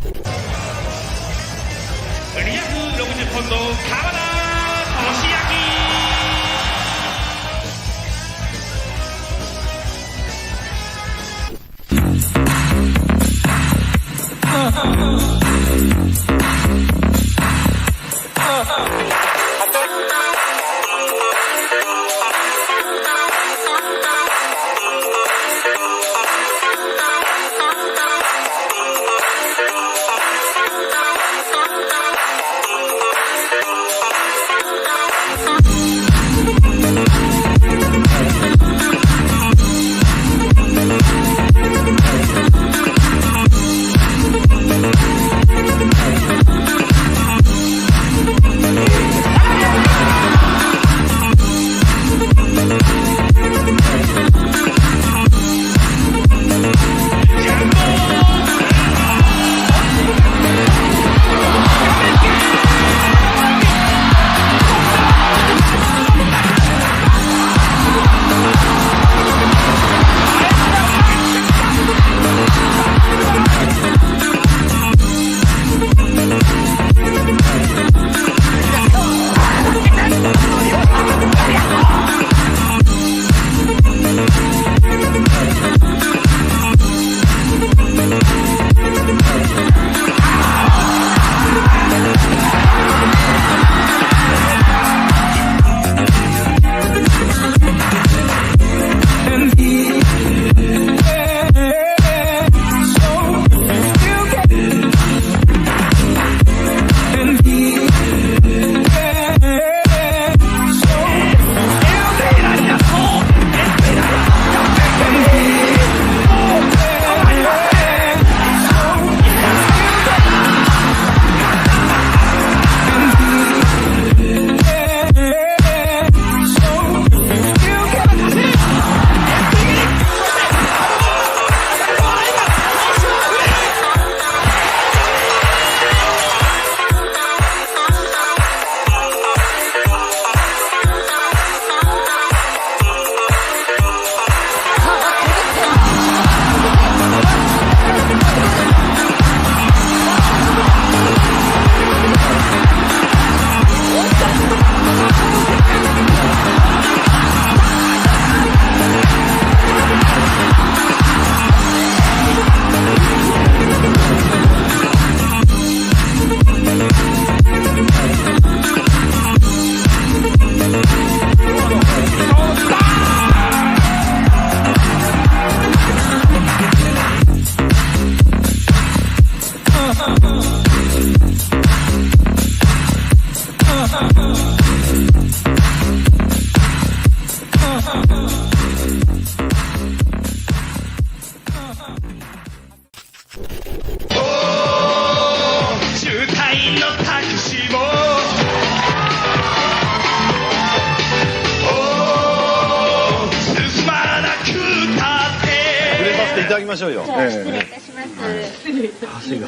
260ポンド川田いただきましょうよ。じゃあ失礼いたします。足が。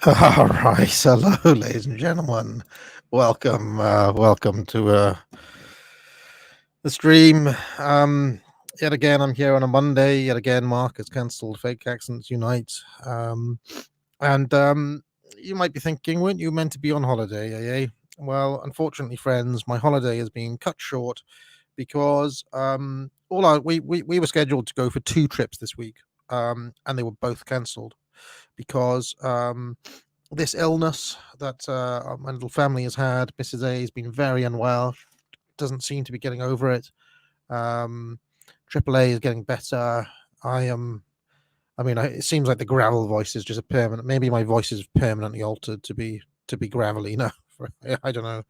All right, hello, ladies and gentlemen. Welcome to the stream. Yet again, I'm here on a Monday. Yet again, Mark has cancelled Fake Accents Unite. And you might be thinking, weren't you meant to be on holiday, eh? Well, unfortunately, friends, my holiday has been cut short because we were scheduled to go for 2 trips this week, and they were both cancelled because this illness that my little family has had. Mrs. A has been very unwell, doesn't seem to be getting over it. Triple A is getting better. It seems like the gravel voice is just a permanent. Maybe my voice is permanently altered to be gravelly now. I don't know.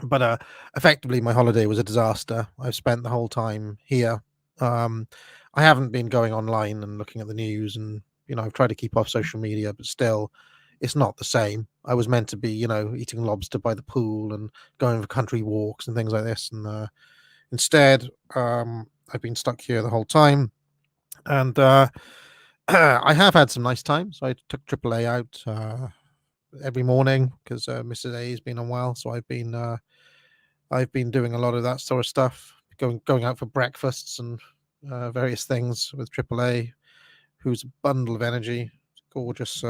But effectively, my holiday was a disaster. I've spent the whole time here. I haven't been going online and looking at the news, and I've tried to keep off social media, but still, it's not the same. I was meant to be, eating lobster by the pool and going for country walks and things like this, and instead, I've been stuck here the whole time. And I have had some nice times. I took AAA out every morning because Mrs. A has been unwell, so I've been doing a lot of that sort of stuff, going out for breakfasts and various things with AAA, who's a bundle of energy, gorgeous,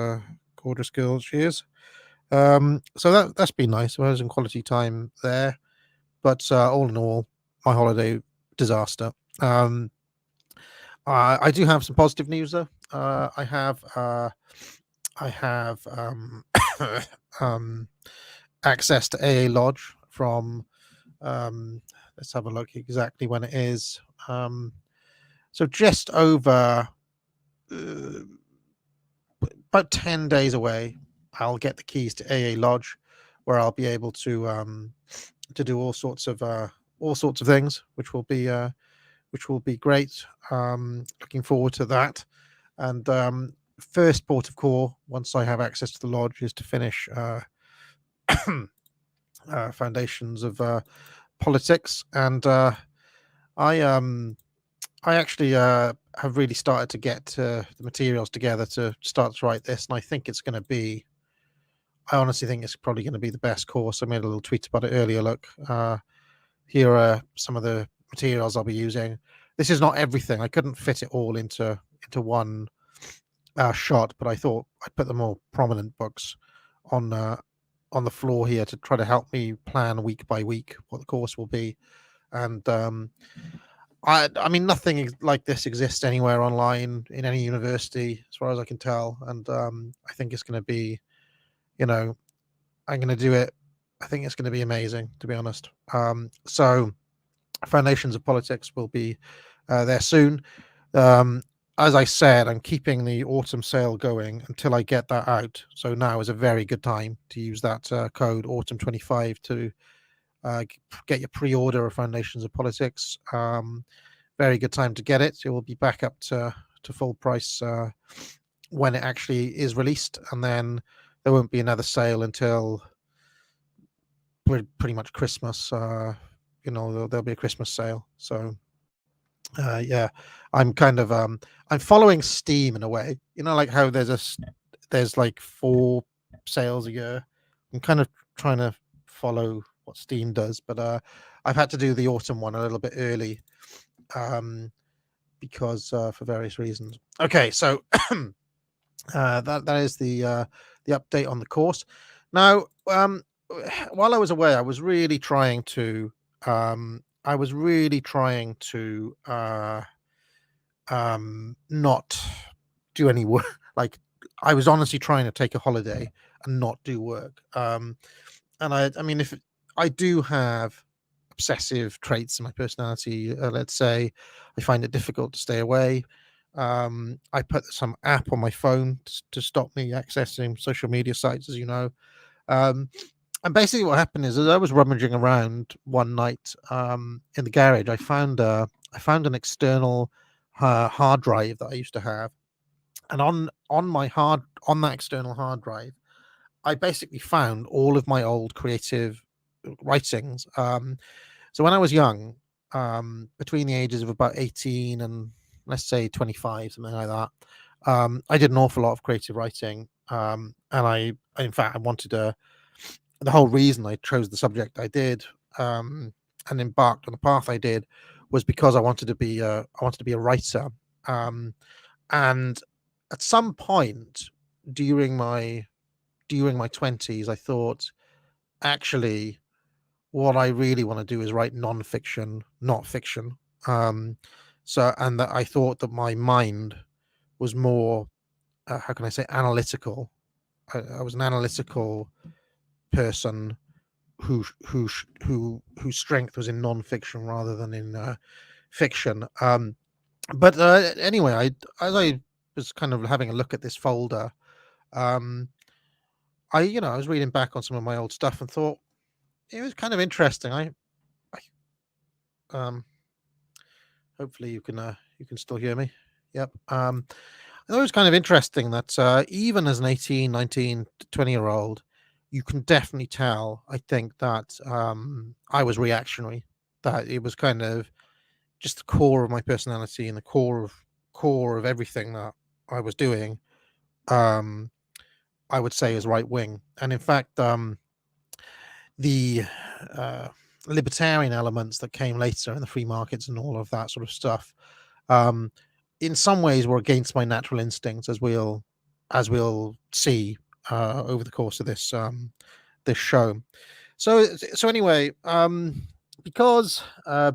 gorgeous girl she is. So that's been nice. I was in quality time there, but all in all, my holiday disaster. I do have some positive news though. I have um, access to AA Lodge from. Let's have a look exactly when it is. So just over about 10 days away, I'll get the keys to AA Lodge, where I'll be able to do all sorts of things, which will be great. Looking forward to that. And first port of call, once I have access to the lodge, is to finish Foundations of Politics. And I actually have really started to get the materials together to start to write this, and I think it's going to be. I honestly think it's probably going to be the best course. I made a little tweet about it earlier. Look, here are some of the materials I'll be using. This is not everything. I couldn't fit it all into one shot, but I thought I'd put the more prominent books on the floor here to try to help me plan week by week what the course will be. And I mean, nothing like this exists anywhere online in any university, as far as I can tell. And I think it's going to be, I'm going to do it. I think it's going to be amazing, to be honest. So Foundations of Politics will be there soon. As I said, I'm keeping the autumn sale going until I get that out. So now is a very good time to use that code autumn25 to get your pre-order of Foundations of Politics. Very good time to get it. It will be back up to full price when it actually is released, and then there won't be another sale until pretty much Christmas. There'll be a Christmas sale. So yeah, I'm kind of I'm following Steam in a way. Like how there's like 4 sales a year. I'm kind of trying to follow what Steam does, but I've had to do the autumn one a little bit early because for various reasons. Okay, so that is the update on the course. Now, while I was away, I was really trying to not do any work. Like, I was honestly trying to take a holiday and not do work. And I mean, if I do have obsessive traits in my personality, let's say, I find it difficult to stay away. I put some app on my phone to stop me accessing social media sites, as you know. And basically what happened is, as I was rummaging around one night in the garage, I found an external hard drive that I used to have. And on that external hard drive, I basically found all of my old creative writings. So when I was young, between the ages of about 18 and let's say 25, something like that, I did an awful lot of creative writing. And in fact, I wanted to. The whole reason I chose the subject I did and embarked on the path I did was because I wanted to be a writer. And at some point during my 20s, I thought, actually, what I really want to do is write non-fiction, not fiction. And that I thought that my mind was more, how can I say, analytical. I was an analytical person whose strength was in non-fiction rather than in fiction. But anyway, as I was kind of having a look at this folder, I was reading back on some of my old stuff and thought it was kind of interesting. I hopefully you can still hear me. Yep. I thought it was kind of interesting that even as an 18, 19, 20-year-old, you can definitely tell, I think, that I was reactionary, that it was kind of just the core of my personality and the core of everything that I was doing. I I would say is right wing, and in fact, the uh, libertarian elements that came later in the free markets and all of that sort of stuff, um, in some ways were against my natural instincts, as we'll see over the course of this show. So anyway, because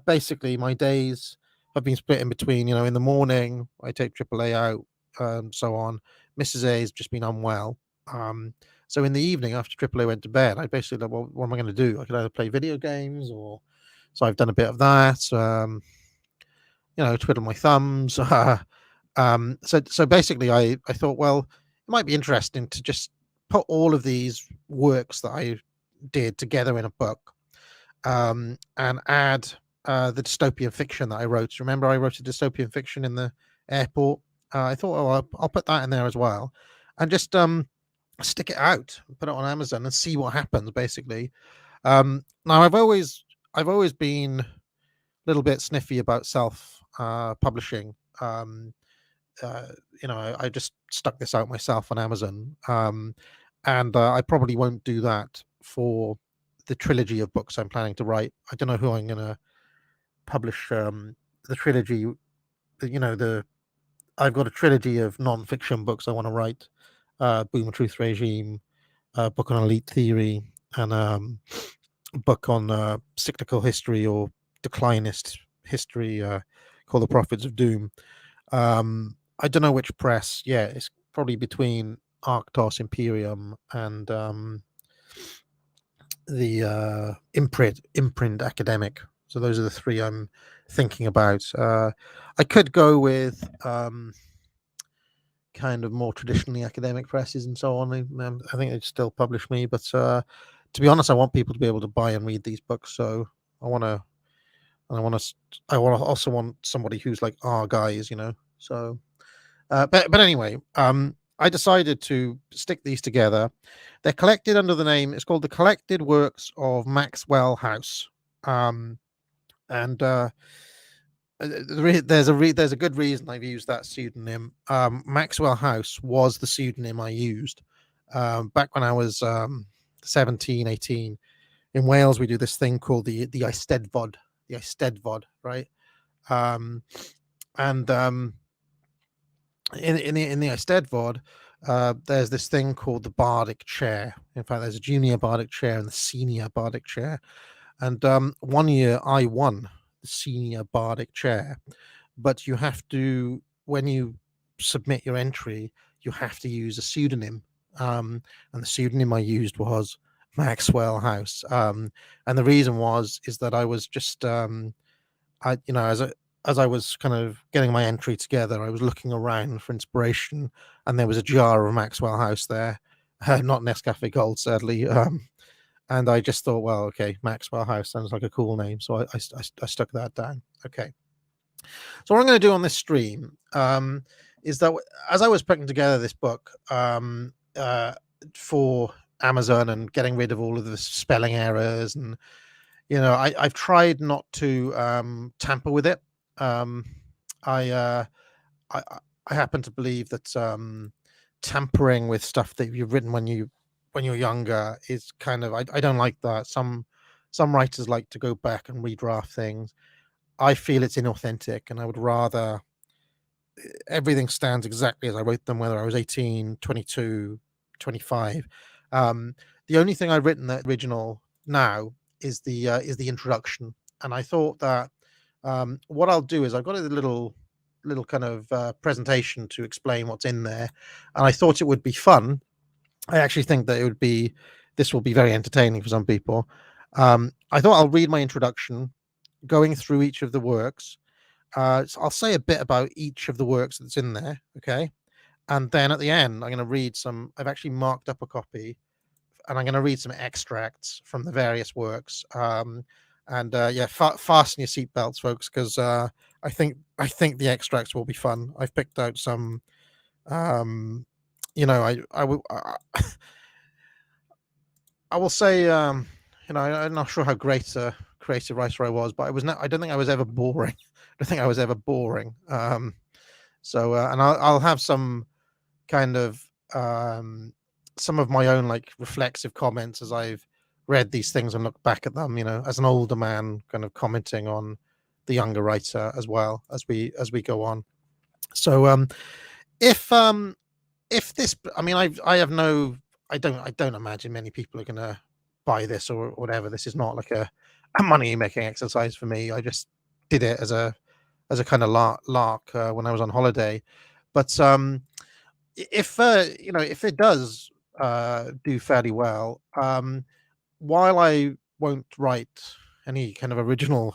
basically my days have been split in between. In the morning I take AAA out, so on. Mrs. A has just been unwell. Um, so in the evening after AAA went to bed, I basically like, well, what am I going to do? I could either play video games or so I've done a bit of that. Twiddle my thumbs. So basically, I thought, well, it might be interesting to just put all of these works that I did together in a book, and add the dystopian fiction that I wrote. Remember, I wrote a dystopian fiction in the airport. I thought, oh, I'll put that in there as well, and just stick it out, put it on Amazon, and see what happens. Basically, now I've always been a little bit sniffy about self publishing. I just stuck this out myself on Amazon, and I probably won't do that for the trilogy of books I'm planning to write. I don't know who I'm going to publish the trilogy. I've got a trilogy of non-fiction books I want to write: Boom Truth Regime, book on elite theory, and book on cyclical history or declinist history called The Prophets of Doom. I don't know which press. Yeah, it's probably between Arctos Imperium and the imprint academic. So those are the three I'm thinking about. I could go with kind of more traditionally academic presses and so on. I think they'd still publish me, but to be honest, I want people to be able to buy and read these books. So I want to, also want somebody who's like our guys, So, but anyway, I decided to stick these together. They're collected under the name. It's called the Collected Works of Maxwell House, and there's a good reason I've used that pseudonym. Maxwell House was the pseudonym I used back when I was 17, 18. In Wales, we do this thing called the Eisteddfod, right? And in the Eisteddfod, there's this thing called the Bardic Chair. In fact, there's a junior Bardic Chair and the senior Bardic Chair. And one year I won the senior Bardic Chair, but you have to, when you submit your entry, you have to use a pseudonym. And the pseudonym I used was Maxwell House. And the reason is that I was just, as I was kind of getting my entry together, I was looking around for inspiration, and there was a jar of Maxwell House there, not Nescafe Gold, sadly. And I just thought, well, okay, Maxwell House sounds like a cool name, so I stuck that down. Okay. So what I'm going to do on this stream is that as I was putting together this book for Amazon and getting rid of all of the spelling errors, and I've tried not to tamper with it. I happen to believe that tampering with stuff that you've written when you're younger is kind of, I don't like that. Some writers like to go back and redraft things. I feel it's inauthentic, and I would rather everything stands exactly as I wrote them, whether I was 18, 22, 25. The only thing I've written that original now is the introduction, and I thought that what I'll do is I've got a little kind of presentation to explain what's in there, and I thought it would be fun. I actually think that this will be very entertaining for some people. I thought I'll read my introduction, going through each of the works. So I'll say a bit about each of the works that's in there, okay? And then at the end, I'm going to read some. I've actually marked up a copy, and I'm going to read some extracts from the various works. Fasten your seatbelts, folks, because I think the extracts will be fun. I've picked out some. I will say, I'm not sure how great a creative writer I was, but I don't think I was ever boring. I don't think I was ever boring. And I'll have some kind of some of my own like reflexive comments as I've read these things and looked back at them, as an older man, kind of commenting on the younger writer as well as we go on. So if this, I mean, I don't imagine many people are going to buy this or whatever. This is not like a money making exercise for me. I just did it as a kind of lark when I was on holiday. But if if it does do fairly well, while I won't write any kind of original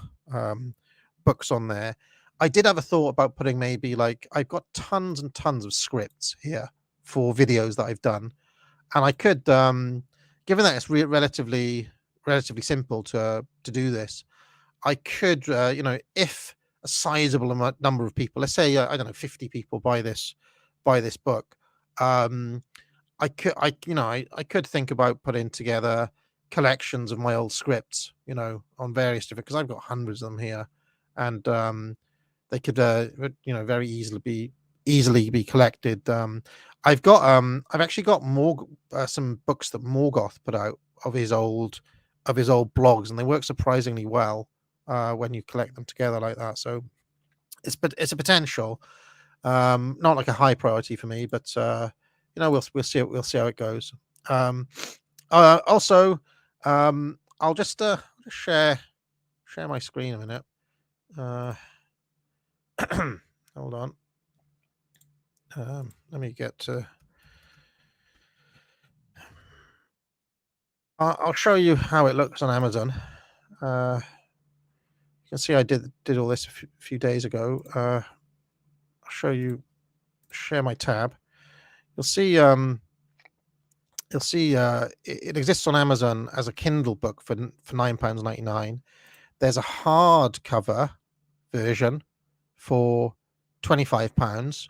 books on there, I did have a thought about putting maybe like I've got tons and tons of scripts here for videos that I've done, and I could, given that it's relatively simple to do this, I could, if a sizable number of people, let's say I don't know, 50 people buy this book, I could, I could think about putting together collections of my old scripts, on various different, because I've got hundreds of them here, and they could, very easily be collected. I've actually got more some books that Morgoth put out of his old blogs, and they work surprisingly well when you collect them together like that. So it's a potential, not like a high priority for me, but we'll see how it goes. Also, I'll just share my screen a minute. Hold on. Let me get to. I'll show you how it looks on Amazon. You can see I did all this a few days ago. I'll share my tab. You'll see it exists on Amazon as a Kindle book for £9.99. There's a hardcover version for £25,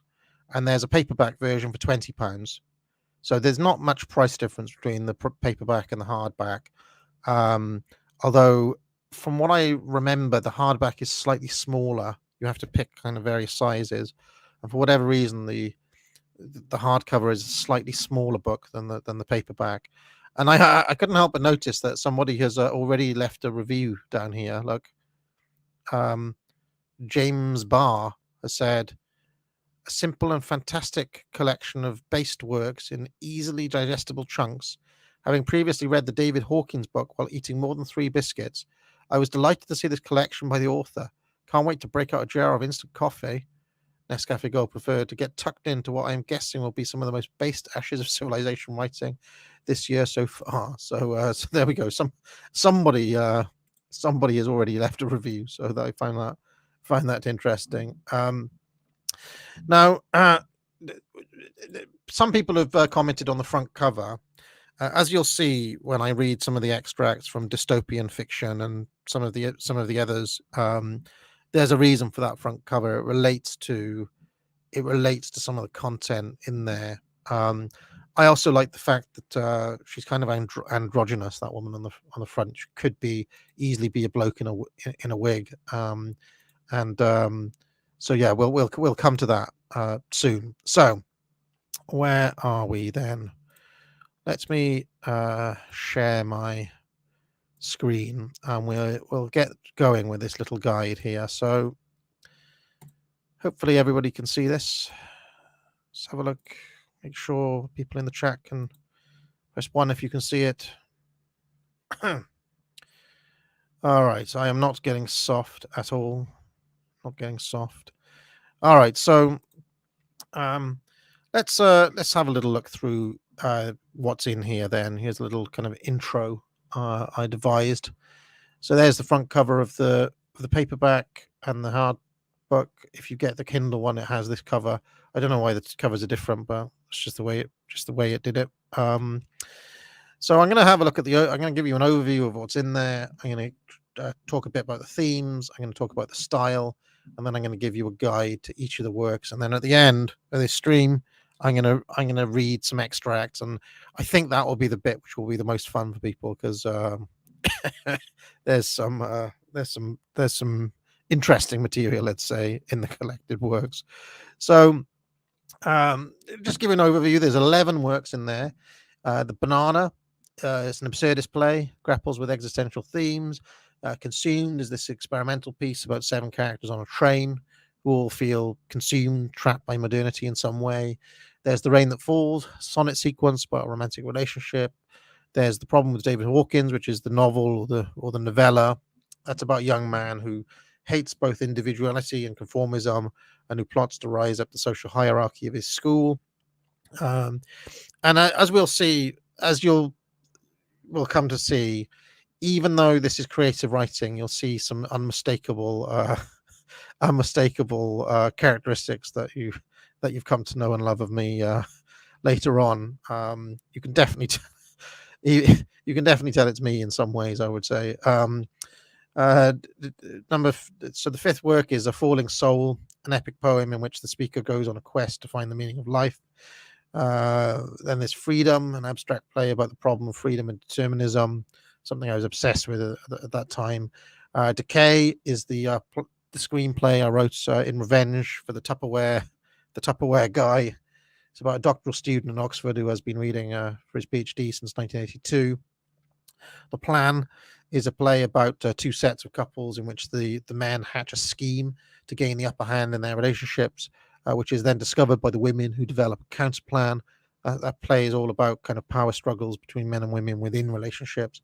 and there's a paperback version for £20. So there's not much price difference between the paperback and the hardback. Although from what I remember, the hardback is slightly smaller. You have to pick kind of various sizes, and for whatever reason, the hardcover is a slightly smaller book than the paperback. And I couldn't help but notice that somebody has already left a review down here. Look, James Barr has said, a simple and fantastic collection of based works in easily digestible chunks. Having previously read the David Hawkins book while eating more than 3 biscuits, I was delighted to see this collection by the author. Can't wait to break out a jar of instant coffee, Nescafe Gold preferred, to get tucked into what I'm guessing will be some of the most based ashes of civilization writing this year so far. So there we go. Somebody has already left a review, so that I find that interesting. Now, some people have commented on the front cover. As you'll see when I read some of the extracts from Dystopian Fiction and some of the others, there's a reason for that front cover. It relates to some of the content in there. I also like the fact that she's kind of androgynous. That woman on the front, she could easily be a bloke in a wig. So yeah, we'll come to that soon. So where are we then? Let me share my screen, and we'll get going with this little guide here. So hopefully everybody can see this. Let's have a look. Make sure people in the chat can press 1 if you can see it. All right, I am not getting soft at all. Not getting soft. All right, so let's have a little look through what's in here then. Here's a little kind of intro I devised. So there's the front cover of the paperback and the hard book. If you get the Kindle one, it has this cover. I don't know why the covers are different, but it's just the way it did it. So I'm going to have a look at I'm going to give you an overview of what's in there. I'm going to talk a bit about the themes. I'm going to talk about the style, and then I'm going to give you a guide to each of the works. And then at the end of this stream, I'm going to read some extracts, and I think that will be the bit which will be the most fun for people, because there's some interesting material, let's say, in the collected works. So just give an overview. There's 11 works in there. The Banana is an absurdist play, grapples with existential themes. Consumed is this experimental piece about 7 characters on a train who all feel consumed, trapped by modernity in some way. There's The Rain That Falls, sonnet sequence about a romantic relationship. There's The Problem with David Hawkins, which is the novel or the novella. That's about a young man who hates both individuality and conformism, and who plots to rise up the social hierarchy of his school. Um, and as we'll see, as we'll come to see, even though this is creative writing, you'll see some unmistakable characteristics that you've come to know and love of me later on. You can definitely you can definitely tell it's me in some ways, I would say. So the 5th work is A Falling Soul, an epic poem in which the speaker goes on a quest to find the meaning of life. Then there's Freedom, an abstract play about the problem of freedom and determinism, something I was obsessed with at that time. Decay is the screenplay I wrote in revenge for the Tupperware guy. It's about a doctoral student in Oxford who has been reading for his PhD since 1982. The Plan is a play about 2 sets of couples in which the men hatch a scheme to gain the upper hand in their relationships, which is then discovered by the women who develop a counter plan. That play is all about kind of power struggles between men and women within relationships.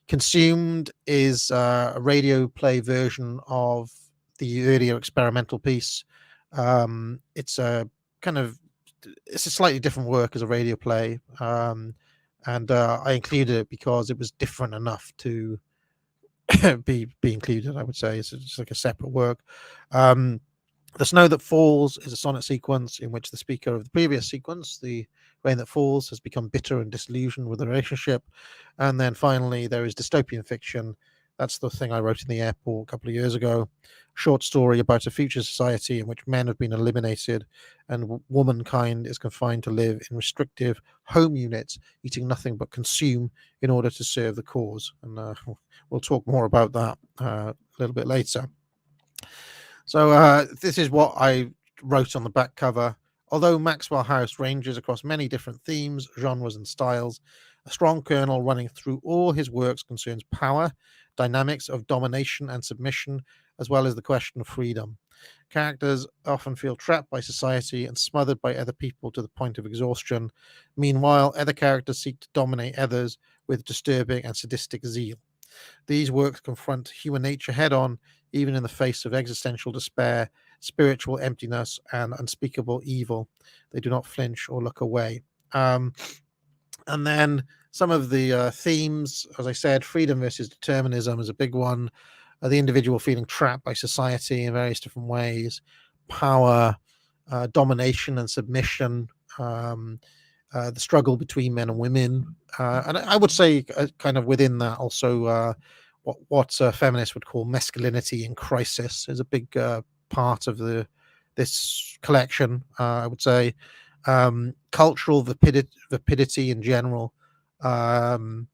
Consumed is a radio play version of the earlier experimental piece. It's a slightly different work as a radio play. And I included it because it was different enough to be included, I would say. It's just like a separate work. The Snow That Falls is a sonnet sequence in which the speaker of the previous sequence, The Rain That Falls, has become bitter and disillusioned with the relationship. And then finally, there is Dystopian Fiction. That's the thing I wrote in the airport a couple of years ago. Short story about a future society in which men have been eliminated and womankind is confined to live in restrictive home units, eating nothing but consume in order to serve the cause. And we'll talk more about that a little bit later. So this is what I wrote on the back cover. Although Maxwell House ranges across many different themes, genres, and styles, a strong kernel running through all his works concerns power, dynamics of domination and submission, as well as the question of freedom. Characters often feel trapped by society and smothered by other people to the point of exhaustion. Meanwhile, other characters seek to dominate others with disturbing and sadistic zeal. These works confront human nature head-on, even in the face of existential despair, spiritual emptiness, and unspeakable evil. They do not flinch or look away. And then some of the themes, as I said, freedom versus determinism is a big one. The individual feeling trapped by society in various different ways, power, domination and submission, the struggle between men and women. And I would say kind of within that also what feminists would call masculinity in crisis is a big part of this collection, I would say. Cultural vapidity in general, the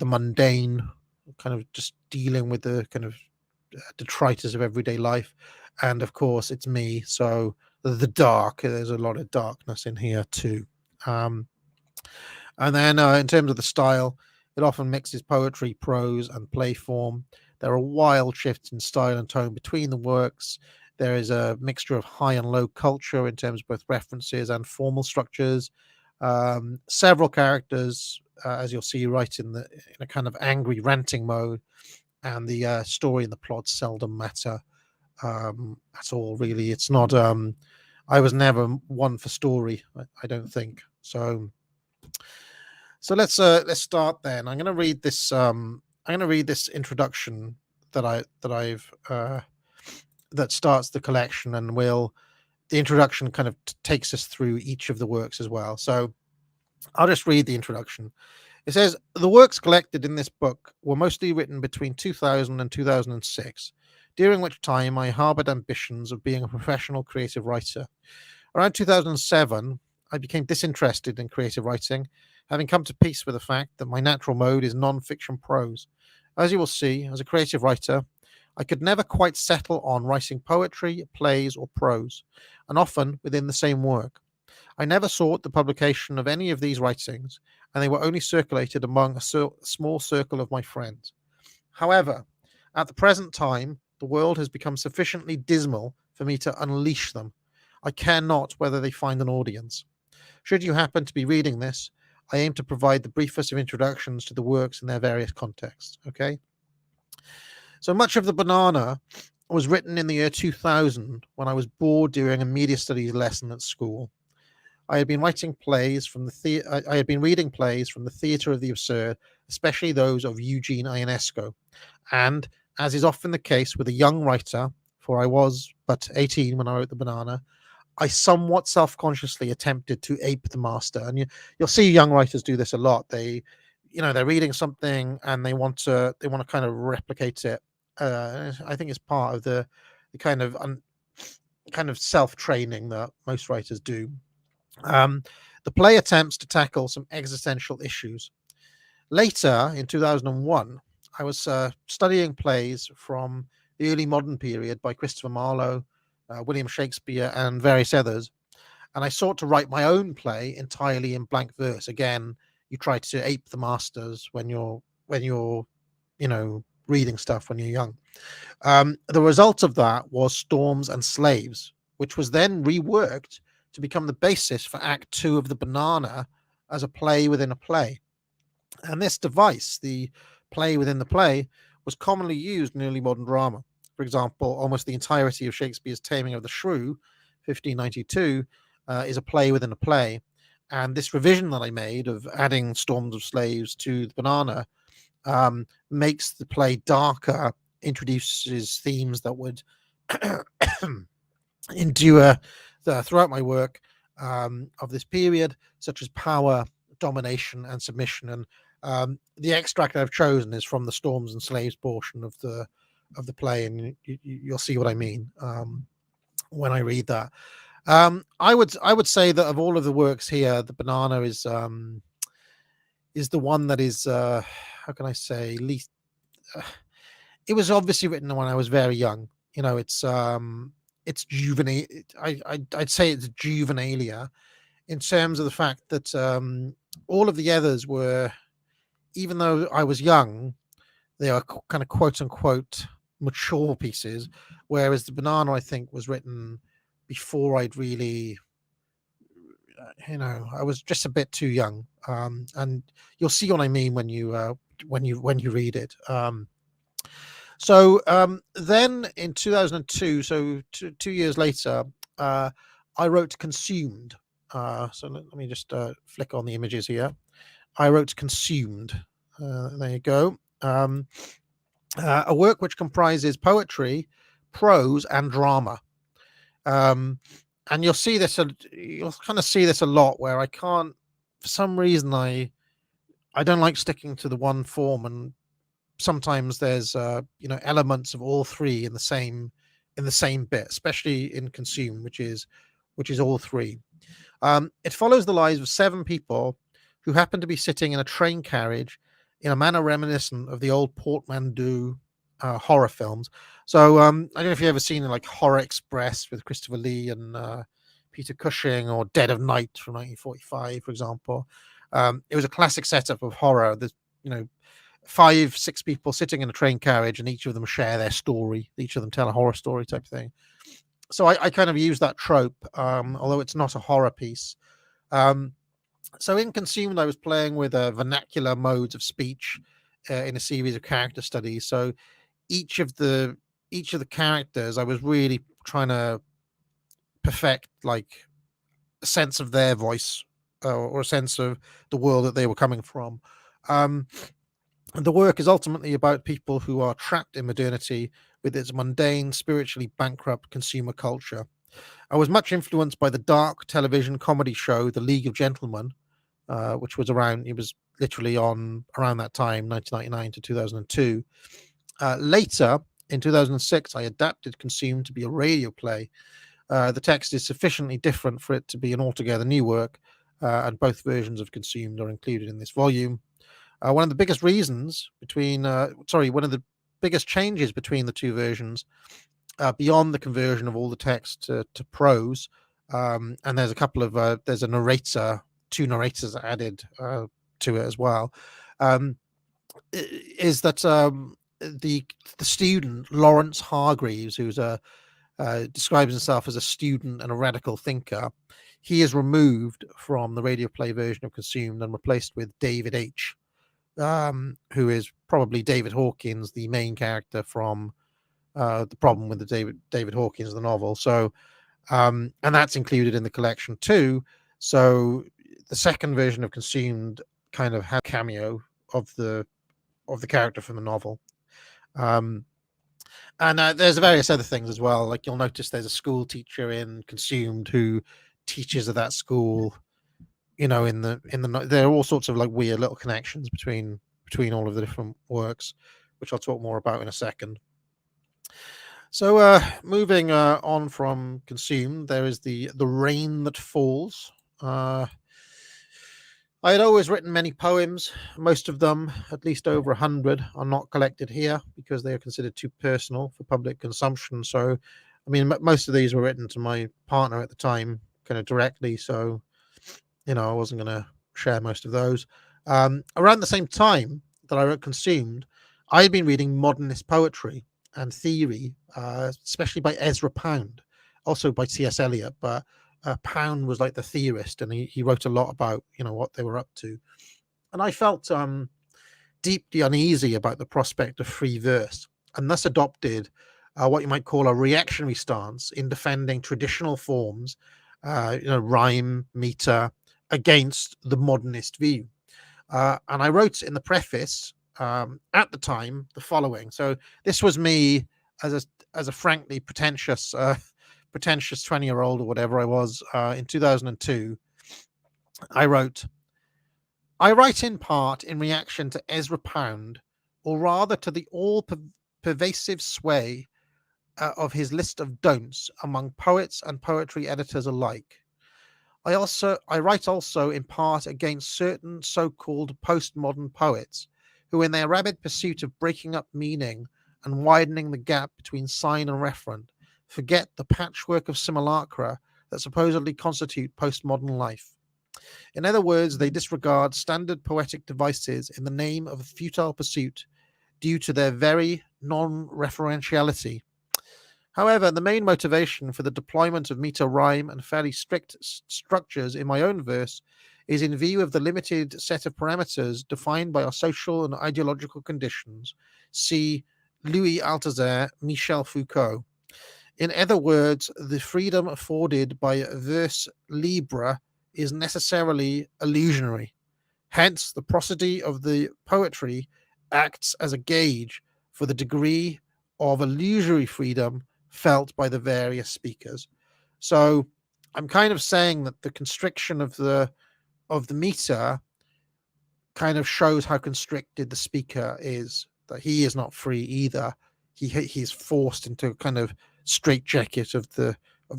mundane, kind of just dealing with the kind of detritus of everyday life, and of course it's me, so the dark, there's a lot of darkness in here too. And then in terms of the style, it often mixes poetry, prose, and play form. There are wild shifts in style and tone between the works. There is a mixture of high and low culture in terms of both references and formal structures. Several characters, as you'll see, write in a kind of angry ranting mode, and the story and the plot seldom matter at all. Really, it's not. I was never one for story. I don't think so. So let's start then. I'm going to read this. I'm going to read this introduction that starts the collection, and the introduction kind of takes us through each of the works as well. So I'll just read the introduction. It says, the works collected in this book were mostly written between 2000 and 2006, during which time I harbored ambitions of being a professional creative writer. Around 2007, I became disinterested in creative writing, having come to peace with the fact that my natural mode is non-fiction prose. As you will see, as a creative writer, I could never quite settle on writing poetry, plays, or prose, and often within the same work. I never sought the publication of any of these writings, and they were only circulated among a small circle of my friends. However, at the present time, the world has become sufficiently dismal for me to unleash them. I care not whether they find an audience. Should you happen to be reading this, I aim to provide the briefest of introductions to the works in their various contexts. Okay? So much of The Banana was written in the year 2000 when I was bored during a media studies lesson at school. I had been writing plays from I had been reading plays from the theatre of the absurd, especially those of Eugene Ionesco. And, as is often the case with a young writer, for I was but 18 when I wrote The Banana, I somewhat self-consciously attempted to ape the master. And you'll see young writers do this a lot. They're reading something and they want to kind of replicate it. I think it's part of the kind of self-training that most writers do. The play attempts to tackle some existential issues. Later, in 2001, I was studying plays from the early modern period by Christopher Marlowe, William Shakespeare, and various others, and I sought to write my own play entirely in blank verse. Again, you try to ape the masters when you're reading stuff when you're young. The result of that was Storms and Slaves, which was then reworked to become the basis for Act 2 of The Banana as a play within a play. And this device, the play within the play, was commonly used in early modern drama. For example, almost the entirety of Shakespeare's Taming of the Shrew, 1592, is a play within a play. And this revision that I made of adding Storms of Slaves to The Banana makes the play darker, introduces themes that would endure throughout my work of this period, such as power, domination, and submission. And the extract I've chosen is from the Storms and Slaves portion of the play, and you'll see what I mean when I read that. I would say that of all of the works here, The Banana is the one that is how can I say least. It was obviously written when I was very young. It's juvenile. I'd say it's juvenilia in terms of the fact that all of the others were, even though I was young, they are kind of quote unquote mature pieces, whereas The Banana, I think, was written before I'd really, I was just a bit too young. And you'll see what I mean when you read it. So then in 2002, so 2 years later, I wrote Consumed. So let me just flick on the images here. I wrote Consumed. There you go. A work which comprises poetry, prose, and drama. And you'll see this. You'll kind of see this a lot, where I can't, for some reason, I don't like sticking to the one form, and sometimes there's elements of all three in the same bit, especially in Consume, which is all three. It follows the lives of 7 people who happen to be sitting in a train carriage in a manner reminiscent of the old portmanteau horror films. So I don't know if you've ever seen like Horror Express with Christopher Lee and Peter Cushing, or Dead of Night from 1945, for example. It was a classic setup of horror. There's 5-6 people sitting in a train carriage, and each of them share their story. Each of them tell a horror story type thing. So I kind of use that trope, although it's not a horror piece. So in Consumed, I was playing with vernacular modes of speech in a series of character studies. So each of the characters, I was really trying to perfect like a sense of their voice or a sense of the world that they were coming from. And the work is ultimately about people who are trapped in modernity with its mundane, spiritually bankrupt consumer culture. I was much influenced by the dark television comedy show The League of Gentlemen, which was around, it was literally on around that time, 1999 to 2002. Later, in 2006, I adapted Consumed to be a radio play. The text is sufficiently different for it to be an altogether new work, and both versions of Consumed are included in this volume. One of the biggest changes between the two versions, beyond the conversion of all the text to prose, and there's a couple of there's a narrator, two narrators added to it as well. Is that the student Lawrence Hargreaves, who's describes himself as a student and a radical thinker, he is removed from the radio play version of Consumed and replaced with David H., who is probably David Hawkins, the main character from The Problem with the David Hawkins, the novel. So, and that's included in the collection too. So the second version of Consumed kind of had a cameo of the character from the novel. And there's various other things as well. Like you'll notice there's a school teacher in Consumed who teaches at that school. In the there are all sorts of like weird little connections between all of the different works, which I'll talk more about in a second. So moving on from Consumed, there is the Rain That Falls. I had always written many poems. Most of them, at least over 100, are not collected here because they are considered too personal for public consumption. So, I mean, most of these were written to my partner at the time, kind of directly. So, I wasn't going to share most of those. Around the same time that I wrote Consumed, I had been reading modernist poetry and theory, especially by Ezra Pound, also by T.S. Eliot, but Pound was like the theorist, and he wrote a lot about what they were up to, and I felt deeply uneasy about the prospect of free verse, and thus adopted what you might call a reactionary stance in defending traditional forms, rhyme, meter, against the modernist view. And I wrote in the preface at the time the following. So this was me as a frankly pretentious 20-year-old or whatever I was in 2002. I wrote in part in reaction to Ezra Pound, or rather to the all-pervasive sway of his list of don'ts among poets and poetry editors alike. I write also in part against certain so-called postmodern poets who, in their rabid pursuit of breaking up meaning and widening the gap between sign and referent, forget the patchwork of simulacra that supposedly constitute postmodern life. In other words, they disregard standard poetic devices in the name of a futile pursuit due to their very non-referentiality. However, the main motivation for the deployment of meter, rhyme, and fairly strict structures in my own verse is in view of the limited set of parameters defined by our social and ideological conditions. See Louis Althusser, Michel Foucault. In other words, the freedom afforded by verse libre is necessarily illusionary. Hence, the prosody of the poetry acts as a gauge for the degree of illusory freedom felt by the various speakers. So I'm kind of saying that the constriction of the meter kind of shows how constricted the speaker is, that he is not free either. He's forced into a kind of straitjacket of the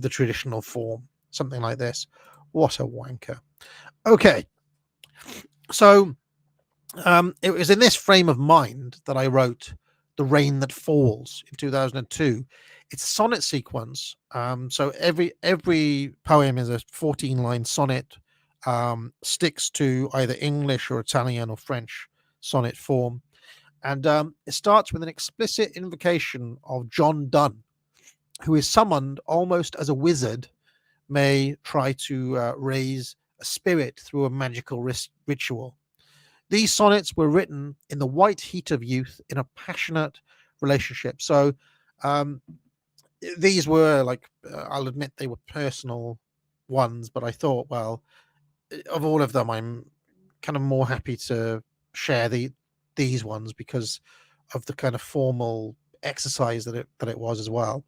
traditional form, something like this. What a wanker. Okay, so it was in this frame of mind that I wrote The Rain That Falls in 2002. It's a sonnet sequence. So every poem is a 14-line sonnet, sticks to either English or Italian or French sonnet form. And it starts with an explicit invocation of John Donne, who is summoned almost as a wizard may try to raise a spirit through a magical ritual. These sonnets were written in the white heat of youth in a passionate relationship. So these were like, I'll admit they were personal ones, but I thought, well, of all of them, I'm kind of more happy to share these ones because of the kind of formal exercise that it was as well.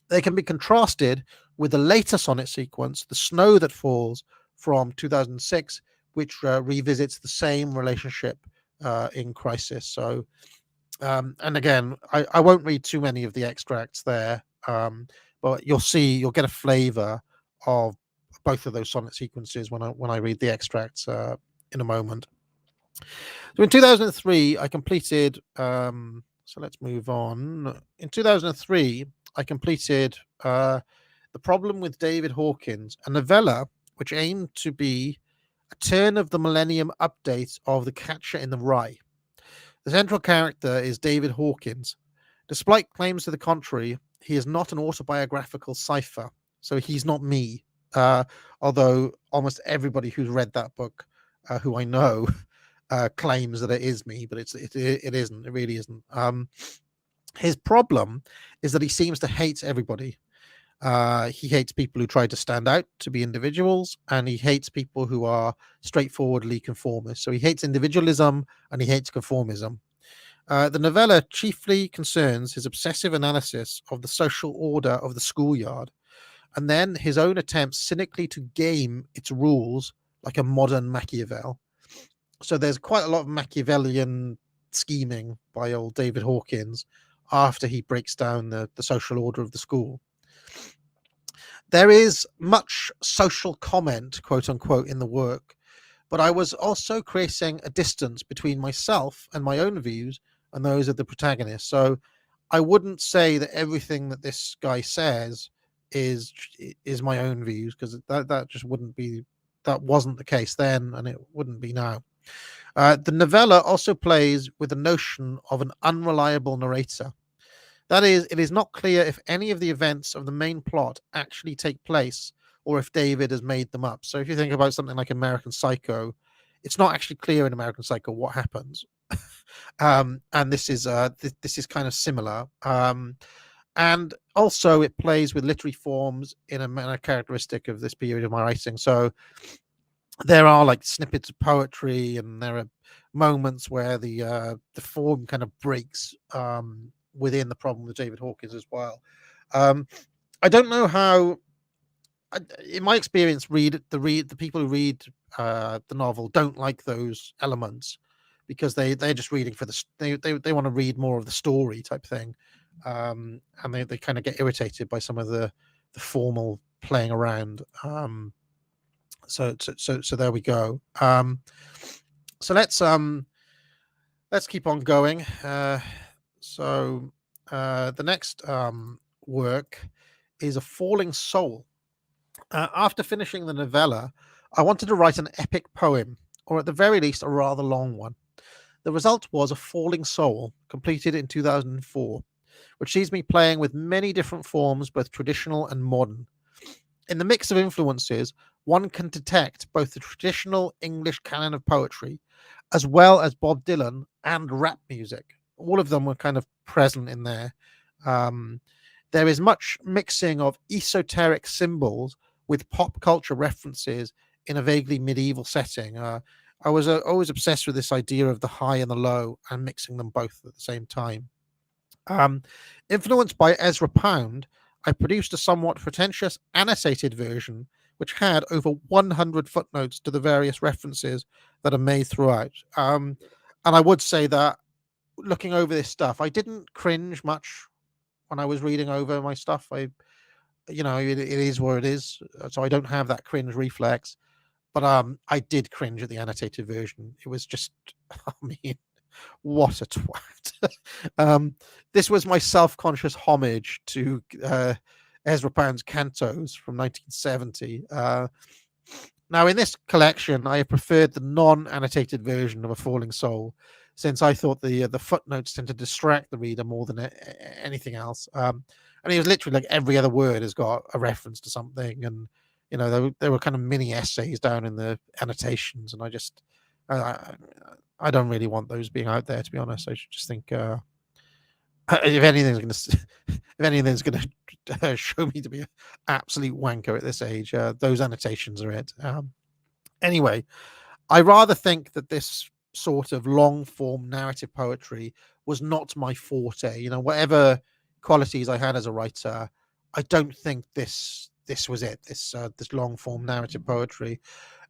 They can be contrasted with the later sonnet sequence, The Snow That Falls, from 2006, which revisits the same relationship in Crisis. So, and again, I won't read too many of the extracts there, but you'll get a flavor of both of those sonnet sequences when I read the extracts in a moment. So in 2003, I completed. So let's move on. In 2003, I completed the The Problem with David Hawkins, a novella which aimed to be a turn of the millennium update of The Catcher in the Rye. The central character is David Hawkins. Despite claims to the contrary, he is not an autobiographical cipher, so he's not me. Although almost everybody who's read that book, who I know, claims that it is me, but it isn't. It really isn't. His problem is that he seems to hate everybody. He hates people who try to stand out to be individuals, and he hates people who are straightforwardly conformist. So he hates individualism and he hates conformism. The novella chiefly concerns his obsessive analysis of the social order of the schoolyard, and then his own attempts cynically to game its rules like a modern Machiavel. So there's quite a lot of Machiavellian scheming by old David Hawkins after he breaks down the social order of the school. There is much social comment, quote unquote, in the work, but I was also creating a distance between myself and my own views and those of the protagonist. So I wouldn't say that everything that this guy says is my own views, because that just wouldn't be, that wasn't the case then, and it wouldn't be now. The novella also plays with the notion of an unreliable narrator. That is, it is not clear if any of the events of the main plot actually take place or if David has made them up. So if you think about something like American Psycho, it's not actually clear in American Psycho what happens. And this is kind of similar. And also it plays with literary forms in a manner characteristic of this period of my writing. So there are like snippets of poetry, and there are moments where the form kind of breaks within The Problem with David Hawkins as well. I don't know how. In my experience, the people who read the novel don't like those elements because they're just reading for they want to read more of the story type thing, and they kind of get irritated by some of the formal playing around. So there we go. So let's keep on going. So the next work is A Falling Soul. After finishing the novella, I wanted to write an epic poem, or at the very least a rather long one. The result was A Falling Soul, completed in 2004, which sees me playing with many different forms, both traditional and modern. In the mix of influences, one can detect both the traditional English canon of poetry, as well as Bob Dylan and rap music. All of them were kind of present in there. There is much mixing of esoteric symbols with pop culture references in a vaguely medieval setting. I was always obsessed with this idea of the high and the low and mixing them both at the same time. Influenced by Ezra Pound, I produced a somewhat pretentious annotated version which had over 100 footnotes to the various references that are made throughout. And I would say that looking over this stuff, I didn't cringe much when I was reading over my stuff. It is what it is, so I don't have that cringe reflex. But I did cringe at the annotated version. It was just, I mean, what a twat. This was my self-conscious homage to Ezra Pound's cantos from 1970. Now, in this collection, I preferred the non-annotated version of A Falling Soul, since I thought the footnotes tend to distract the reader more than anything else. And it was literally like every other word has got a reference to something, and there were kind of mini essays down in the annotations, and I don't really want those being out there, to be honest. I just think if anything's going to show me to be an absolute wanker at this age, those annotations are it. Anyway, I rather think that this sort of long form narrative poetry was not my forte. Whatever qualities I had as a writer, I don't think this was it. This long form narrative poetry,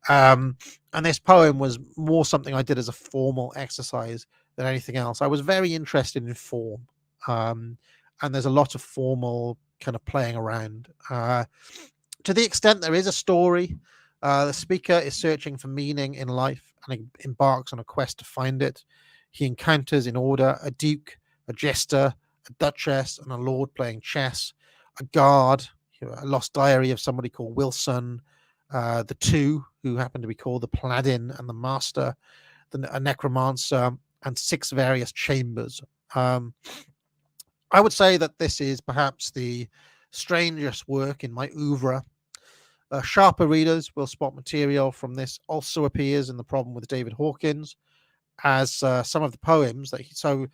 and this poem was more something I did as a formal exercise than anything else. I was very interested in form, and there's a lot of formal kind of playing around. To the extent there is a story, the speaker is searching for meaning in life and embarks on a quest to find it. He encounters in order a duke, a jester, a duchess, and a lord playing chess, a guard. a lost diary of somebody called Wilson, the two who happen to be called the Paladin and the Master, a necromancer, and 6 various chambers. I would say that this is perhaps the strangest work in my oeuvre. Sharper readers will spot material from this also appears in The Problem with David Hawkins, as some of the poems that so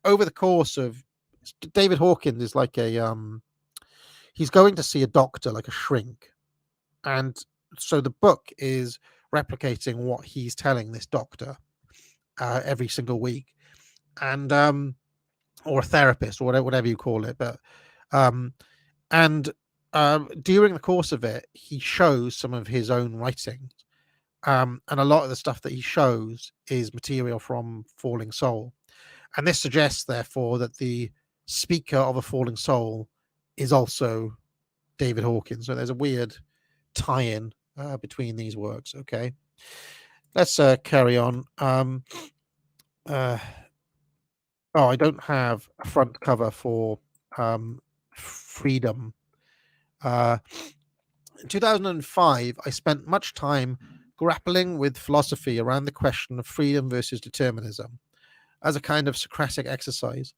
over the course of David Hawkins is like he's going to see a doctor, like a shrink, and so the book is replicating what he's telling this doctor every single week, and or a therapist, or whatever you call it, but and during the course of it, he shows some of his own writings, and a lot of the stuff that he shows is material from Falling Soul, and this suggests, therefore, that the speaker of A Falling Soul is also David Hawkins. So there's a weird tie-in between these works. Okay, let's carry on. I don't have a front cover for Freedom. In 2005, I spent much time grappling with philosophy around the question of freedom versus determinism as a kind of Socratic exercise.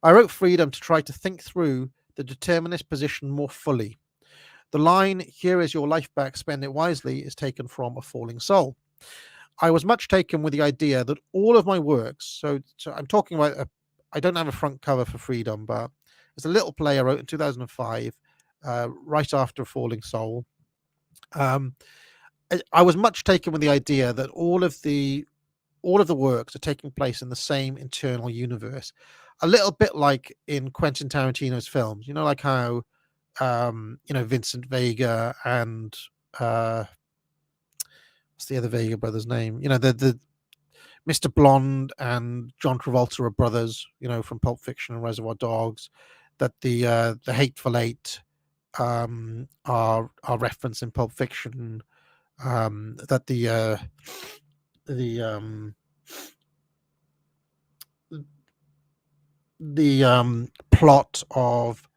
I wrote Freedom to try to think through the determinist position more fully. The line, "Here is your life back, spend it wisely," is taken from A Falling Soul. I was much taken with the idea that all of my works, so I'm talking about, I don't have a front cover for Freedom, but it's a little play I wrote in 2005, right after Falling Soul. I was much taken with the idea that all of the works are taking place in the same internal universe, a little bit like in Quentin Tarantino's films. You know, like how Vincent Vega and what's the other Vega brother's name? The Mr. Blonde and John Travolta are brothers. From Pulp Fiction and Reservoir Dogs. That the Hateful Eight are referenced in Pulp Fiction. That the plot of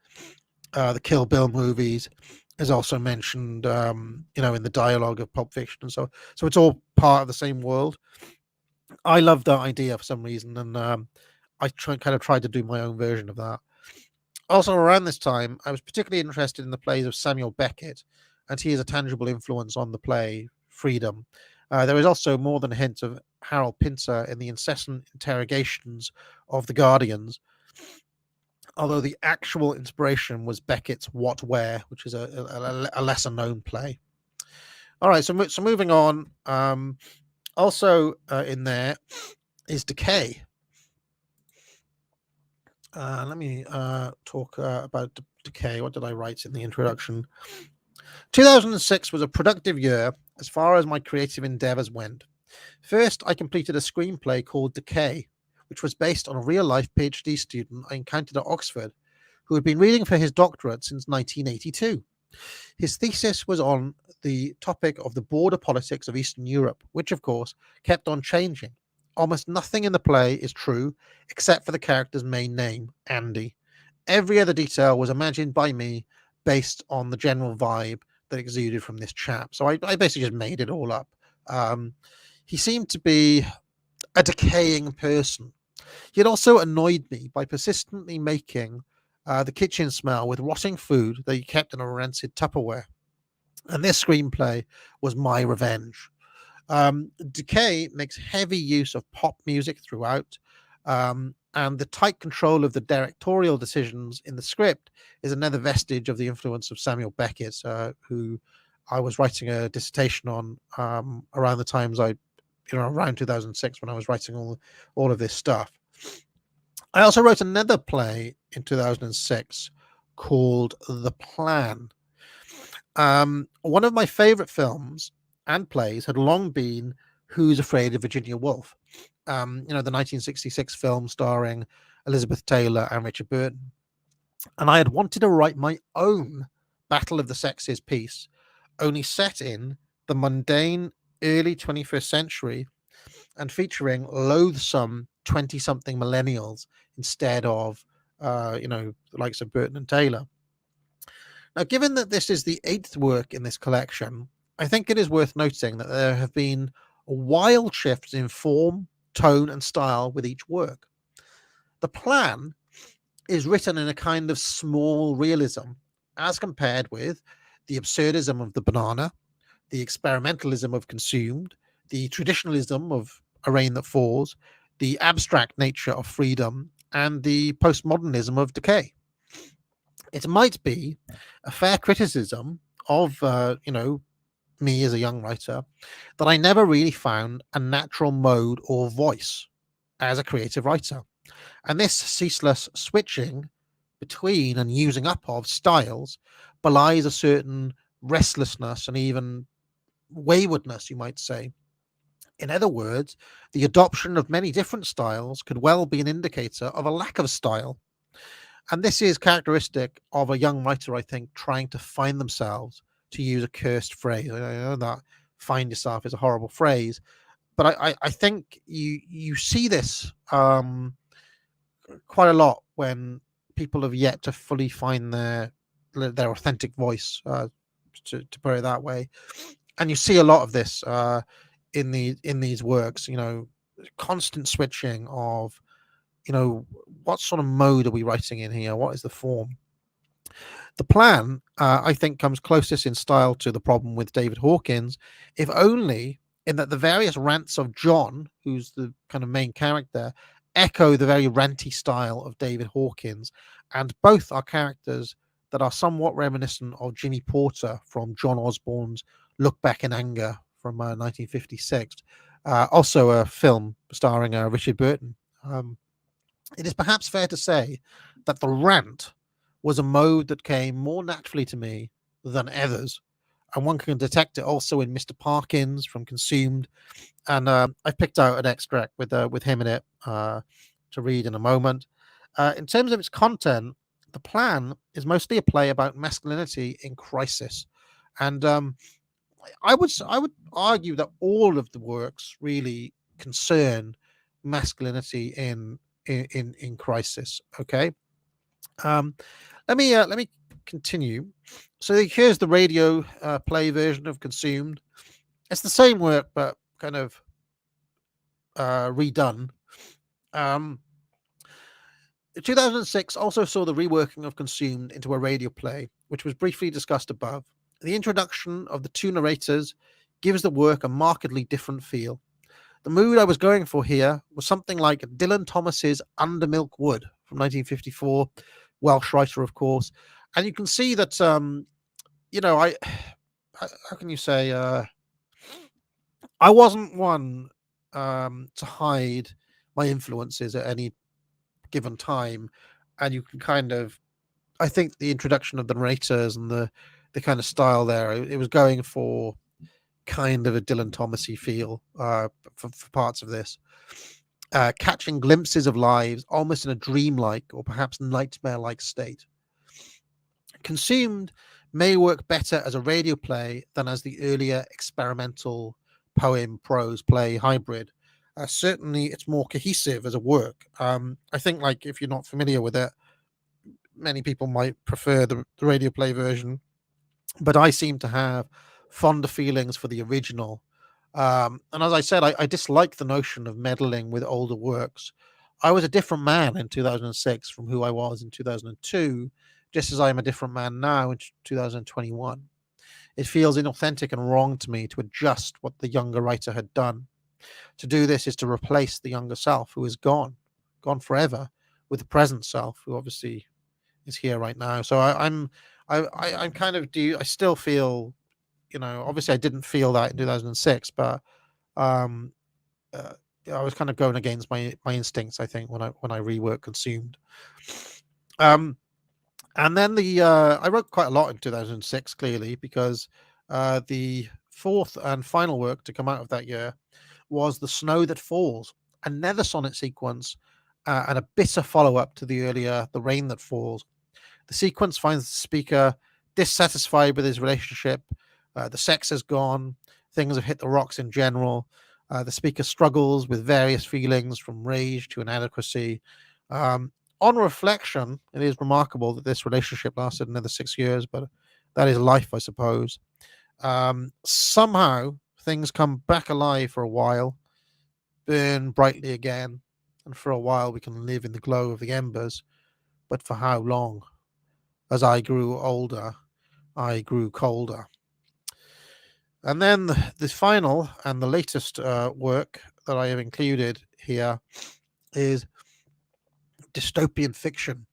the Kill Bill movies is also mentioned, in the dialogue of Pulp Fiction. So it's all part of the same world. I love that idea for some reason, and I tried to do my own version of that. Also, around this time, I was particularly interested in the plays of Samuel Beckett, and he is a tangible influence on the play Freedom. There is also more than a hint of Harold Pinter in the incessant interrogations of the Guardians, although the actual inspiration was Beckett's What Where, which is a lesser known play. All right, so moving on. Also in there is Decay. Let me talk about Decay. What did I write in the introduction? 2006 was a productive year as far as my creative endeavors went. First, I completed a screenplay called Decay, which was based on a real-life PhD student I encountered at Oxford, who had been reading for his doctorate since 1982. His thesis was on the topic of the border politics of Eastern Europe, which, of course, kept on changing. Almost nothing in the play is true, except for the character's main name, Andy. Every other detail was imagined by me based on the general vibe that exuded from this chap. So I basically just made it all up. He seemed to be a decaying person. He had also annoyed me by persistently making the kitchen smell with rotting food that he kept in a rancid Tupperware. And this screenplay was my revenge. Decay makes heavy use of pop music throughout, and the tight control of the directorial decisions in the script is another vestige of the influence of Samuel Beckett, who I was writing a dissertation on around the times around 2006, when I was writing all of this stuff. I also wrote another play in 2006 called The Plan. One of my favorite films and plays had long been Who's Afraid of Virginia Woolf? The 1966 film starring Elizabeth Taylor and Richard Burton. And I had wanted to write my own Battle of the Sexes piece, only set in the mundane early 21st century and featuring loathsome 20-something millennials instead of, the likes of Burton and Taylor. Now, given that this is the 8th work in this collection, I think it is worth noting that there have been wild shifts in form, tone, and style with each work. The plan is written in a kind of small realism, as compared with the absurdism of the banana, the experimentalism of Consumed, the traditionalism of A Rain That Falls, the abstract nature of Freedom, and the postmodernism of Decay. It might be a fair criticism of, me as a young writer, that I never really found a natural mode or voice as a creative writer. And this ceaseless switching between and using up of styles belies a certain restlessness and even waywardness, you might say. In other words, the adoption of many different styles could well be an indicator of a lack of style. And this is characteristic of a young writer, I think, trying to find themselves, to use a cursed phrase. I know that find yourself is a horrible phrase, but I think you see this quite a lot when people have yet to fully find their authentic voice, to put it that way. And you see a lot of this in these works, constant switching of, what sort of mode are we writing in here? What is the form? The plan, I think, comes closest in style to The Problem with David Hawkins, if only in that the various rants of John, who's the kind of main character, echo the very ranty style of David Hawkins, and both are characters that are somewhat reminiscent of Jimmy Porter from John Osborne's Look Back in Anger from 1956, also a film starring Richard Burton. It is perhaps fair to say that the rant was a mode that came more naturally to me than others, and one can detect it also in Mr. Parkins from Consumed. And I picked out an extract with him in it to read in a moment. In terms of its content, the plan is mostly a play about masculinity in crisis, and I would argue that all of the works really concern masculinity in crisis. Okay, let me continue. So here's the radio play version of Consumed. It's the same work, but kind of redone. 2006 also saw the reworking of Consumed into a radio play, which was briefly discussed above. The introduction of the two narrators gives the work a markedly different feel. The mood I was going for here was something like Dylan Thomas's Under Milk Wood from 1954, Welsh writer, of course. And you can see that, how can you say, I wasn't one to hide my influences at any given time. And you can kind of, I think the introduction of the narrators and the kind of style there, it was going for kind of a Dylan Thomasy feel for parts of this, catching glimpses of lives almost in a dreamlike or perhaps nightmare-like state. Consumed may work better as a radio play than as the earlier experimental poem prose play hybrid. Certainly it's more cohesive as a work. I think, like, if you're not familiar with it, many people might prefer the radio play version, but I seem to have fonder feelings for the original. And as I said, I dislike the notion of meddling with older works. I was a different man in 2006 from who I was in 2002, just as I am a different man now in 2021. It feels inauthentic and wrong to me to adjust what the younger writer had done. To do this is to replace the younger self, who is gone forever, with the present self, who obviously is here right now. So I'm kind of I still feel, obviously I didn't feel that in 2006, but I was kind of going against my instincts, I think, when I reworked Consumed. And then I wrote quite a lot in 2006, clearly, because the fourth and final work to come out of that year was The Snow That Falls, another sonnet sequence, and a bitter follow-up to the earlier The Rain That Falls. The sequence finds the speaker dissatisfied with his relationship. The sex is gone. Things have hit the rocks in general. The speaker struggles with various feelings, from rage to inadequacy. On reflection, it is remarkable that this relationship lasted another 6 years, but That is life, I suppose. Somehow things come back alive for a while, burn brightly again, and for a while we can live in the glow of the embers. But for how long? As I grew older, I grew colder. And then the final and the latest work that I have included here is Dystopian Fiction,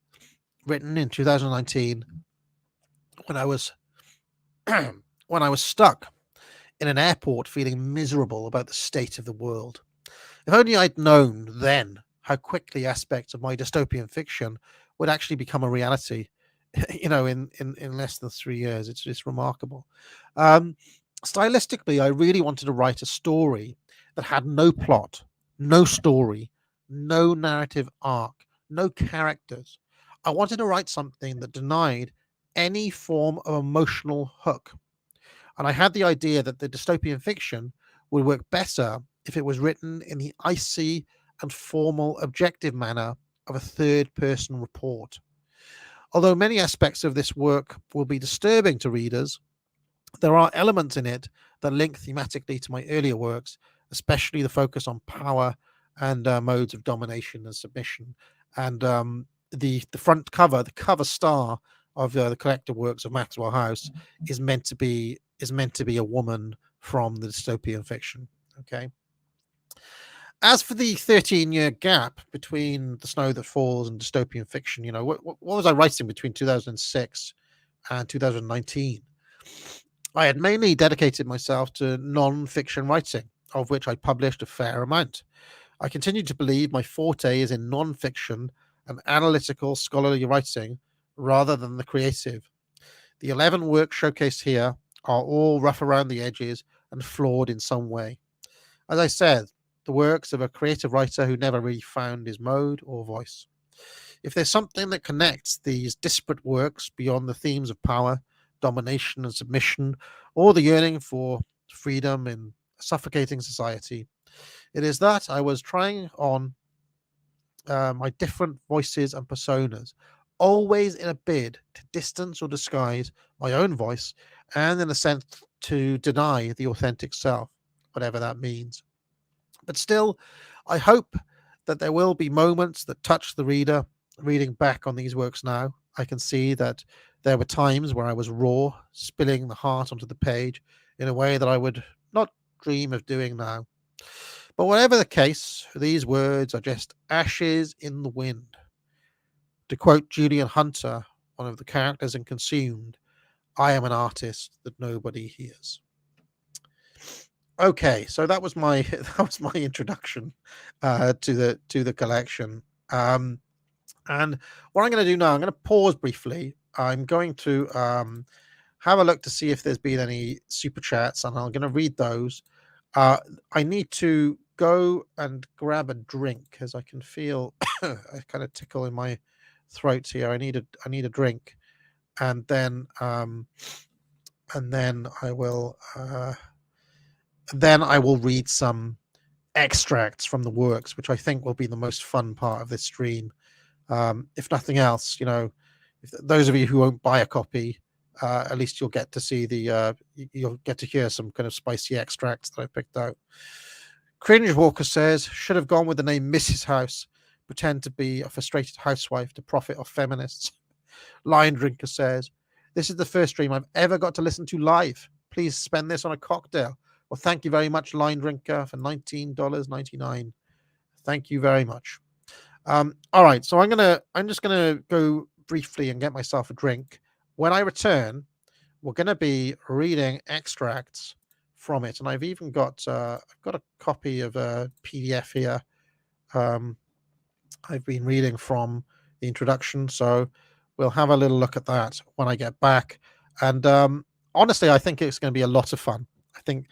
written in 2019 when I was when I was stuck in an airport feeling miserable about the state of the world. If only I'd known then how quickly aspects of my dystopian fiction would actually become a reality, in less than 3 years. It's just remarkable. Um, Stylistically, I really wanted to write a story that had no plot, no story, no narrative arc, no characters. I wanted to write something that denied any form of emotional hook. And I had the idea that the dystopian fiction would work better if it was written in the icy and formal objective manner of a third person report. Although many aspects of this work will be disturbing to readers, there are elements in it that link thematically to my earlier works, especially the focus on power and modes of domination and submission. And the front cover, the cover star of the collected works of Maxwell House, is meant to be a woman from the dystopian fiction. Okay. As for the 13-year gap between The Snow That Falls and dystopian fiction, what was I writing between 2006 and 2019? I had mainly dedicated myself to non-fiction writing, of which I published a fair amount. I continue to believe my forte is in non-fiction and analytical scholarly writing rather than the creative. The 11 works showcased here are all rough around the edges and flawed in some way. As I said, the works of a creative writer who never really found his mode or voice. If there's something that connects these disparate works beyond the themes of power, domination, and submission, or the yearning for freedom in a suffocating society, it is that I was trying on my different voices and personas, always in a bid to distance or disguise my own voice, and in a sense to deny the authentic self, whatever that means. But still, I hope that there will be moments that touch the reader. Reading back on these works now, I can see that there were times where I was raw, spilling the heart onto the page in a way that I would not dream of doing now. But whatever the case, these words are just ashes in the wind. To quote Julian Hunter, one of the characters in Consumed, I am an artist that nobody hears. Okay, so that was my that was my introduction to the collection. And what I'm going to do now, I'm going to pause briefly. I'm going to have a look to see if there's been any super chats, and I'm going to read those. I need to go and grab a drink because I can feel a kind of tickle in my throat here. I need a drink, and then I will read some extracts from the works, which I think will be the most fun part of this stream. If nothing else, if those of you who won't buy a copy, at least you'll get to see you'll get to hear some kind of spicy extracts that I picked out. Cringe Walker says, should have gone with the name Mrs. House, pretend to be a frustrated housewife to profit off feminists. Line Drinker says, this is the first stream I've ever got to listen to live. Please spend this on a cocktail. Well, thank you very much, Line Drinker, for $19.99. Thank you very much. All right, so I'm just gonna go briefly and get myself a drink. When I return, we're gonna be reading extracts from it, and I've even got I've got a copy of a PDF here. I've been reading from the introduction, so we'll have a little look at that when I get back. And honestly, I think it's going to be a lot of fun. I think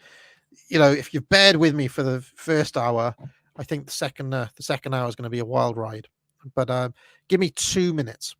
if you've bared with me for the first hour, I think the second hour is going to be a wild ride. But give me 2 minutes.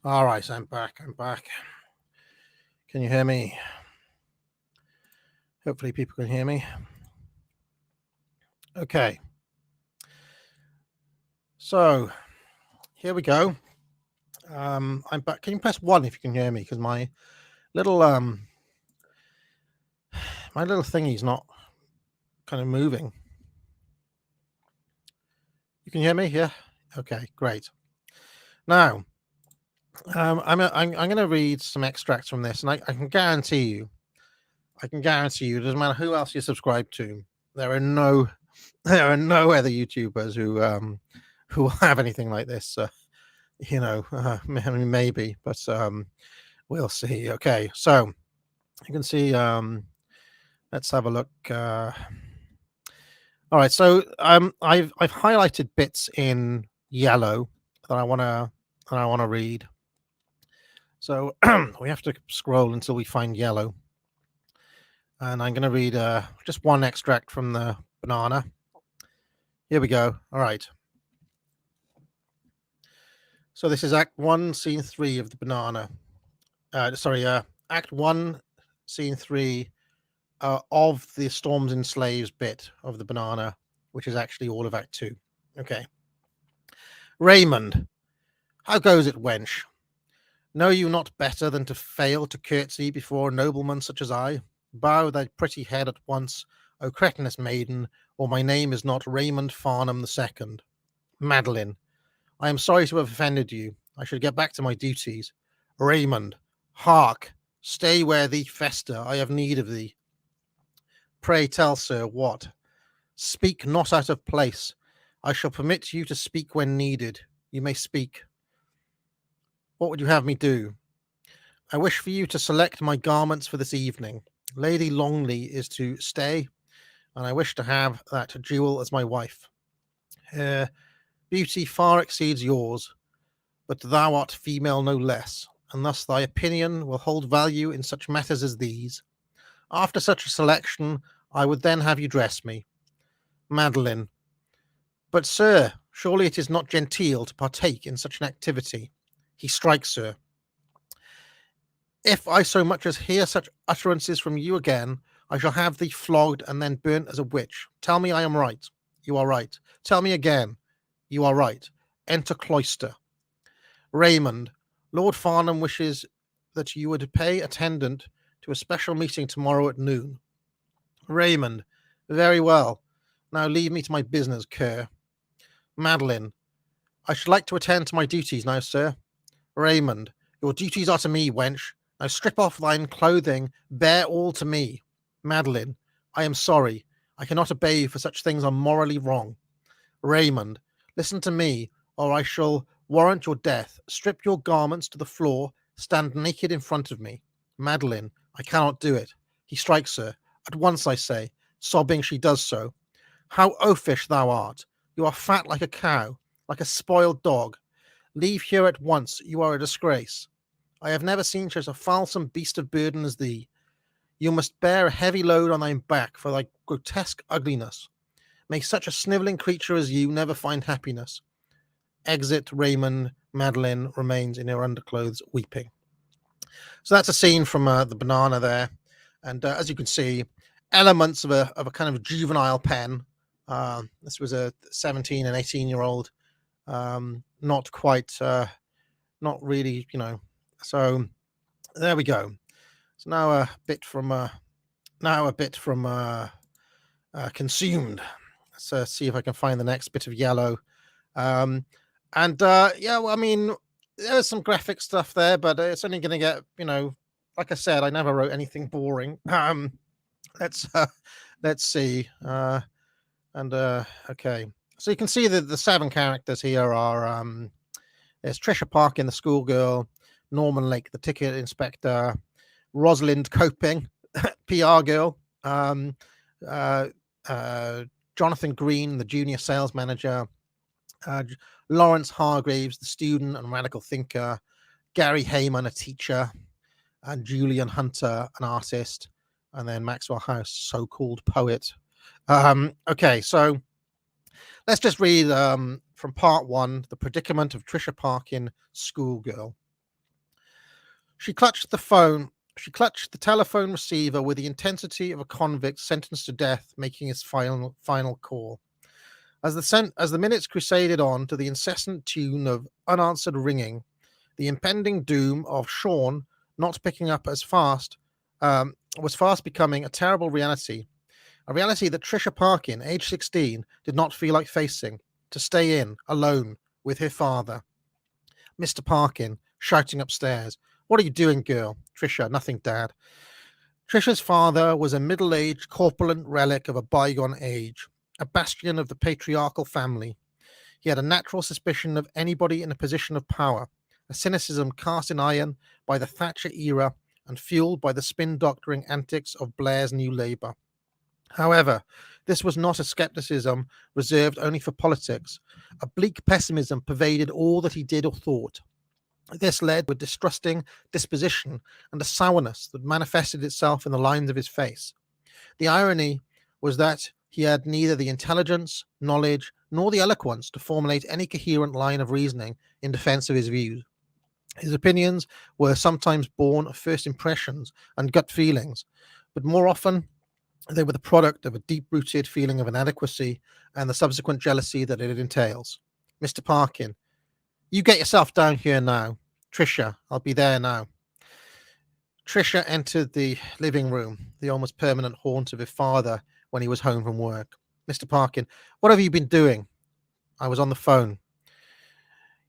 All right, I'm back. Can you hear me? Hopefully people can hear me. Okay. So here we go. I'm back. Can you press 1 if you can hear me? Because my little thingy's not kind of moving. You can hear me? Yeah. Okay, great. Now, I'm going to read some extracts from this, and I can guarantee you, it doesn't matter who else you subscribe to, there are no other YouTubers who will have anything like this. Maybe, but we'll see. Okay, so you can see. Let's have a look. All right, so I've highlighted bits in yellow that I wanna read. So we have to scroll until we find yellow, and I'm going to read just one extract from the banana. Here we go. All right. So this is Act 1, Scene 3 of the banana. Act 1, Scene 3 of the Storms and Slaves bit of the banana, which is actually all of Act 2. Okay. Raymond, how goes it, wench? Know you not better than to fail to curtsy before a nobleman such as I? Bow thy pretty head at once, O cretinous maiden, or my name is not Raymond Farnham II. Madeline, I am sorry to have offended you. I should get back to my duties. Raymond, hark, stay where thee fester, I have need of thee. Pray tell, sir, what? Speak not out of place. I shall permit you to speak when needed. You may speak. What would you have me do? I wish for you to select my garments for this evening. Lady Longley is to stay, and I wish to have that jewel as my wife. Her beauty far exceeds yours, but thou art female no less, and thus thy opinion will hold value in such matters as these. After such a selection, I would then have you dress me. Madeline, but sir, surely it is not genteel to partake in such an activity. He strikes her. If I so much as hear such utterances from you again, I shall have thee flogged and then burnt as a witch. Tell me I am right. You are right. Tell me again. You are right. Enter cloister. Raymond, Lord Farnham wishes that you would pay attendant to a special meeting tomorrow at noon. Raymond, very well. Now leave me to my business, cur. Madeline, I should like to attend to my duties now, sir. Raymond, your duties are to me, wench. Now strip off thine clothing, bear all to me. Madeline, I am sorry. I cannot obey you, for such things are morally wrong. Raymond, listen to me, or I shall warrant your death. Strip your garments to the floor, stand naked in front of me. Madeline, I cannot do it. He strikes her. At once, I say. Sobbing, she does so. How oafish thou art. You are fat like a cow, like a spoiled dog. Leave here at once. You are a disgrace. I have never seen such a falsome beast of burden as thee. You must bear a heavy load on thy back for thy grotesque ugliness. May such a snivelling creature as you never find happiness. Exit Raymond. Madeline remains in her underclothes, weeping. So that's a scene from the banana there, and as you can see, elements of a kind of juvenile pen. This was a 17 and 18-year-old, not quite, not really, So there we go. So now a bit from Consumed. Let's see if I can find the next bit of yellow. I mean, there's some graphic stuff there, but it's only going to get, like I said, I never wrote anything boring. Let's see. Okay. So you can see that the 7 characters here are there's Trisha Parkin, the schoolgirl, Norman Lake, the ticket inspector, Rosalind Coping, PR girl, Jonathan Greene, the junior sales manager, Lawrence Hargreaves, the student and radical thinker, Gary Heyman, a teacher, and Julian Hunter, an artist, and then Maxwell House, so-called poet. Okay, so let's just read from part 1, The Predicament of Trisha Parkin, Schoolgirl. She clutched the phone. She clutched the telephone receiver with the intensity of a convict sentenced to death making his final call. As the minutes crusaded on to the incessant tune of unanswered ringing, the impending doom of Sean not picking up as fast was fast becoming a terrible reality. A reality that Tricia Parkin, age 16, did not feel like facing, to stay in, alone, with her father. Mr. Parkin, shouting upstairs, "What are you doing, girl?" Tricia, "Nothing, Dad." Tricia's father was a middle-aged, corpulent relic of a bygone age, a bastion of the patriarchal family. He had a natural suspicion of anybody in a position of power, a cynicism cast in iron by the Thatcher era and fueled by the spin-doctoring antics of Blair's New Labour. However, this was not a skepticism reserved only for politics. A bleak pessimism pervaded all that he did or thought. This led to a distrusting disposition and a sourness that manifested itself in the lines of his face. The irony was that he had neither the intelligence, knowledge, nor the eloquence to formulate any coherent line of reasoning in defense of his views. His opinions were sometimes born of first impressions and gut feelings, but more often they were the product of a deep-rooted feeling of inadequacy and the subsequent jealousy that it entails. Mr. Parkin, "You get yourself down here now." Tricia, "I'll be there now." Tricia entered the living room, the almost permanent haunt of her father when he was home from work. Mr. Parkin, "What have you been doing?" "I was on the phone."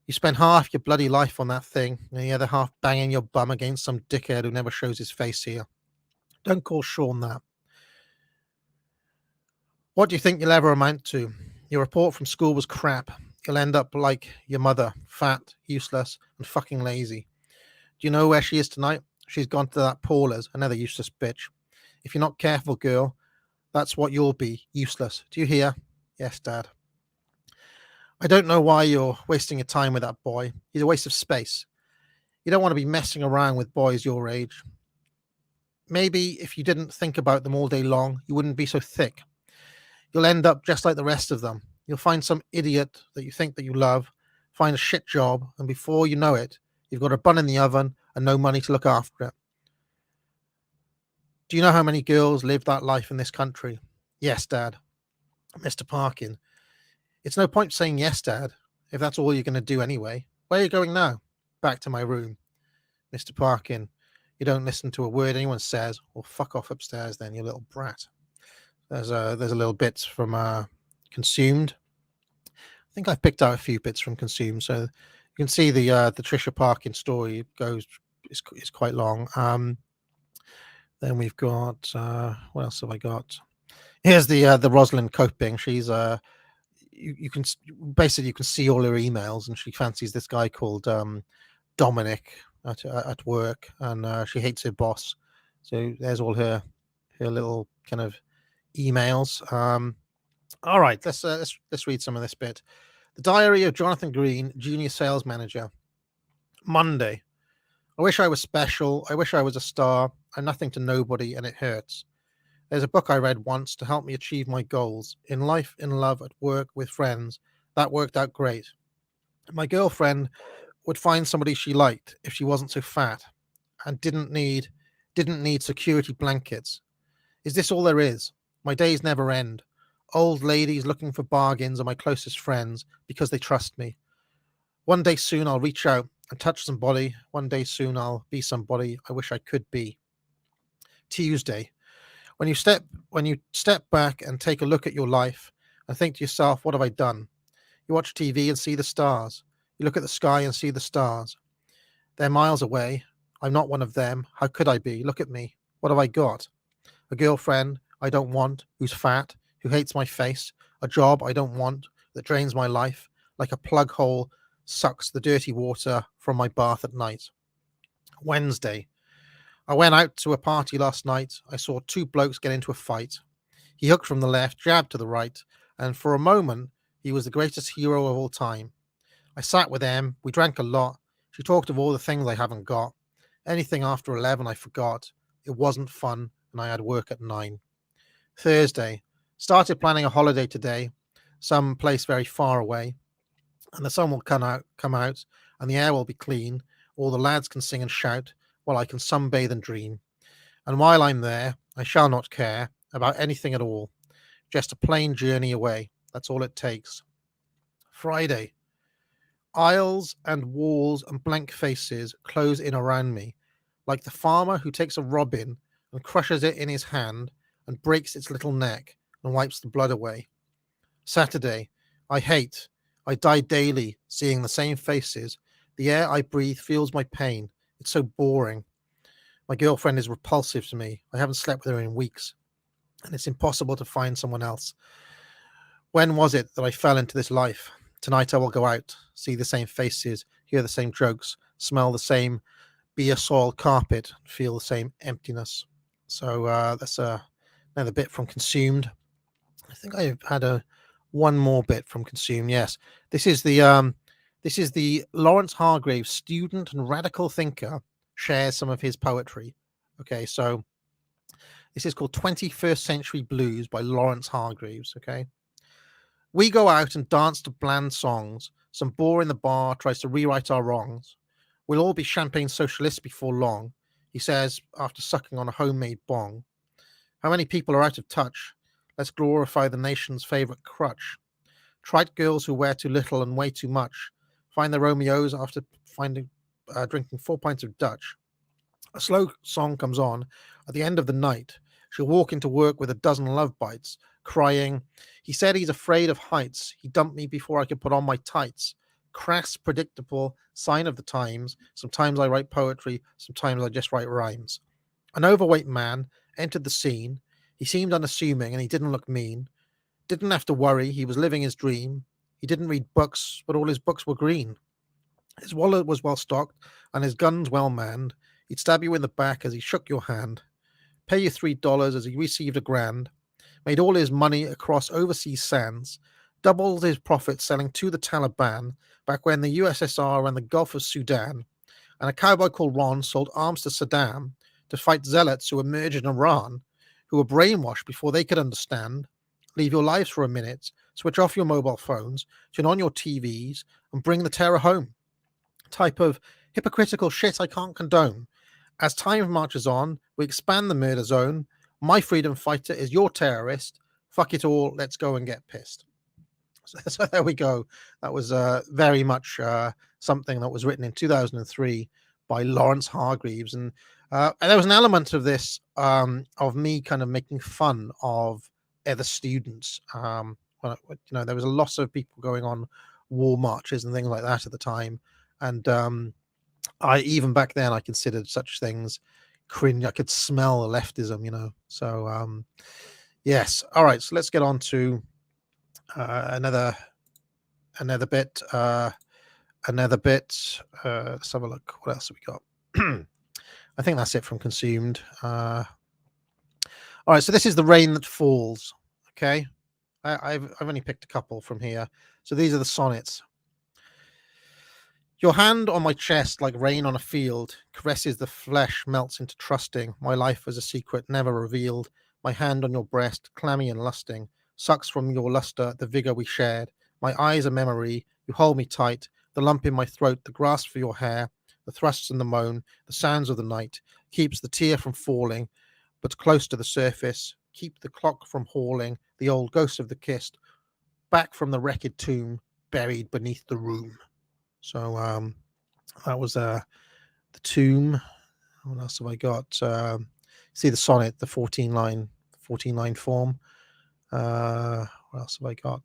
"You spend half your bloody life on that thing, and the other half banging your bum against some dickhead who never shows his face here. Don't call Sean that. What do you think you'll ever amount to? Your report from school was crap. You'll end up like your mother, fat, useless, and fucking lazy. Do you know where she is tonight? She's gone to that Paula's, another useless bitch. If you're not careful, girl, that's what you'll be, useless. Do you hear?" "Yes, Dad." "I don't know why you're wasting your time with that boy. He's a waste of space. You don't want to be messing around with boys your age. Maybe if you didn't think about them all day long, you wouldn't be so thick. You'll end up just like the rest of them. You'll find some idiot that you think that you love, find a shit job, and before you know it, you've got a bun in the oven and no money to look after it. Do you know how many girls live that life in this country?" "Yes, Dad." "Mr. Parkin, it's no point saying yes, Dad, if that's all you're going to do anyway. Where are you going now?" "Back to my room." "Mr. Parkin, you don't listen to a word anyone says. Well, fuck off upstairs then, you little brat." There's a little bits from Consumed. I think I've picked out a few bits from Consumed, so you can see the Tricia Parkin story is quite long. Then we've got what else have I got? Here's the Rosalind coping. She's you can basically you can see all her emails, and she fancies this guy called Dominic at work, and she hates her boss. So there's all her little kind of emails. All right, let's read some of this bit. The Diary of Jonathan Greene, Junior Sales Manager. Monday. I wish I was special. I wish I was a star. I'm nothing to nobody, and it hurts. There's a book I read once to help me achieve my goals in life, in love, at work, with friends. That worked out great. My girlfriend would find somebody she liked if she wasn't so fat and didn't need security blankets. Is this all there is? My days never end. Old ladies looking for bargains are my closest friends because they trust me. One day soon I'll reach out and touch somebody. One day soon I'll be somebody I wish I could be. Tuesday. When you step back and take a look at your life and think to yourself, what have I done? You watch TV and see the stars. You look at the sky and see the stars. They're miles away. I'm not one of them. How could I be? Look at me. What have I got? A girlfriend I don't want, who's fat, who hates my face, a job I don't want, that drains my life, like a plug hole sucks the dirty water from my bath at night. Wednesday. I went out to a party last night. I saw two blokes get into a fight. He hooked from the left, jabbed to the right, and for a moment, he was the greatest hero of all time. I sat with them. We drank a lot. She talked of all the things I haven't got. Anything after 11 I forgot. It wasn't fun, and I had work at 9. Thursday. Started planning a holiday today, some place very far away, and the sun will come out, and the air will be clean. All the lads can sing and shout. Well, I can sunbathe and dream. And while I'm there, I shall not care about anything at all. Just a plain journey away. That's all it takes. Friday. Aisles and walls and blank faces close in around me, like the farmer who takes a robin and crushes it in his hand and breaks its little neck and wipes the blood away. Saturday. I hate. I die daily seeing the same faces. The air I breathe feels my pain. It's so boring. My girlfriend is repulsive to me. I haven't slept with her in weeks, and it's impossible to find someone else. When was it that I fell into this life? Tonight I will go out, see the same faces, hear the same jokes, smell the same beer-soiled carpet, feel the same emptiness. So that's another bit from Consumed. I think I had one more bit from Consumed. Yes, this is the Lawrence Hargreaves, student and radical thinker, shares some of his poetry. Okay, so this is called 21st Century Blues by Lawrence Hargreaves. Okay. We go out and dance to bland songs. Some bore in the bar tries to rewrite our wrongs. We'll all be champagne socialists before long, he says after sucking on a homemade bong. How many people are out of touch? Let's glorify the nation's favourite crutch. Trite girls who wear too little and way too much find their Romeos after drinking 4 pints of Dutch. A slow song comes on at the end of the night. She'll walk into work with a dozen love bites, crying, he said he's afraid of heights. He dumped me before I could put on my tights. Crass, predictable, sign of the times. Sometimes I write poetry, sometimes I just write rhymes. An overweight man entered the scene. He seemed unassuming and he didn't look mean. Didn't have to worry, he was living his dream. He didn't read books, but all his books were green. His wallet was well stocked and his guns well manned. He'd stab you in the back as he shook your hand. Pay you $3 as he received $1,000. Made all his money across overseas sands. Doubled his profits selling to the Taliban back when the USSR ran the Gulf of Sudan. And a cowboy called Ron sold arms to Saddam to fight zealots who emerged in Iran, who were brainwashed before they could understand. Leave your lives for a minute, switch off your mobile phones, turn on your TVs, and bring the terror home. Type of hypocritical shit I can't condone. As time marches on, we expand the murder zone. My freedom fighter is your terrorist. Fuck it all. Let's go and get pissed. So there we go. That was very much something that was written in 2003 by Lawrence Hargreaves. And there was an element of this, of me kind of making fun of other students. There was a lot of people going on war marches and things like that at the time. And I even back then I considered such things cringe. I could smell the leftism. So yes. All right. So let's get on to another bit. Let's have a look. What else have we got? I think that's it from Consumed. All right. So this is The Rain That Falls. Okay. I've only picked a couple from here. So these are the sonnets. Your hand on my chest like rain on a field, caresses the flesh, melts into trusting. My life was a secret never revealed. My hand on your breast, clammy and lusting, sucks from your luster the vigor we shared. My eyes a memory, you hold me tight, the lump in my throat, the grasp for your hair, the thrusts and the moan, the sounds of the night, keeps the tear from falling, but close to the surface, keep the clock from hauling, the old ghost of the kissed, back from the wrecked tomb, buried beneath the room. So that was the tomb. What else have I got? See the sonnet, the 14 line form. What else have I got?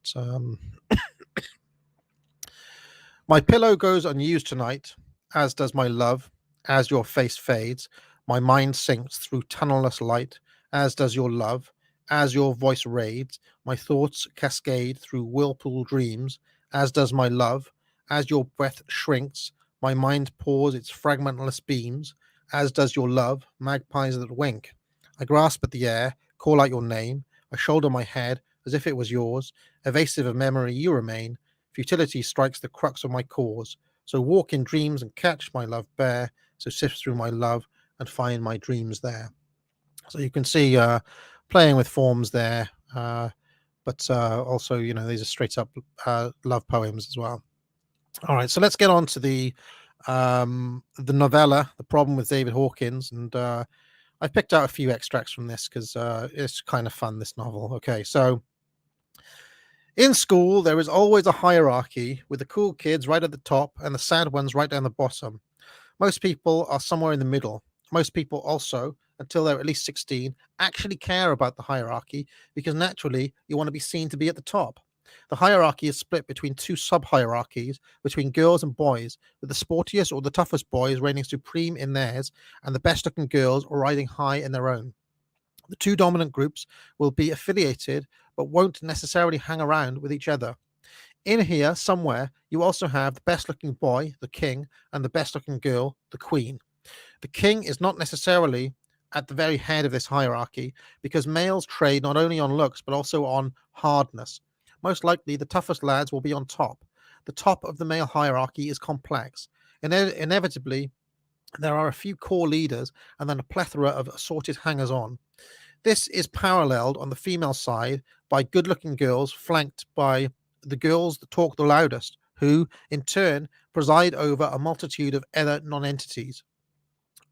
My pillow goes unused tonight, as does my love. As your face fades, my mind sinks through tunnelless light, as does your love. As your voice raids, my thoughts cascade through whirlpool dreams, as does my love. As your breath shrinks, my mind pours its fragmentless beams, as does your love, magpies that wink. I grasp at the air, call out your name, I shoulder my head as if it was yours. Evasive of memory you remain, futility strikes the crux of my cause. So walk in dreams and catch my love bare, so sift through my love and find my dreams there. So you can see playing with forms there, but also, these are straight up love poems as well. All right, so let's get on to the The novella, The Problem with David Hawkins, and I've picked out a few extracts from this because it's kind of fun, this novel. Okay, so in school, there is always a hierarchy with the cool kids right at the top and the sad ones right down the bottom. Most people are somewhere in the middle. Most people also, until they're at least 16, actually care about the hierarchy because naturally you want to be seen to be at the top. The hierarchy is split between two sub hierarchies between girls and boys, with the sportiest or the toughest boys reigning supreme in theirs and the best looking girls riding high in their own. The two dominant groups will be affiliated but won't necessarily hang around with each other. In here, somewhere, you also have the best looking boy, the king, and the best looking girl, the queen. The king is not necessarily at the very head of this hierarchy because males trade not only on looks but also on hardness. Most likely, the toughest lads will be on top. The top of the male hierarchy is complex. Inevitably, there are a few core leaders and then a plethora of assorted hangers on. This is paralleled on the female side by good looking girls flanked by the girls that talk the loudest, who, in turn, preside over a multitude of other nonentities.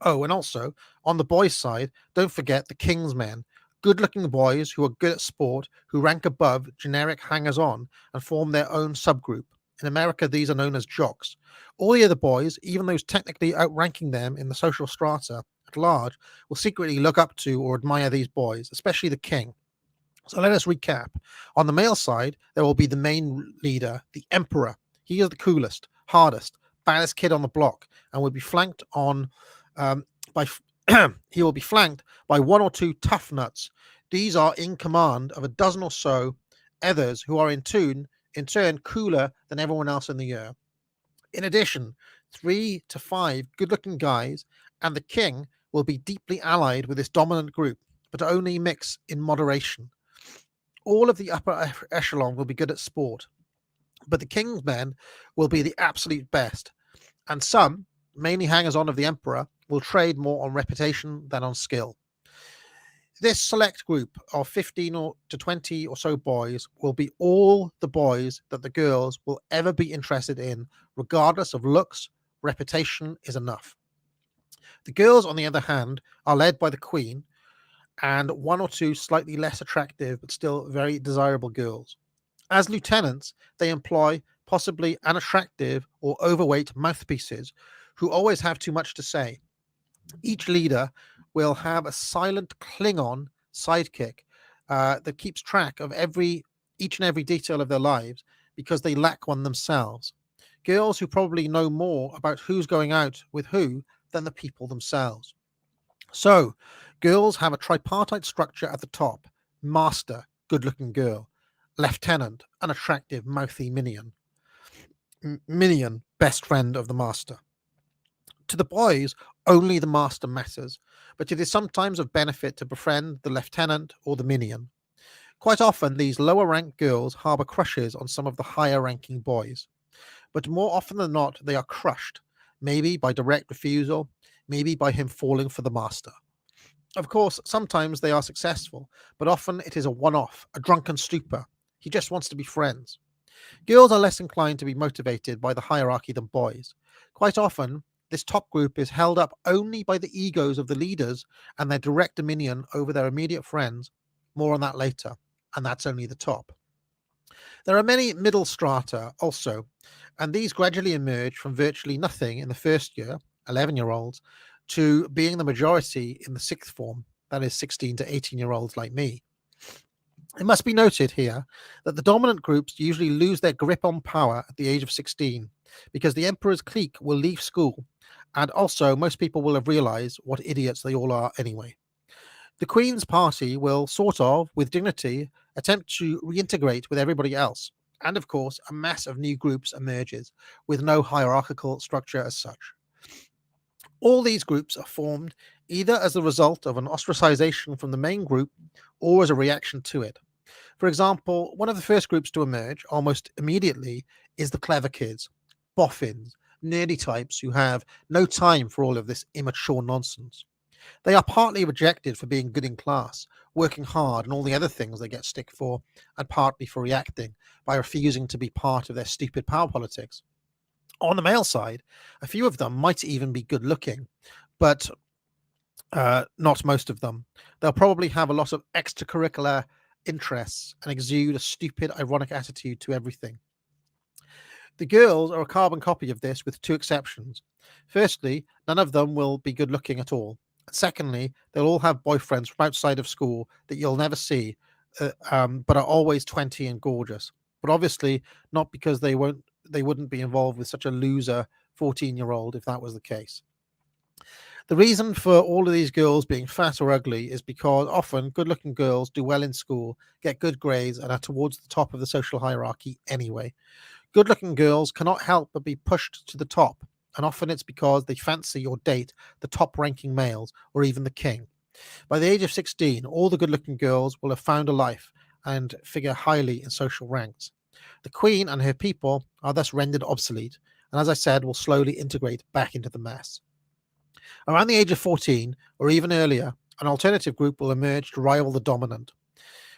Oh, and also, on the boys' side, don't forget the king's men, good looking boys who are good at sport, who rank above generic hangers on and form their own subgroup. In America, these are known as jocks. All the other boys, even those technically outranking them in the social strata at large, will secretly look up to or admire these boys, especially the king. So let us recap. On the male side, there will be the main leader, the emperor. He is the coolest, hardest, baddest kid on the block, and will be flanked on by he will be flanked by one or two tough nuts. These are in command of a dozen or so others who are in turn cooler than everyone else in the year. In addition, 3 to 5 good-looking guys and the king will be deeply allied with this dominant group, but only mix in moderation. All of the upper echelon will be good at sport, but the king's men will be the absolute best, and some, mainly hangers-on of the emperor, will trade more on reputation than on skill. This select group of 15 to 20 or so boys will be all the boys that the girls will ever be interested in, regardless of looks. Reputation is enough. The girls, on the other hand, are led by the queen and one or two slightly less attractive but still very desirable girls. As lieutenants, they employ possibly unattractive or overweight mouthpieces who always have too much to say. Each leader will have a silent Klingon sidekick that keeps track of each and every detail of their lives because they lack one themselves. Girls who probably know more about who's going out with who than the people themselves. So, girls have a tripartite structure at the top: master, good-looking girl; lieutenant, an attractive, mouthy minion; minion, best friend of the master. To the boys, only the master matters, but it is sometimes of benefit to befriend the lieutenant or the minion. Quite often, these lower ranked girls harbor crushes on some of the higher ranking boys, but more often than not, they are crushed, maybe by direct refusal, maybe by him falling for the master. Of course, sometimes they are successful, but often it is a one off, a drunken stupor. He just wants to be friends. Girls are less inclined to be motivated by the hierarchy than boys. Quite often, this top group is held up only by the egos of the leaders and their direct dominion over their immediate friends. More on that later, and that's only the top. There are many middle strata also, and these gradually emerge from virtually nothing in the first year, 11-year-olds, to being the majority in the sixth form, that is 16 to 18-year-olds like me. It must be noted here that the dominant groups usually lose their grip on power at the age of 16 because the emperor's clique will leave school, and also most people will have realized what idiots they all are anyway. The Queen's party will sort of, with dignity, attempt to reintegrate with everybody else, and of course a mass of new groups emerges with no hierarchical structure as such. All these groups are formed either as a result of an ostracization from the main group or as a reaction to it. For example, one of the first groups to emerge almost immediately is the clever kids, boffins, nerdy types who have no time for all of this immature nonsense. They are partly rejected for being good in class, working hard, and all the other things they get stick for, and partly for reacting by refusing to be part of their stupid power politics. On the male side, a few of them might even be good looking, but not most of them. They'll probably have a lot of extracurricular interests and exude a stupid, ironic attitude to everything. The girls are a carbon copy of this with two exceptions. Firstly, none of them will be good looking at all. Secondly, they'll all have boyfriends from outside of school that you'll never see, but are always 20 and gorgeous. But obviously, not because they wouldn't be involved with such a loser 14-year-old if that was the case. The reason for all of these girls being fat or ugly is because often good looking girls do well in school, get good grades, and are towards the top of the social hierarchy anyway. Good looking girls cannot help but be pushed to the top, and often it's because they fancy or date the top ranking males or even the king. By the age of 16, all the good looking girls will have found a life and figure highly in social ranks. The queen and her people are thus rendered obsolete, and as I said, will slowly integrate back into the mess. Around the age of 14, or even earlier, an alternative group will emerge to rival the dominant.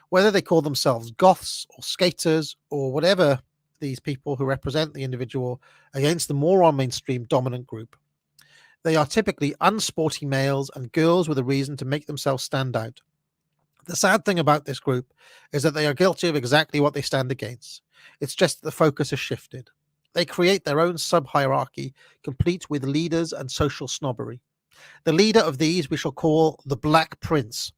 Whether they call themselves goths or skaters or whatever, these people who represent the individual against the more mainstream dominant group. They are typically unsporty males and girls with a reason to make themselves stand out. The sad thing about this group is that they are guilty of exactly what they stand against. It's just that the focus has shifted. They create their own sub-hierarchy, complete with leaders and social snobbery. The leader of these we shall call the Black Prince.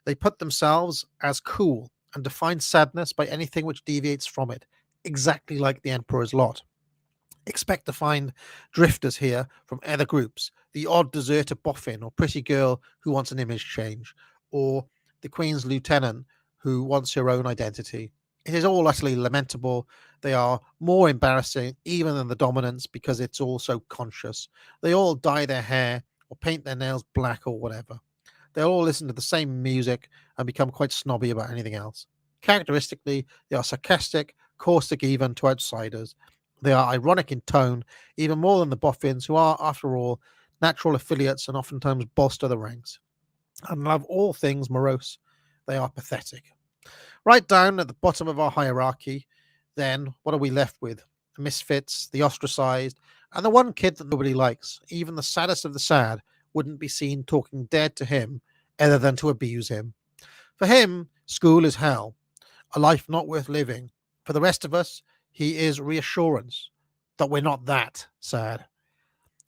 They put themselves as cool and define sadness by anything which deviates from it, exactly like the Emperor's lot. Expect to find drifters here from other groups, the odd deserter boffin or pretty girl who wants an image change, or the Queen's lieutenant who wants her own identity. It is all utterly lamentable. They are more embarrassing even than the dominants because it's all so conscious. They all dye their hair or paint their nails black or whatever. They all listen to the same music and become quite snobby about anything else. Characteristically, they are sarcastic, caustic even to outsiders. They are ironic in tone, even more than the boffins, who are, after all, natural affiliates and oftentimes bolster the ranks. And love all things morose, they are pathetic. Right down at the bottom of our hierarchy, then, what are we left with? The misfits, the ostracized, and the one kid that nobody likes. Even the saddest of the sad wouldn't be seen talking dead to him other than to abuse him. For him, school is hell, a life not worth living. For the rest of us, he is reassurance that we're not that sad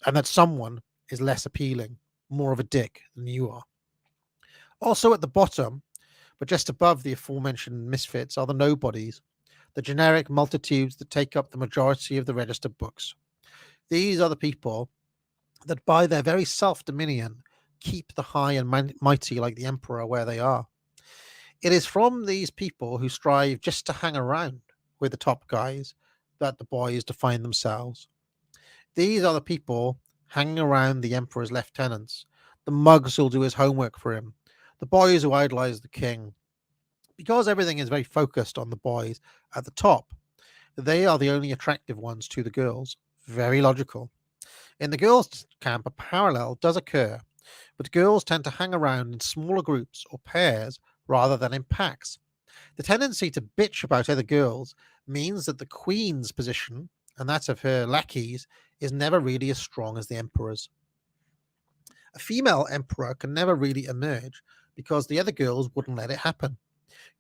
and that someone is less appealing, more of a dick than you are. Also at the bottom, but just above the aforementioned misfits, are the nobodies, the generic multitudes that take up the majority of the registered books. These are the people that by their very self-dominion keep the high and mighty like the emperor where they are. It is from these people who strive just to hang around with the top guys that the boys define themselves. These are the people hanging around the emperor's lieutenants, the mugs who'll do his homework for him, the boys who idolize the king. Because everything is very focused on the boys at the top, they are the only attractive ones to the girls. Very logical. In the girls' camp, a parallel does occur, but girls tend to hang around in smaller groups or pairs rather than in packs. The tendency to bitch about other girls means that the queen's position, and that of her lackeys, is never really as strong as the emperor's. A female emperor can never really emerge because the other girls wouldn't let it happen.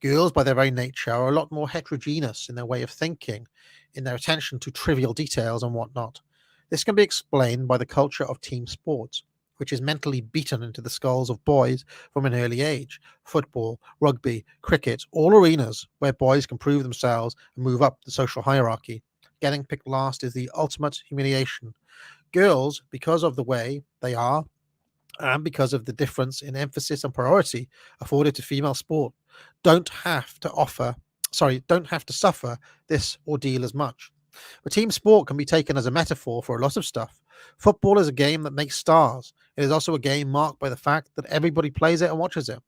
Girls, by their very nature, are a lot more heterogeneous in their way of thinking, in their attention to trivial details and whatnot. This can be explained by the culture of team sports, which is mentally beaten into the skulls of boys from an early age. Football, rugby, cricket, all arenas where boys can prove themselves and move up the social hierarchy. Getting picked last is the ultimate humiliation. Girls, because of the way they are, and because of the difference in emphasis and priority afforded to female sport, don't have to suffer this ordeal as much. But team sport can be taken as a metaphor for a lot of stuff. Football is a game that makes stars. It is also a game marked by the fact that everybody plays it and watches it,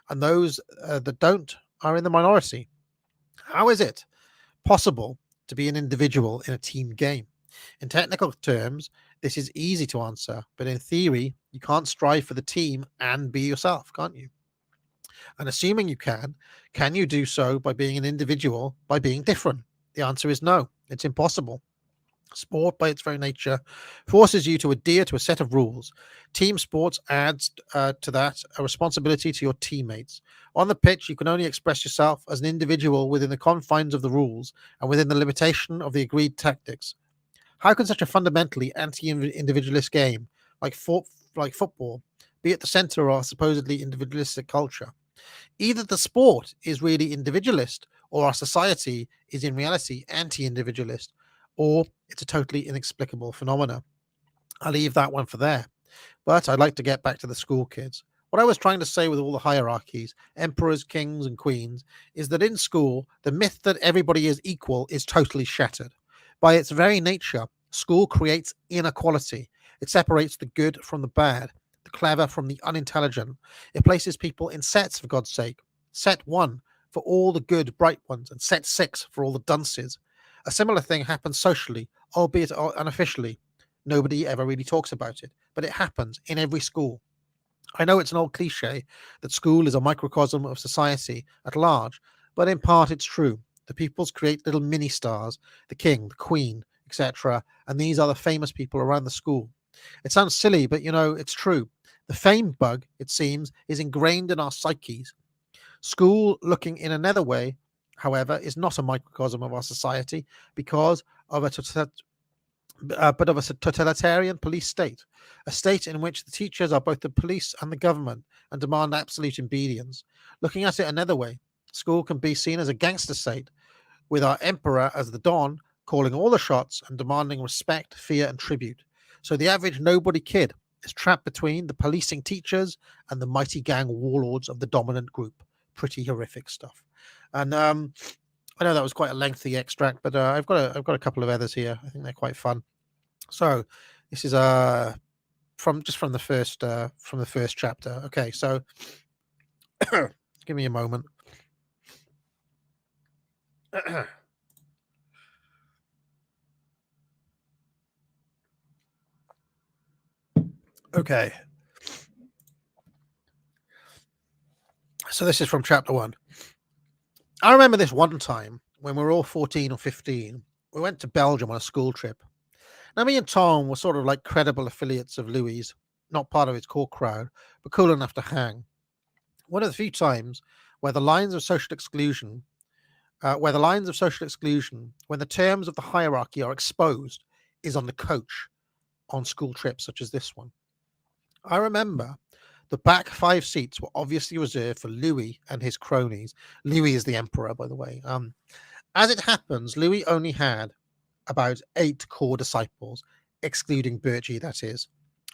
and those that don't are in the minority. How is it possible to be an individual in a team game? In technical terms, this is easy to answer, but in theory, you can't strive for the team and be yourself, can't you? And assuming you can you do so by being an individual, by being different? The answer is no, it's impossible. Sport, by its very nature, forces you to adhere to a set of rules. Team sports adds to that a responsibility to your teammates. On the pitch, you can only express yourself as an individual within the confines of the rules and within the limitation of the agreed tactics. How can such a fundamentally anti-individualist game like football be at the center of our supposedly individualistic culture? Either the sport is really individualist, or our society is in reality anti-individualist, or it's a totally inexplicable phenomena. I'll leave that one for there. But I'd like to get back to the school kids. What I was trying to say with all the hierarchies, emperors, kings, and queens, is that in school, the myth that everybody is equal is totally shattered. By its very nature, school creates inequality. It separates the good from the bad, the clever from the unintelligent. It places people in sets, for God's sake. Set 1 for all the good, bright ones, and set 6 for all the dunces. A similar thing happens socially, albeit unofficially. Nobody ever really talks about it, but it happens in every school. I know it's an old cliche that school is a microcosm of society at large, but in part it's true. The pupils create little mini stars, the king, the queen, etc., and these are the famous people around the school. It sounds silly, but it's true. The fame bug, it seems, is ingrained in our psyches. School, looking in another way, however, is not a microcosm of our society because of a but of a totalitarian police state, a state in which the teachers are both the police and the government and demand absolute obedience. Looking at it another way, school can be seen as a gangster state, with our emperor as the Don, calling all the shots and demanding respect, fear, and tribute. So the average nobody kid is trapped between the policing teachers and the mighty gang warlords of the dominant group. Pretty horrific stuff. And I know that was quite a lengthy extract, but I've got a couple of others here. I think they're quite fun. So this is from the first chapter. Okay, so give me a moment. Okay. So this is from chapter 1. I remember this one time when we were all 14 or 15. We went to Belgium on a school trip. Now, me and Tom were sort of like credible affiliates of Louis, not part of his core crowd, but cool enough to hang. One of the few times where the lines of social exclusion, when the terms of the hierarchy are exposed, is on the coach on school trips such as this one. I remember the back 5 seats were obviously reserved for Louis and his cronies. Louis is the emperor, by the way. As it happens, Louis only had about 8 core disciples, excluding Birchie, that is,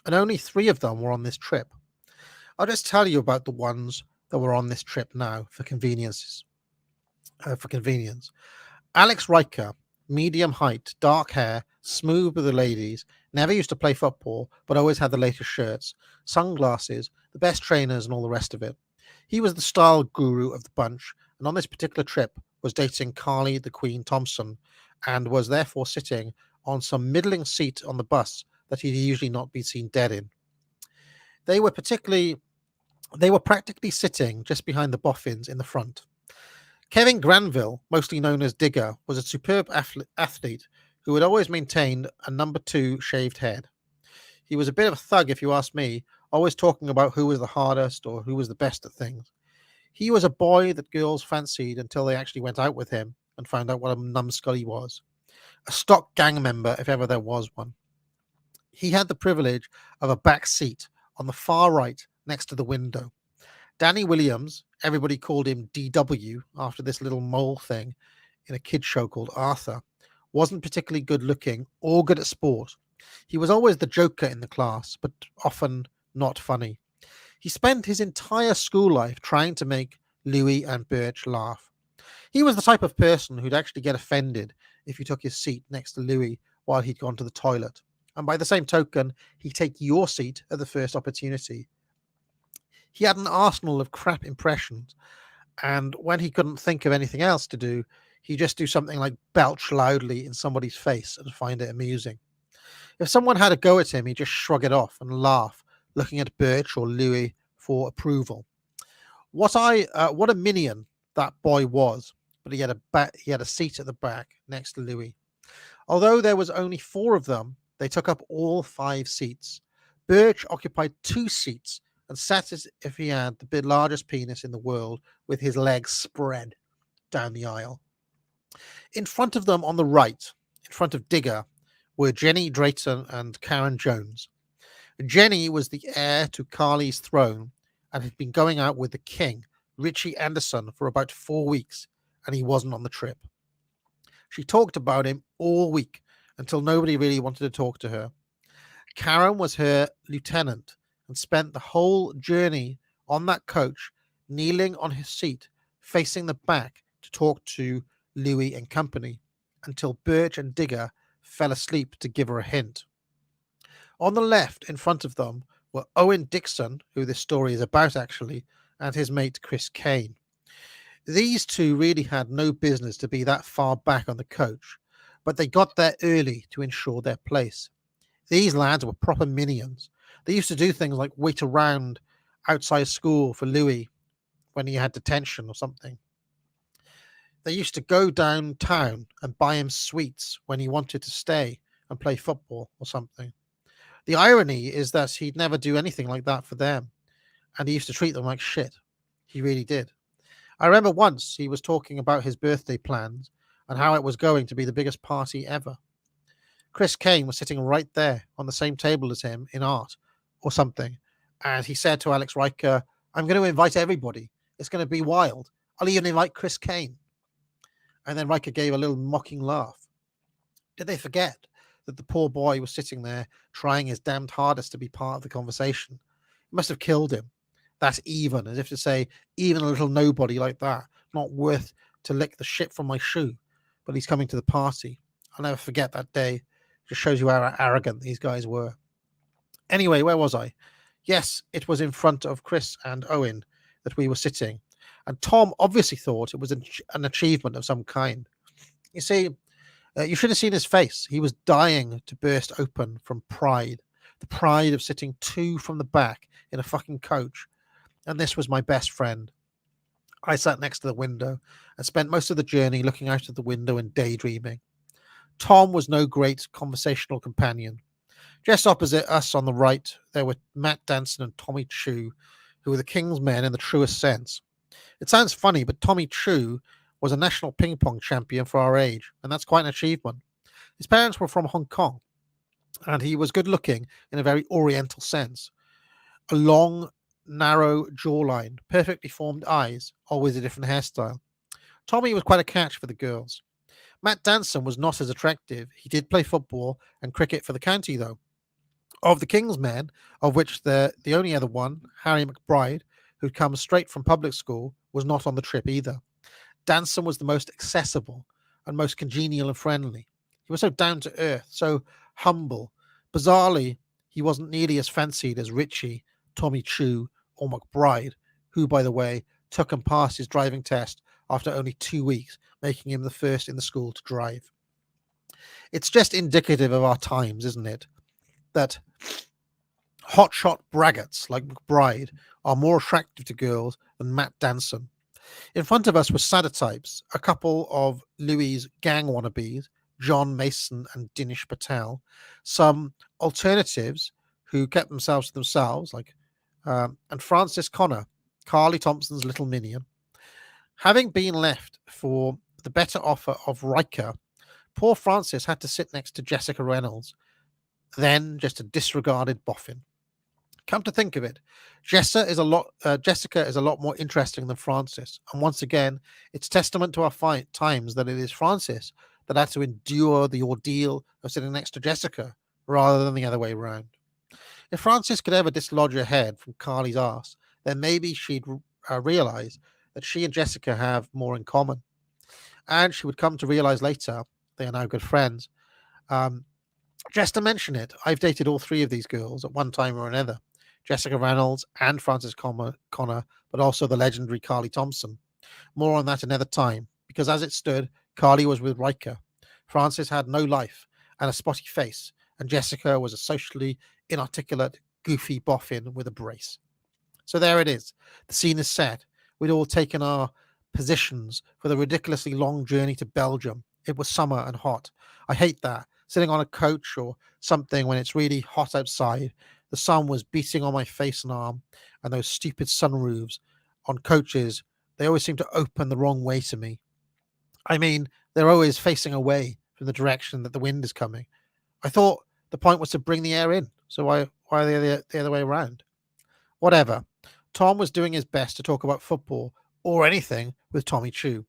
and only 3 of them were on this trip. I'll just tell you about the ones that were on this trip now for convenience. Alex Riker, medium height, dark hair, smooth with the ladies, never used to play football, but always had the latest shirts, sunglasses, the best trainers, and all the rest of it. He was the style guru of the bunch, and on this particular trip was dating Carly the Queen Thompson, and was therefore sitting on some middling seat on the bus that he'd usually not be seen dead in. They were practically sitting just behind the boffins in the front. Kevin Granville, mostly known as Digger, was a superb athlete who had always maintained a number 2 shaved head. He was a bit of a thug, if you ask me, always talking about who was the hardest or who was the best at things. He was a boy that girls fancied until they actually went out with him and found out what a numbskull he was. A stock gang member, if ever there was one. He had the privilege of a back seat on the far right next to the window. Danny Williams, everybody called him DW after this little mole thing in a kid's show called Arthur, wasn't particularly good looking or good at sport. He was always the joker in the class, but often not funny. He spent his entire school life trying to make Louis and Birch laugh. He was the type of person who'd actually get offended if you took his seat next to Louis while he'd gone to the toilet. And by the same token, he'd take your seat at the first opportunity. He had an arsenal of crap impressions, and when he couldn't think of anything else to do, he'd just do something like belch loudly in somebody's face and find it amusing. If someone had a go at him, he'd just shrug it off and laugh, looking at Birch or Louis for approval. What a minion that boy was, but he had a seat at the back next to Louis. Although there was only 4 of them, they took up all 5 seats. Birch occupied 2 seats and sat as if he had the largest penis in the world with his legs spread down the aisle. In front of them on the right, in front of Digger, were Jenny Drayton and Karen Jones. Jenny was the heir to Carly's throne and had been going out with the king, Richie Anderson, for about 4 weeks, and he wasn't on the trip. She talked about him all week until nobody really wanted to talk to her. Karen was her lieutenant and spent the whole journey on that coach, kneeling on his seat, facing the back to talk to Louis and company, until Birch and Digger fell asleep to give her a hint. On the left, in front of them, were Owen Dixon, who this story is about actually, and his mate Chris Kane. These two really had no business to be that far back on the coach, but they got there early to ensure their place. These lads were proper minions. They used to do things like wait around outside school for Louis when he had detention or something. They used to go downtown and buy him sweets when he wanted to stay and play football or something. The irony is that he'd never do anything like that for them, and he used to treat them like shit. He really did. I remember once he was talking about his birthday plans and how it was going to be the biggest party ever. Chris Kane was sitting right there on the same table as him in art or something, and he said to Alex Riker, "I'm going to invite everybody. It's going to be wild. I'll even invite Chris Kane." And then Riker gave a little mocking laugh. Did they forget that the poor boy was sitting there trying his damned hardest to be part of the conversation? It must have killed him. That's even, as if to say, even a little nobody like that, not worth to lick the shit from my shoe, but he's coming to the party. I'll never forget that day. Just shows you how arrogant these guys were. Anyway, where was I? Yes, it was in front of Chris and Owen that we were sitting, and Tom obviously thought it was an achievement of some kind. You see, you should have seen his face. He was dying to burst open from pride. The pride of sitting 2 from the back in a fucking coach. And this was my best friend. I sat next to the window and spent most of the journey looking out of the window and daydreaming. Tom was no great conversational companion. Just opposite us on the right, there were Matt Danson and Tommy Chu, who were the king's men in the truest sense. It sounds funny, but Tommy Chu was a national ping pong champion for our age, and that's quite an achievement. His parents were from Hong Kong, and he was good looking in a very oriental sense. A long, narrow jawline, perfectly formed eyes, always a different hairstyle. Tommy was quite a catch for the girls. Matt Danson was not as attractive. He did play football and cricket for the county, though. Of the King's men, of which the only other one, Harry McBride, who'd come straight from public school, was not on the trip either. Danson was the most accessible and most congenial and friendly. He was so down to earth, so humble. Bizarrely, he wasn't nearly as fancied as Richie, Tommy Chu, or McBride, who, by the way, took and passed his driving test after only 2 weeks, making him the first in the school to drive. It's just indicative of our times, isn't it? That hotshot braggarts like McBride are more attractive to girls than Matt Danson. In front of us were sadder types, a couple of Louis' gang wannabes, John Mason and Dinesh Patel, some alternatives who kept themselves to themselves, like and Francis Connor, Carly Thompson's little minion. Having been left for the better offer of Riker, poor Francis had to sit next to Jessica Reynolds, then just a disregarded boffin. Come to think of it, Jessica is a lot more interesting than Francis, and once again, it's testament to our times that it is Francis that had to endure the ordeal of sitting next to Jessica rather than the other way around. If Francis could ever dislodge her head from Carly's arse, then maybe she'd realize that she and Jessica have more in common, and she would come to realize later they are now good friends. Just to mention it, I've dated all 3 of these girls at one time or another. Jessica Reynolds and Frances Connor, but also the legendary Carly Thompson. More on that another time, because as it stood, Carly was with Riker. Frances had no life and a spotty face, and Jessica was a socially inarticulate, goofy boffin with a brace. So there it is. The scene is set. We'd all taken our positions for the ridiculously long journey to Belgium. it was summer and hot. I hate that. Sitting on a coach or something when it's really hot outside. The sun was beating on my face and arm, and those stupid sunroofs on coaches, they always seem to open the wrong way to me. I mean, they're always facing away from the direction that the wind is coming. I thought the point was to bring the air in, so why are they the other way around? Whatever. Tom was doing his best to talk about football or anything with Tommy Chu.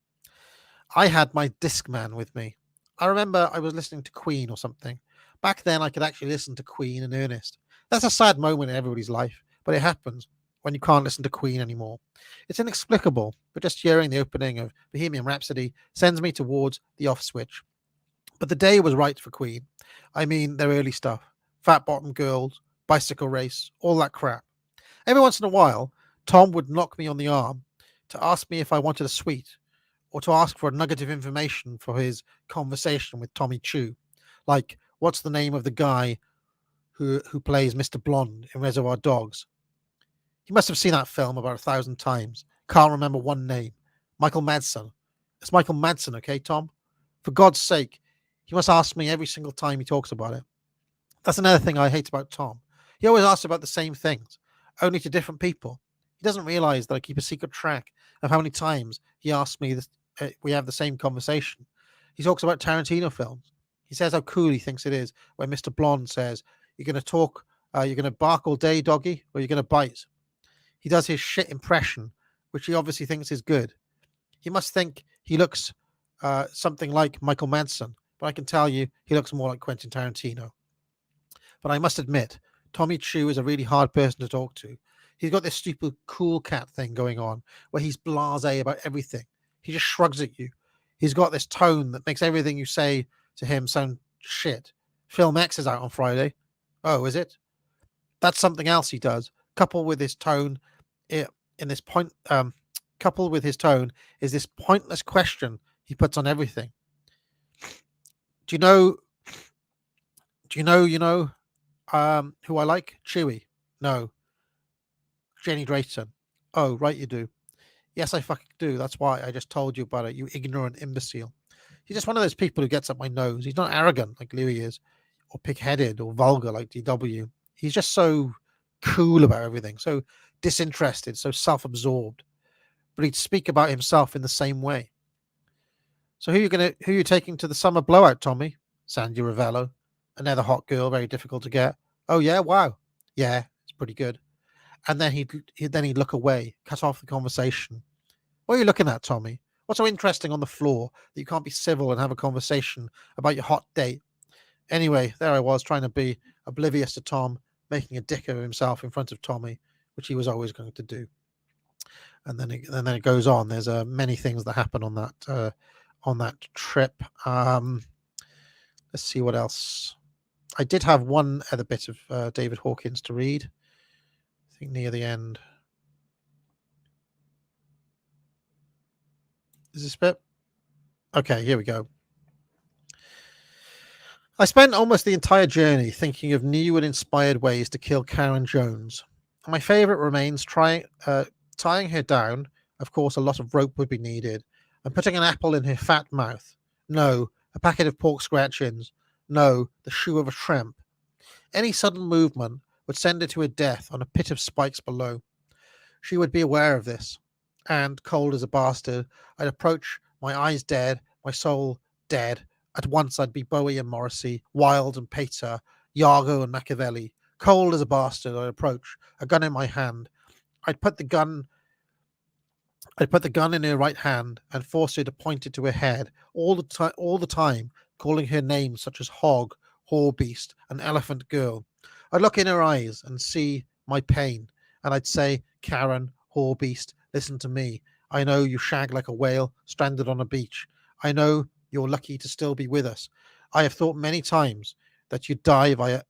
I had my Discman with me. I remember I was listening to Queen or something. Back then, I could actually listen to Queen in earnest. That's a sad moment in everybody's life, but it happens when you can't listen to Queen anymore. It's inexplicable, but just hearing the opening of Bohemian Rhapsody sends me towards the off switch. But the day was right for Queen. I mean, their early stuff. Fat Bottom Girls, Bicycle Race, all that crap. Every once in a while, Tom would knock me on the arm to ask me if I wanted a sweet, or to ask for a nugget of information for his conversation with Tommy Chu. Like, what's the name of the guy who plays Mr. Blonde in Reservoir Dogs? He must have seen that film about 1,000 times. Can't remember one name. Michael Madsen. It's Michael Madsen, okay, Tom? For God's sake, he must ask me every single time he talks about it. That's another thing I hate about Tom. He always asks about the same things, only to different people. He doesn't realize that I keep a secret track of how many times he asks me this, we have the same conversation. He talks about Tarantino films. He says how cool he thinks it is when Mr. Blonde says, you're going to talk, you're going to bark all day, doggy, or you're going to bite. He does his shit impression, which he obviously thinks is good. He must think he looks something like Michael Madsen, but I can tell you he looks more like Quentin Tarantino. But I must admit, Tommy Chu is a really hard person to talk to. He's got this stupid cool cat thing going on where he's blasé about everything. He just shrugs at you. He's got this tone that makes everything you say to him sound shit. Film X is out on Friday. Oh, is it? That's something else he does. Coupled with his tone, coupled with his tone is this pointless question he puts on everything. Do you know who I like? Chewie. No. Jenny Drayton. Oh, right, you do. Yes, I fucking do. That's why I just told you about it, you ignorant imbecile. He's just one of those people who gets up my nose. He's not arrogant like Louis is, or pig-headed, or vulgar like DW. He's just so cool about everything, so disinterested, so self-absorbed. But he'd speak about himself in the same way. So who are you taking to the summer blowout, Tommy? Sandy Ravello. Another hot girl, very difficult to get. Oh yeah, wow. Yeah, it's pretty good. And then he'd look away, cut off the conversation. What are you looking at, Tommy? What's so interesting on the floor that you can't be civil and have a conversation about your hot date? Anyway, there I was trying to be oblivious to Tom, making a dick of himself in front of Tommy, which he was always going to do. And then it goes on. There's many things that happen on that trip. Let's see what else. I did have one other bit of David Hawkins to read. I think near the end. Is this bit? Okay, here we go. I spent almost the entire journey thinking of new and inspired ways to kill Karen Jones. My favorite remains tying her down. Of course, a lot of rope would be needed. And putting an apple in her fat mouth. No, a packet of pork scratchings. No, the shoe of a tramp. Any sudden movement would send her to her death on a pit of spikes below. She would be aware of this. And, cold as a bastard, I'd approach, my eyes dead, my soul dead. At once I'd be Bowie and Morrissey, Wilde and Pater, Iago and Machiavelli. Cold as a bastard, I'd approach, a gun in my hand. I'd put the gun in her right hand and force her to point it to her head, all the time, calling her names such as Hog, Whore Beast, and Elephant Girl. I'd look in her eyes and see my pain, and I'd say, Karen, Whore Beast, listen to me. I know you shag like a whale stranded on a beach. I know you're lucky to still be with us. I have thought many times that you'd die via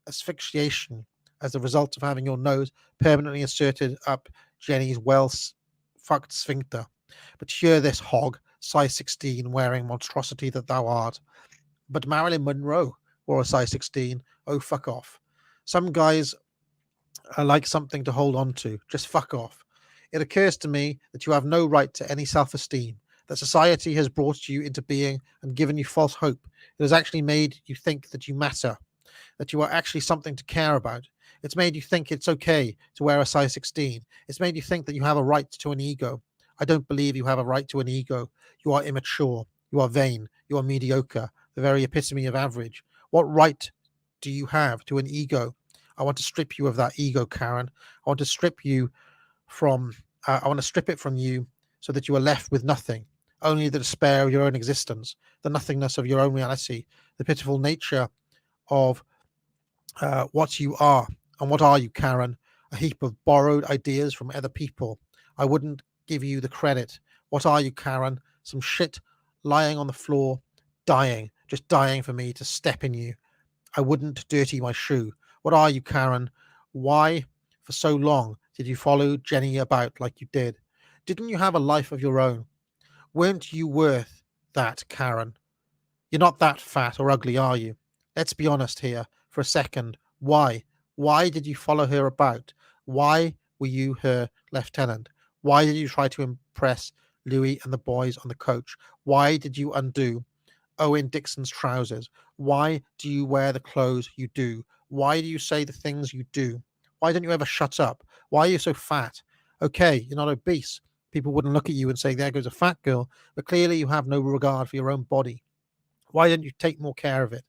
asphyxiation as a result of having your nose permanently inserted up Jenny's well-fucked sphincter. But hear this, hog, size 16 wearing monstrosity that thou art. But Marilyn Monroe wore a size 16. Oh, fuck off. Some guys are like something to hold on to. Just fuck off. It occurs to me that you have no right to any self-esteem, that society has brought you into being and given you false hope. It has actually made you think that you matter, that you are actually something to care about. It's made you think it's okay to wear a size 16. It's made you think that you have a right to an ego. I don't believe you have a right to an ego. You are immature. You are vain. You are mediocre, the very epitome of average. What right do you have to an ego? I want to strip you of that ego, Karen. I want to strip you from, I want to strip it from you so that you are left with nothing, only the despair of your own existence, the nothingness of your own reality, the pitiful nature of what you are. And what are you, Karen? A heap of borrowed ideas from other people. I wouldn't give you the credit. What are you, Karen? Some shit lying on the floor, dying, just dying for me to step in you. I wouldn't dirty my shoe. What are you, Karen? Why, for so long, did you follow Jenny about like you did? Didn't you have a life of your own? Weren't you worth that, Karen? You're not that fat or ugly, are you? Let's be honest here for a second. Why? Why did you follow her about? Why were you her lieutenant? Why did you try to impress Louis and the boys on the coach? Why did you undo Owen Dixon's trousers? Why do you wear the clothes you do? Why do you say the things you do? Why don't you ever shut up? Why are you so fat? Okay, you're not obese. People wouldn't look at you and say, there goes a fat girl, but clearly you have no regard for your own body. Why don't you take more care of it?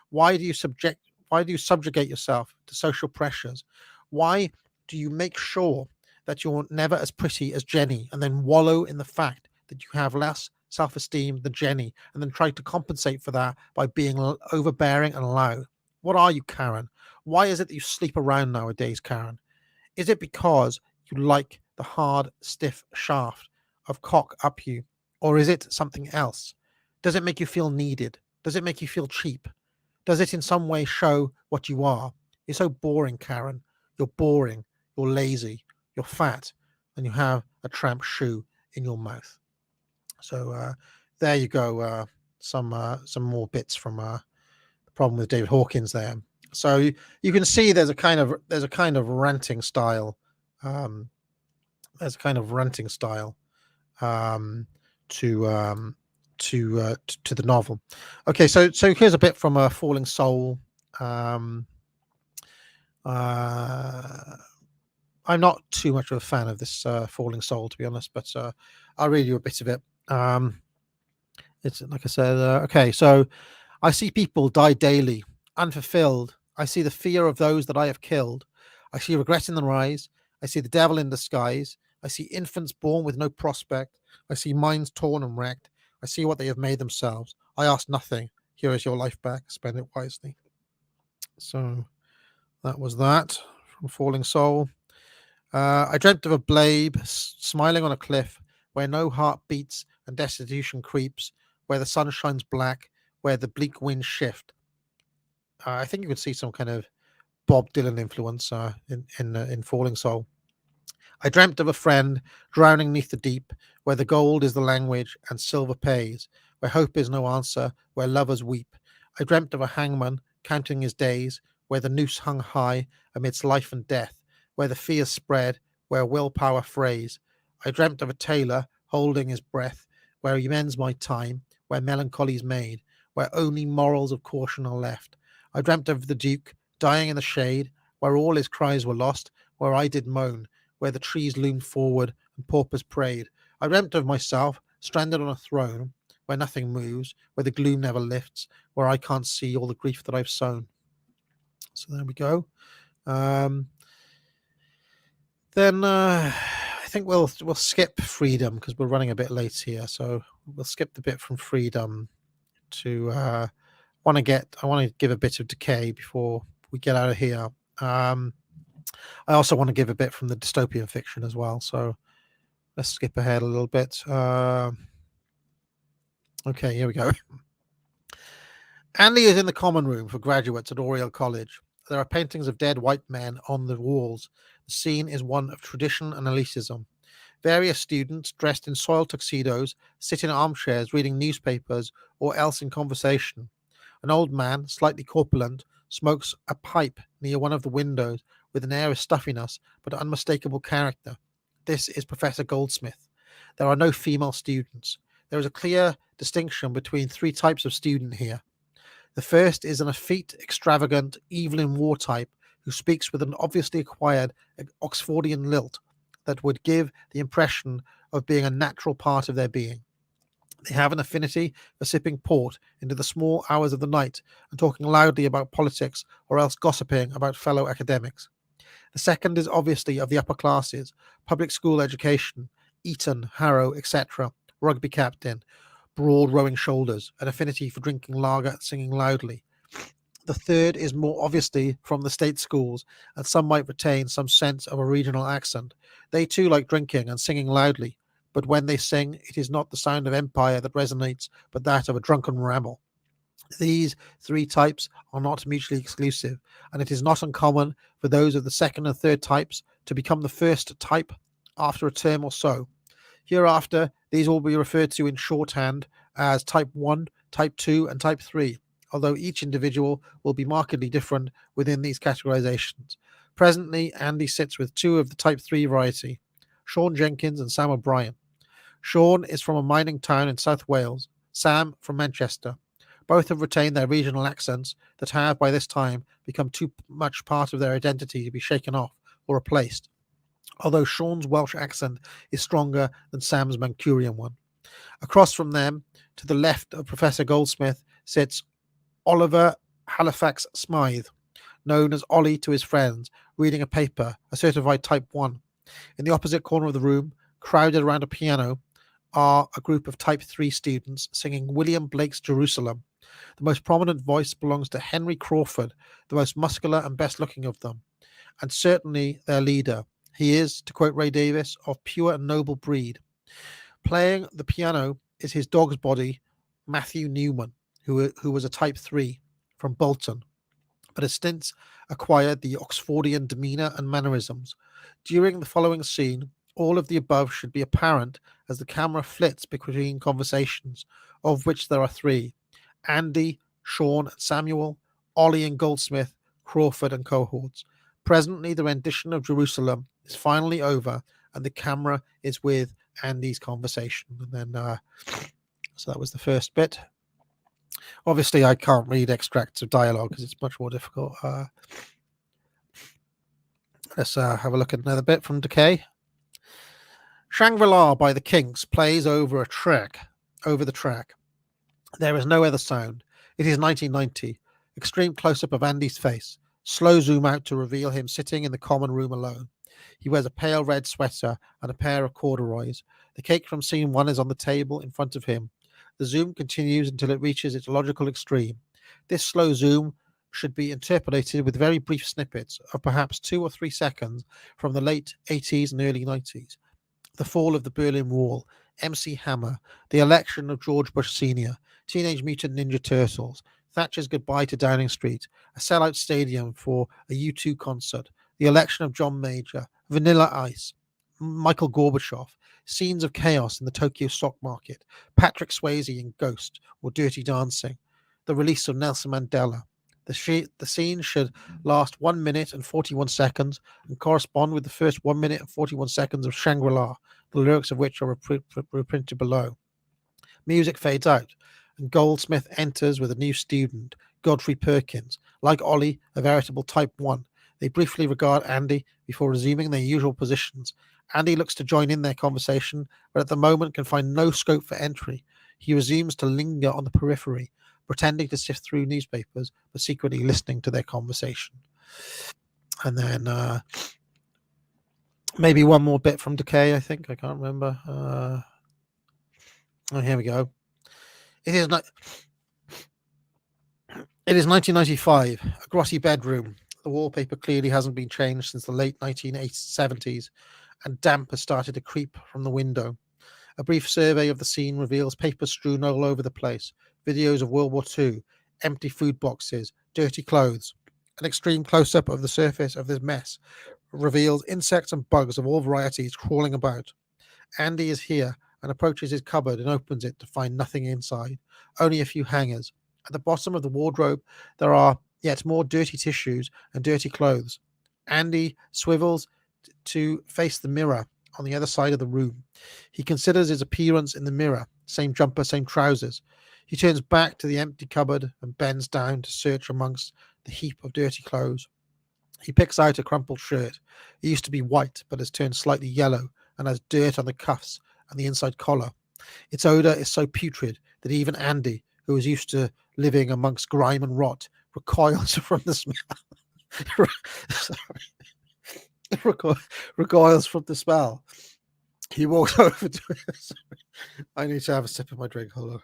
Why do you subjugate yourself to social pressures? Why do you make sure that you're never as pretty as Jenny and then wallow in the fact that you have less self-esteem than Jenny and then try to compensate for that by being overbearing and loud? What are you, Karen? Why is it that you sleep around nowadays, Karen? Is it because you like the hard, stiff shaft of cock up you? Or is it something else? Does it make you feel needed? Does it make you feel cheap? Does it in some way show what you are? You're so boring, Karen. You're boring. You're lazy. You're fat. And you have a tramp shoe in your mouth. So there you go. Some more bits from the problem with David Hawkins there. So you can see there's a kind of ranting style. There's a kind of ranting style to the novel. Okay, so here's a bit from a Falling Soul. I'm not too much of a fan of this Falling Soul, to be honest, but I'll read you a bit of it. It's like I said. Okay, so I see people die daily, unfulfilled. I see the fear of those that I have killed. I see regret in their eyes. I see the devil in disguise. I see infants born with no prospect. I see minds torn and wrecked. I see what they have made themselves. I ask nothing. Here is your life back. Spend it wisely. So that was that from Falling Soul. I dreamt of a babe smiling on a cliff where no heart beats and destitution creeps, where the sun shines black, where the bleak winds shift. I think you can see some kind of Bob Dylan influence in Falling Soul. I dreamt of a friend drowning neath the deep, where the gold is the language and silver pays, where hope is no answer, where lovers weep. I dreamt of a hangman counting his days, where the noose hung high amidst life and death, where the fears spread, where willpower frays. I dreamt of a tailor holding his breath, where he mends my time, where melancholy's made, where only morals of caution are left. I dreamt of the Duke dying in the shade, where all his cries were lost, where I did moan, where the trees loomed forward and paupers prayed. I dreamt of myself stranded on a throne, where nothing moves, where the gloom never lifts, where I can't see all the grief that I've sown. So there we go. Then I think we'll skip Freedom because we're running a bit late here. So we'll skip the bit from Freedom to I want to give a bit of Decay before we get out of here. I also want to give a bit from the Dystopian Fiction as well. So let's skip ahead a little bit. Okay, here we go. Andy is in the common room for graduates at Oriel College. There are paintings of dead white men on the walls. The scene is one of tradition and elitism. Various students dressed in soiled tuxedos sit in armchairs reading newspapers or else in conversation. An old man, slightly corpulent, smokes a pipe near one of the windows with an air of stuffiness but unmistakable character. This is Professor Goldsmith. There are no female students. There is a clear distinction between three types of student here. The first is an effete, extravagant, evil-in-war type who speaks with an obviously acquired Oxfordian lilt that would give the impression of being a natural part of their being. They have an affinity for sipping port into the small hours of the night and talking loudly about politics or else gossiping about fellow academics. The second is obviously of the upper classes, public school education, Eton, Harrow, etc., rugby captain, broad rowing shoulders, an affinity for drinking lager and singing loudly. The third is more obviously from the state schools, and some might retain some sense of a regional accent. They too like drinking and singing loudly, but when they sing, it is not the sound of empire that resonates, but that of a drunken rabble. These three types are not mutually exclusive, and it is not uncommon for those of the second and third types to become the first type after a term or so. Hereafter, these will be referred to in shorthand as Type 1, Type 2, and Type 3, although each individual will be markedly different within these categorizations. Presently, Andy sits with two of the Type 3 variety, Sean Jenkins and Sam O'Brien. Sean is from a mining town in South Wales, Sam from Manchester. Both have retained their regional accents that have, by this time, become too much part of their identity to be shaken off or replaced, although Sean's Welsh accent is stronger than Sam's Mancunian one. Across from them, to the left of Professor Goldsmith, sits Oliver Halifax Smythe, known as Ollie to his friends, reading a paper, a certified Type 1. In the opposite corner of the room, crowded around a piano, are a group of Type 3 students singing William Blake's Jerusalem. The most prominent voice belongs to Henry Crawford, the most muscular and best looking of them, and certainly their leader. He is, to quote Ray Davis, of pure and noble breed. Playing the piano is his dog's body, Matthew Newman, who was a Type 3 from Bolton, but has since acquired the Oxfordian demeanour and mannerisms. During the following scene, all of the above should be apparent as the camera flits between conversations, of which there are three: Andy, Sean and Samuel, Ollie and Goldsmith, Crawford and cohorts. Presently, the rendition of Jerusalem is finally over, and the camera is with Andy's conversation. And then, so that was the first bit. Obviously, I can't read extracts of dialogue because it's much more difficult. Let's have a look at another bit from Decay. Shangri-La by the Kinks plays over the track. There is no other sound. It is 1990. Extreme close-up of Andy's face. Slow zoom out to reveal him sitting in the common room alone. He wears a pale red sweater and a pair of corduroys. The cake from scene 1 is on the table in front of him. The zoom continues until it reaches its logical extreme. This slow zoom should be interpolated with very brief snippets of perhaps 2 or 3 seconds from the late 80s and early 90s. The fall of the Berlin Wall, MC Hammer, the election of George Bush Sr., Teenage Mutant Ninja Turtles, Thatcher's goodbye to Downing Street, a sellout stadium for a U2 concert, the election of John Major, Vanilla Ice, Michael Gorbachev, scenes of chaos in the Tokyo stock market, Patrick Swayze in Ghost or Dirty Dancing, the release of Nelson Mandela. The scene should last 1 minute and 41 seconds and correspond with the first 1 minute and 41 seconds of Shangri-La, the lyrics of which are reprinted below. Music fades out, and Goldsmith enters with a new student, Godfrey Perkins. Like Ollie, a veritable Type 1. They briefly regard Andy before resuming their usual positions. Andy looks to join in their conversation, but at the moment can find no scope for entry. He resumes to linger on the periphery, pretending to sift through newspapers, but secretly listening to their conversation. And then maybe one more bit from Decay, I think. I can't remember. Here we go. It is 1995, a grotty bedroom. The wallpaper clearly hasn't been changed since the late 1970s, and damp has started to creep from the window. A brief survey of the scene reveals papers strewn all over the place, videos of World War II, empty food boxes, dirty clothes. An extreme close-up of the surface of this mess reveals insects and bugs of all varieties crawling about. Andy is here and approaches his cupboard and opens it to find nothing inside, only a few hangers. At the bottom of the wardrobe, there are yet more dirty tissues and dirty clothes. Andy swivels to face the mirror on the other side of the room. He considers his appearance in the mirror. Same jumper, same trousers. He turns back to the empty cupboard and bends down to search amongst the heap of dirty clothes. He picks out a crumpled shirt. It used to be white, but has turned slightly yellow and has dirt on the cuffs and the inside collar. Its odour is so putrid that even Andy, who is used to living amongst grime and rot, recoils from the smell. Recoils from the smell. He walks over to it. I need to have a sip of my drink. Hold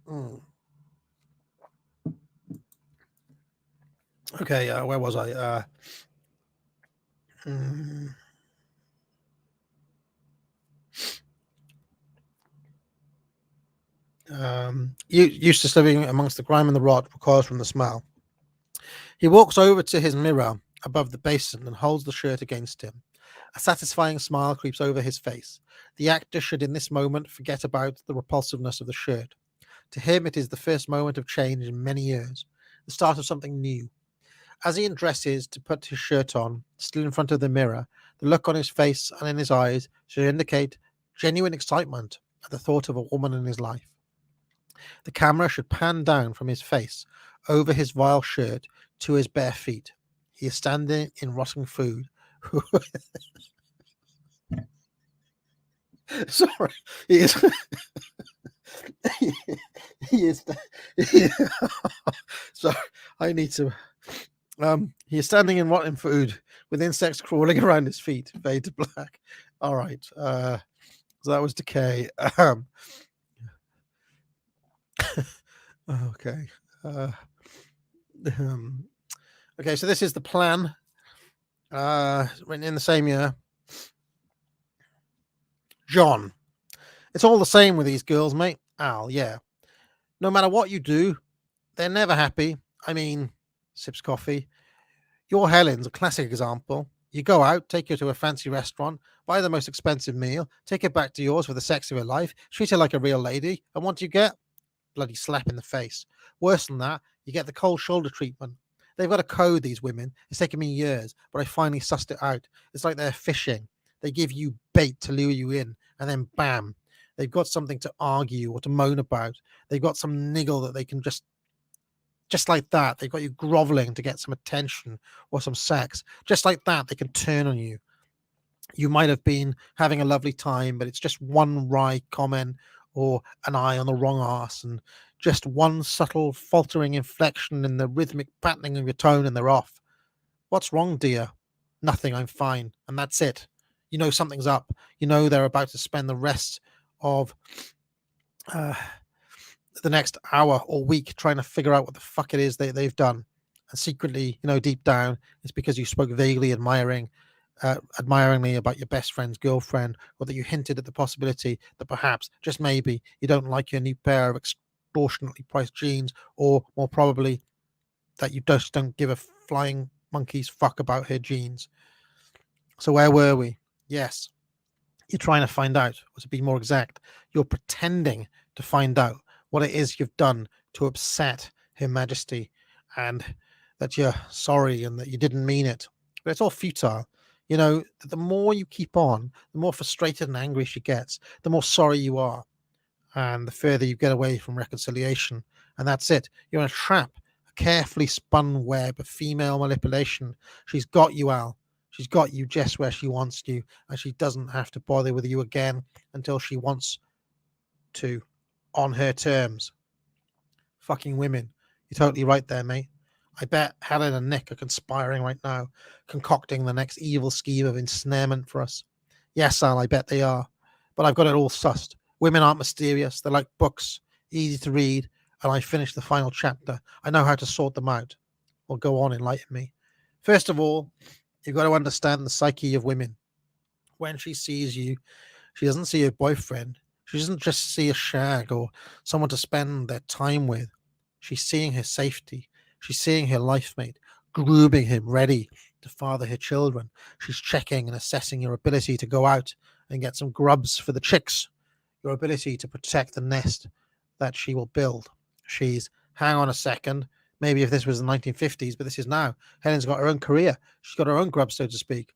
on. Okay, where was I? Eustace, living amongst the grime and the rot, recoils from the smell. He walks over to his mirror above the basin and holds the shirt against him. A satisfying smile creeps over his face. The actor should in this moment forget about the repulsiveness of the shirt. To him, it is the first moment of change in many years, the start of something new. As he undresses to put his shirt on, still in front of the mirror, the look on his face and in his eyes should indicate genuine excitement at the thought of a woman in his life. The camera should pan down from his face, over his vile shirt, to his bare feet. He is standing in rotting food. Sorry, he is. he is. Sorry, I need to. He is standing in rotten food with insects crawling around his feet. Fade to black. All right. So that was decay. Okay. Okay. So this is the plan. Written in the same year. John. It's all the same with these girls, mate. Al, yeah. No matter what you do, they're never happy. I mean, sips coffee. Your Helen's a classic example. You go out, take her to a fancy restaurant, buy the most expensive meal, take her back to yours for the sex of her life, treat her like a real lady, and what do you get? Bloody slap in the face. Worse than that, you get the cold shoulder treatment. They've got a code, these women. It's taken me years, but I finally sussed it out. It's like they're fishing. They give you bait to lure you in, and then bam, they've got something to argue or to moan about. They've got some niggle that they can just like that. They've got you groveling to get some attention or some sex. Just like that, they can turn on you. You might have been having a lovely time, but it's just one wry comment or an eye on the wrong arse and just one subtle faltering inflection in the rhythmic patterning of your tone and they're off. What's wrong, dear? Nothing, I'm fine. And that's it. You know something's up. You know they're about to spend the rest of the next hour or week trying to figure out what the fuck it is they've done. And secretly, deep down, it's because you spoke vaguely admiringly about your best friend's girlfriend, or that you hinted at the possibility that perhaps, just maybe, you don't like your new pair of extortionately priced jeans, or more probably, that you just don't give a flying monkey's fuck about her jeans. So where were we? Yes, you're trying to find out, or to be more exact, you're pretending to find out what it is you've done to upset Her Majesty, and that you're sorry and that you didn't mean it. But it's all futile. The more you keep on, the more frustrated and angry she gets, the more sorry you are, and the further you get away from reconciliation. And that's it. You're in a trap, a carefully spun web of female manipulation. She's got you, Al. She's got you just where she wants you, and she doesn't have to bother with you again until she wants to, on her terms. Fucking women. You're totally right there, mate. I bet Helen and Nick are conspiring right now, concocting the next evil scheme of ensnarement for us. Yes, Al, I bet they are. But I've got it all sussed. Women aren't mysterious. They're like books, easy to read, and I finished the final chapter. I know how to sort them out. Well, go on, enlighten me. First of all, you've got to understand the psyche of women. When she sees you, she doesn't see her boyfriend. She doesn't just see a shag or someone to spend their time with. She's seeing her safety. She's seeing her life mate, grooming him ready to father her children. She's checking and assessing your ability to go out and get some grubs for the chicks, your ability to protect the nest that she will build. She's, hang on a second, Maybe if this was the 1950s, but this is now. Helen's got her own career. She's got her own grub, so to speak.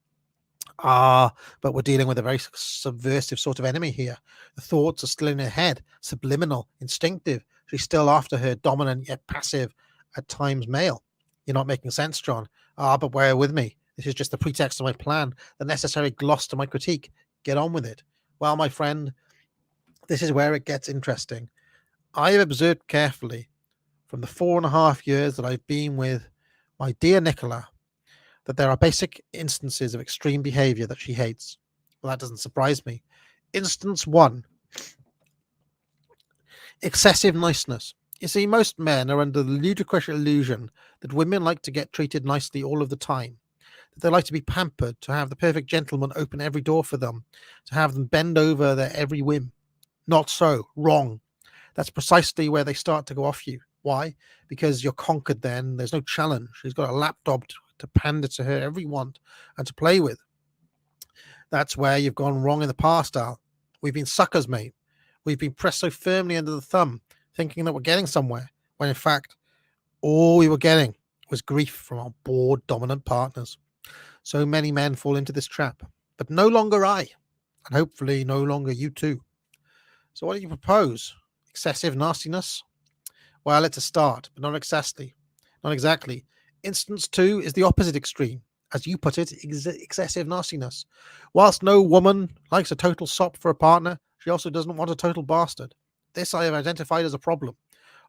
But we're dealing with a very subversive sort of enemy here. The thoughts are still in her head, subliminal, instinctive. She's still after her dominant yet passive, at times male. You're not making sense, John. But bear with me. This is just the pretext of my plan, the necessary gloss to my critique. Get on with it. Well, my friend, this is where it gets interesting. I have observed carefully from the 4.5 years that I've been with my dear Nicola that there are basic instances of extreme behavior that she hates. Well, that doesn't surprise me. Instance 1, excessive niceness. You see, most men are under the ludicrous illusion that women like to get treated nicely all of the time, that they like to be pampered, to have the perfect gentleman open every door for them, to have them bend over their every whim. Not so. Wrong. That's precisely where they start to go off you. Why? Because you're conquered then. There's no challenge. She's got a lapdog to pander to her every want and to play with. That's where you've gone wrong in the past, Al. We've been suckers, mate. We've been pressed so firmly under the thumb, thinking that we're getting somewhere, when in fact, all we were getting was grief from our bored, dominant partners. So many men fall into this trap, but no longer I, and hopefully no longer you too. So what do you propose? Excessive nastiness? Well, it's a start, but not exactly. Not exactly. Instance 2 is the opposite extreme. As you put it, excessive nastiness. Whilst no woman likes a total sop for a partner, she also doesn't want a total bastard. This I have identified as a problem.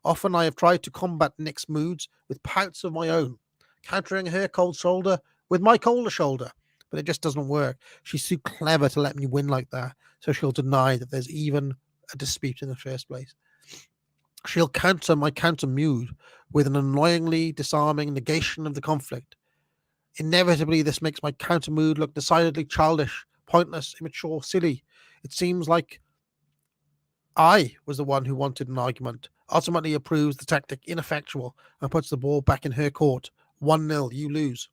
Often I have tried to combat Nick's moods with pouts of my own, countering her cold shoulder with my colder shoulder, but it just doesn't work. She's too clever to let me win like that, so she'll deny that there's even a dispute in the first place. She'll counter my counter mood with an annoyingly disarming negation of the conflict. Inevitably, this makes my counter mood look decidedly childish, pointless, immature, silly. It seems like I was the one who wanted an argument, ultimately approves the tactic ineffectual and puts the ball back in her court. 1-0, you lose.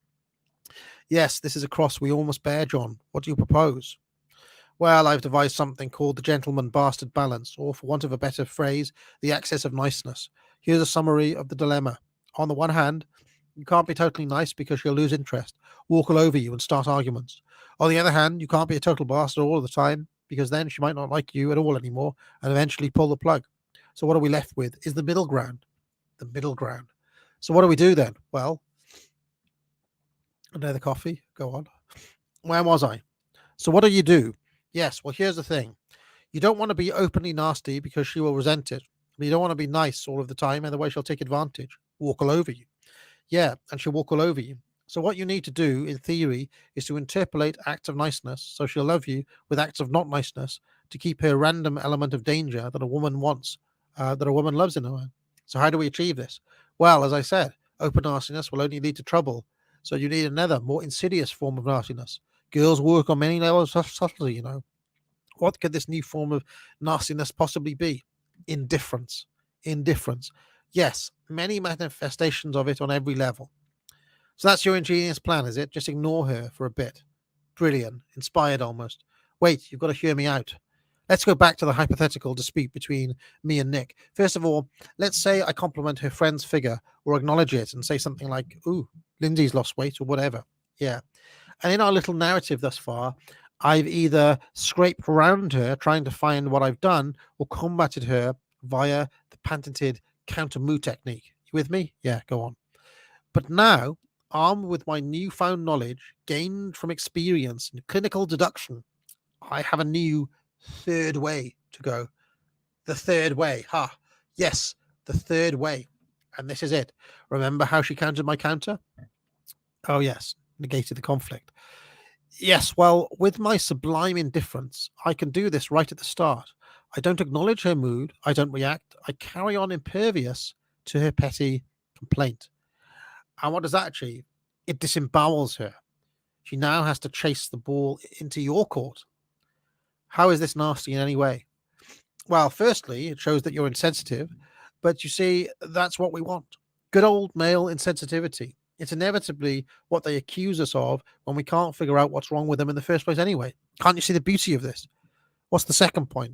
Yes, this is a cross we all must bear, John. What do you propose? Well, I've devised something called the gentleman bastard balance, or for want of a better phrase, the excess of niceness. Here's a summary of the dilemma. On the one hand, you can't be totally nice because she'll lose interest, walk all over you and start arguments. On the other hand, you can't be a total bastard all the time because then she might not like you at all anymore and eventually pull the plug. So what are we left with is the middle ground. The middle ground. So what do we do then? Well, another coffee. Go on. Where was I? So what do you do? Yes, well, here's the thing. You don't want to be openly nasty because she will resent it. But you don't want to be nice all of the time, otherwise she'll take advantage, walk all over you. Yeah, and she'll walk all over you. So what you need to do, in theory, is to interpolate acts of niceness, so she'll love you, with acts of not niceness, to keep her random element of danger that a woman wants, that a woman loves in a man. So how do we achieve this? Well, as I said, open nastiness will only lead to trouble. So you need another, more insidious form of nastiness. Girls work on many levels of subtlety, you know. What could this new form of nastiness possibly be? Indifference. Indifference. Yes, many manifestations of it on every level. So that's your ingenious plan, is it? Just ignore her for a bit. Brilliant. Inspired almost. Wait, you've got to hear me out. Let's go back to the hypothetical dispute between me and Nick. First of all, let's say I compliment her friend's figure or acknowledge it and say something like, ooh, Lindsay's lost weight or whatever. Yeah. And in our little narrative thus far, I've either scraped around her trying to find what I've done or combated her via the patented counter mood technique. You with me? Yeah, go on. But now, armed with my newfound knowledge gained from experience and clinical deduction, I have a new third way to go. The third way. Ha. Yes, the third way. And this is it. Remember how she countered my counter? Oh, yes. Negated the conflict. Yes, well, with my sublime indifference, I can do this right at the start. I don't acknowledge her mood. I don't react. I carry on impervious to her petty complaint. And what does that achieve? It disembowels her. She now has to chase the ball into your court. How is this nasty in any way? Well, firstly, it shows that you're insensitive, but you see, that's what we want. Good old male insensitivity. It's inevitably what they accuse us of when we can't figure out what's wrong with them in the first place anyway. Can't you see the beauty of this? What's the second point?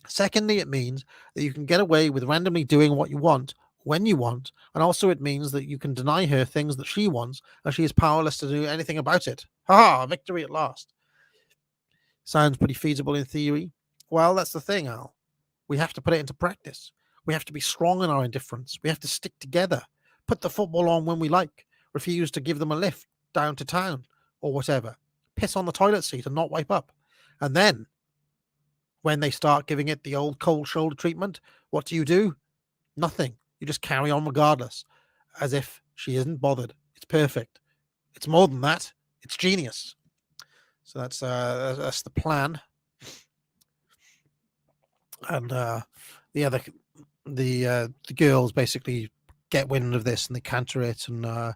Secondly, it means that you can get away with randomly doing what you want when you want, and also it means that you can deny her things that she wants, and she is powerless to do anything about it. Ha! Victory at last. Sounds pretty feasible in theory. Well, that's the thing, Al. We have to put it into practice. We have to be strong in our indifference. We have to stick together. Put the football on when we like. Refuse to give them a lift down to town or whatever. Piss on the toilet seat and not wipe up. And then, when they start giving it the old cold shoulder treatment, what do? Nothing. You just carry on regardless, as if she isn't bothered. It's perfect. It's more than that. It's genius. So that's the plan. And the girls basically get wind of this and they counter it, and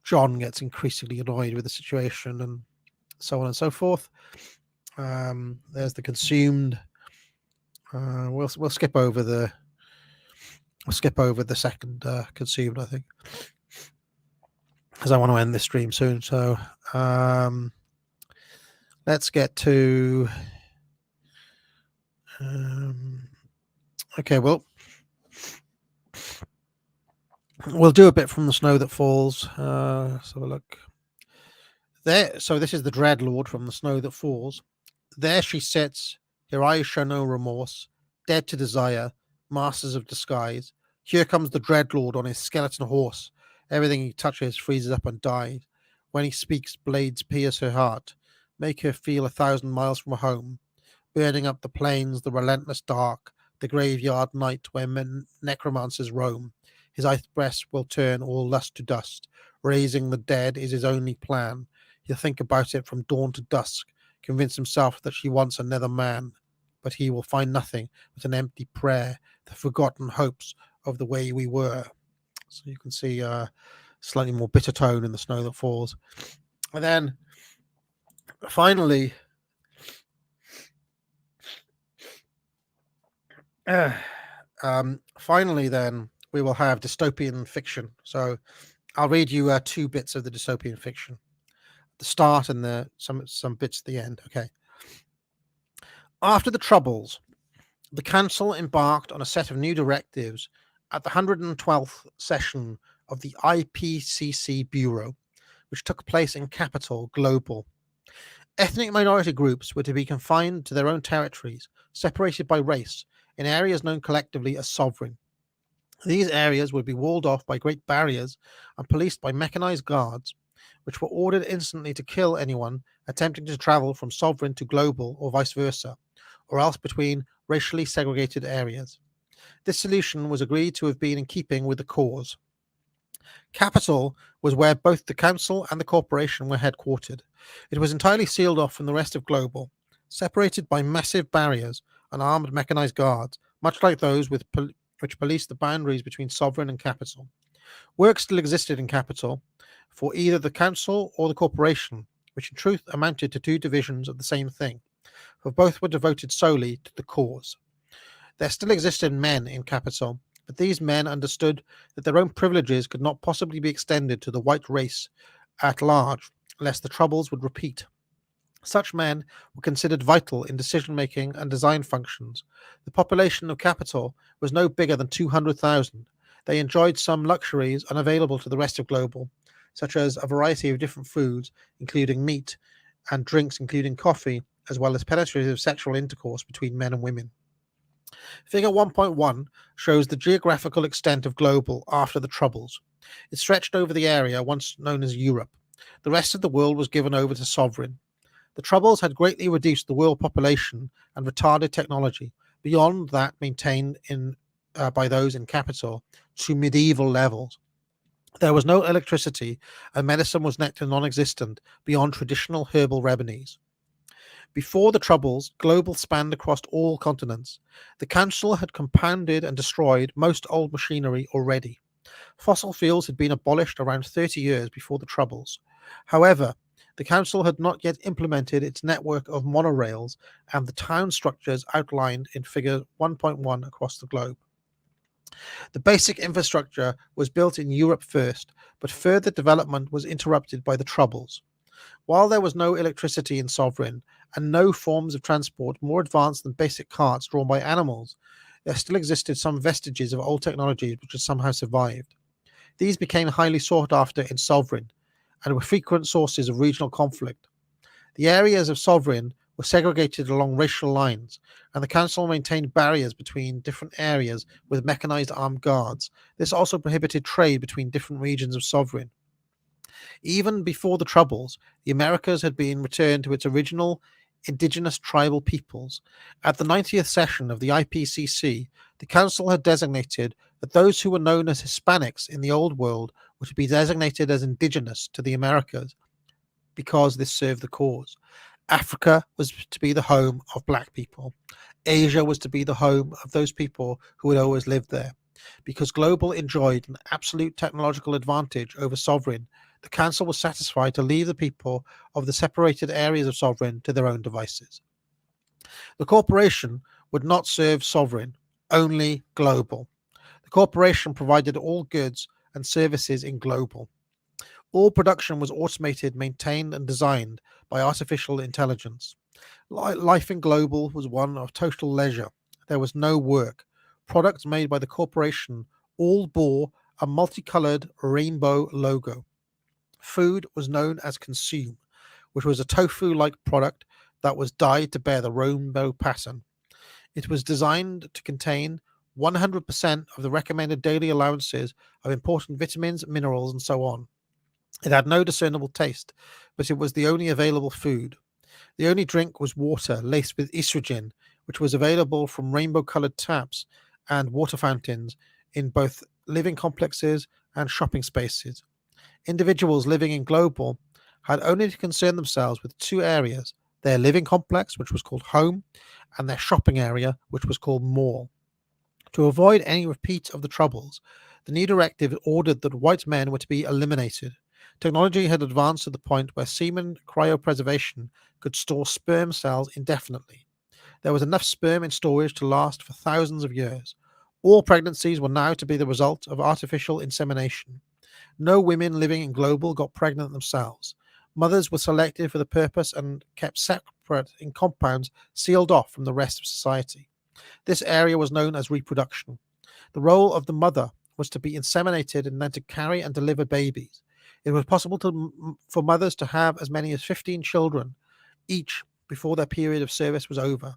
John gets increasingly annoyed with the situation, and so on and so forth. There's the consumed. We'll skip over the second consumed, I think, because I want to end this stream soon. So let's get to. Okay, well, we'll do a bit from The Snow That Falls. So look there. So this is the Dreadlord from The Snow That Falls. There she sits, her eyes show no remorse, dead to desire, masters of disguise. Here comes the Dreadlord on his skeleton horse. Everything he touches freezes up and dies. When he speaks, blades pierce her heart, make her feel 1,000 miles from home, burning up the plains, the relentless dark, the graveyard night where necromancers roam. His ice breast will turn all lust to dust. Raising the dead is his only plan. He'll think about it from dawn to dusk, convince himself that she wants another man, but he will find nothing but an empty prayer, the forgotten hopes of the way we were. So you can see slightly more bitter tone in The Snow That Falls. And then finally, then we will have dystopian fiction. So I'll read you 2 bits of the dystopian fiction. The start and some bits at the end. Okay. After the Troubles, the Council embarked on a set of new directives at the 112th session of the IPCC Bureau, which took place in Capital Global. Ethnic minority groups were to be confined to their own territories, separated by race, in areas known collectively as sovereign. These areas would be walled off by great barriers and policed by mechanized guards, which were ordered instantly to kill anyone attempting to travel from sovereign to global or vice versa, or else between racially segregated areas. This solution was agreed to have been in keeping with the cause. Capital was where both the council and the corporation were headquartered. It was entirely sealed off from the rest of global, separated by massive barriers and armed mechanized guards, much like those which policed the boundaries between sovereign and capital. Work still existed in capital for either the council or the corporation, which in truth amounted to 2 divisions of the same thing, for both were devoted solely to the cause. There still existed men in capital, but these men understood that their own privileges could not possibly be extended to the white race at large, lest the Troubles would repeat. Such men were considered vital in decision-making and design functions. The population of capital was no bigger than 200,000. They enjoyed some luxuries unavailable to the rest of global, such as a variety of different foods, including meat, and drinks, including coffee, as well as penetrative sexual intercourse between men and women. Figure 1.1 shows the geographical extent of global after the Troubles. It stretched over the area once known as Europe. The rest of the world was given over to sovereign. The Troubles had greatly reduced the world population and retarded technology, beyond that maintained by those in capital, to medieval levels. There was no electricity, and medicine was next to non-existent beyond traditional herbal remedies. Before the Troubles, global spanned across all continents. The Council had compounded and destroyed most old machinery already. Fossil fuels had been abolished around 30 years before the Troubles. However, the Council had not yet implemented its network of monorails and the town structures outlined in Figure 1.1 across the globe. The basic infrastructure was built in Europe first, but further development was interrupted by the Troubles. While there was no electricity in Sovereign, and no forms of transport more advanced than basic carts drawn by animals, there still existed some vestiges of old technologies which had somehow survived. These became highly sought after in Sovereign and were frequent sources of regional conflict. The areas of Sovereign were segregated along racial lines, and the council maintained barriers between different areas with mechanized armed guards. This also prohibited trade between different regions of Sovereign. Even before the Troubles, the Americas had been returned to its original indigenous tribal peoples. At the 90th session of the IPCC, the Council had designated that those who were known as Hispanics in the Old World were to be designated as indigenous to the Americas because this served the cause. Africa was to be the home of black people. Asia was to be the home of those people who had always lived there. Because Global enjoyed an absolute technological advantage over Sovereign, the Council was satisfied to leave the people of the separated areas of Sovereign to their own devices. The corporation would not serve Sovereign, only Global. The corporation provided all goods and services in Global. All production was automated, maintained, and designed by artificial intelligence. Life in Global was one of total leisure. There was no work. Products made by the corporation all bore a multicolored rainbow logo. Food was known as Consume, which was a tofu-like product that was dyed to bear the rainbow pattern. It was designed to contain 100% of the recommended daily allowances of important vitamins, minerals, and so on. It had no discernible taste, but it was the only available food. The only drink was water laced with estrogen, which was available from rainbow-colored taps and water fountains in both living complexes and shopping spaces. Individuals living in Global had only to concern themselves with two areas: their living complex, which was called home, and their shopping area, which was called mall. To avoid any repeat of the Troubles, the new directive ordered that white men were to be eliminated. Technology had advanced to the point where semen cryopreservation could store sperm cells indefinitely. There was enough sperm in storage to last for thousands of years. All pregnancies were now to be the result of artificial insemination. No women living in Global got pregnant themselves. Mothers were selected for the purpose and kept separate in compounds sealed off from the rest of society. This area was known as reproduction. The role of the mother was to be inseminated and then to carry and deliver babies. It was possible for mothers to have as many as 15 children each before their period of service was over.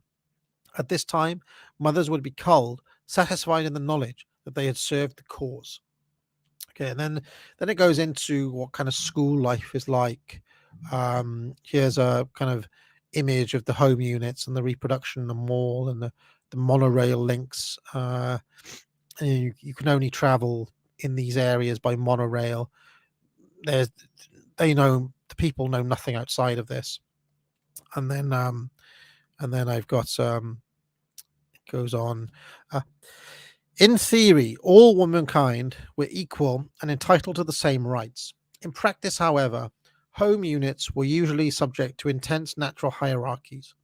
At this time, mothers would be culled, satisfied in the knowledge that they had served the cause. Okay, and then it goes into what kind of school life is like. Here's a kind of image of the home units and the reproduction, the mall, and the monorail links. And you can only travel in these areas by monorail. The people know nothing outside of this. And then I've got it goes on. In theory, all womankind were equal and entitled to the same rights. In practice, however, home units were usually subject to intense natural hierarchies.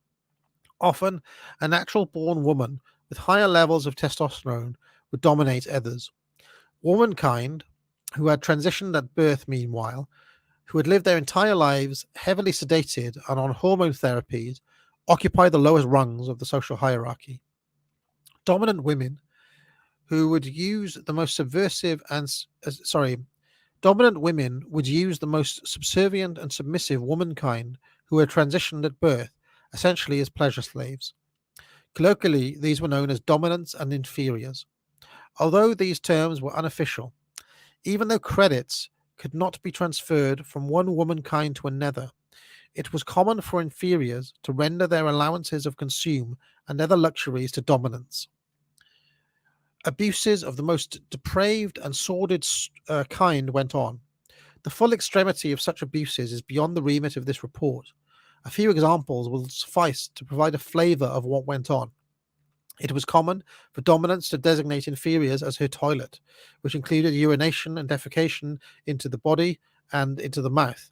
Often, a natural-born woman with higher levels of testosterone would dominate others. Womankind, who had transitioned at birth meanwhile, who had lived their entire lives heavily sedated and on hormone therapies, occupied the lowest rungs of the social hierarchy. Dominant women who would use the most dominant women would use the most subservient and submissive womankind who had transitioned at birth, essentially as pleasure slaves. Colloquially, these were known as dominants and inferiors. Although these terms were unofficial, even though credits could not be transferred from one womankind to another, it was common for inferiors to render their allowances of consume and other luxuries to dominants. Abuses of the most depraved and sordid kind went on. The full extremity of such abuses is beyond the remit of this report. A few examples will suffice to provide a flavour of what went on. It was common for dominants to designate inferiors as her toilet, which included urination and defecation into the body and into the mouth.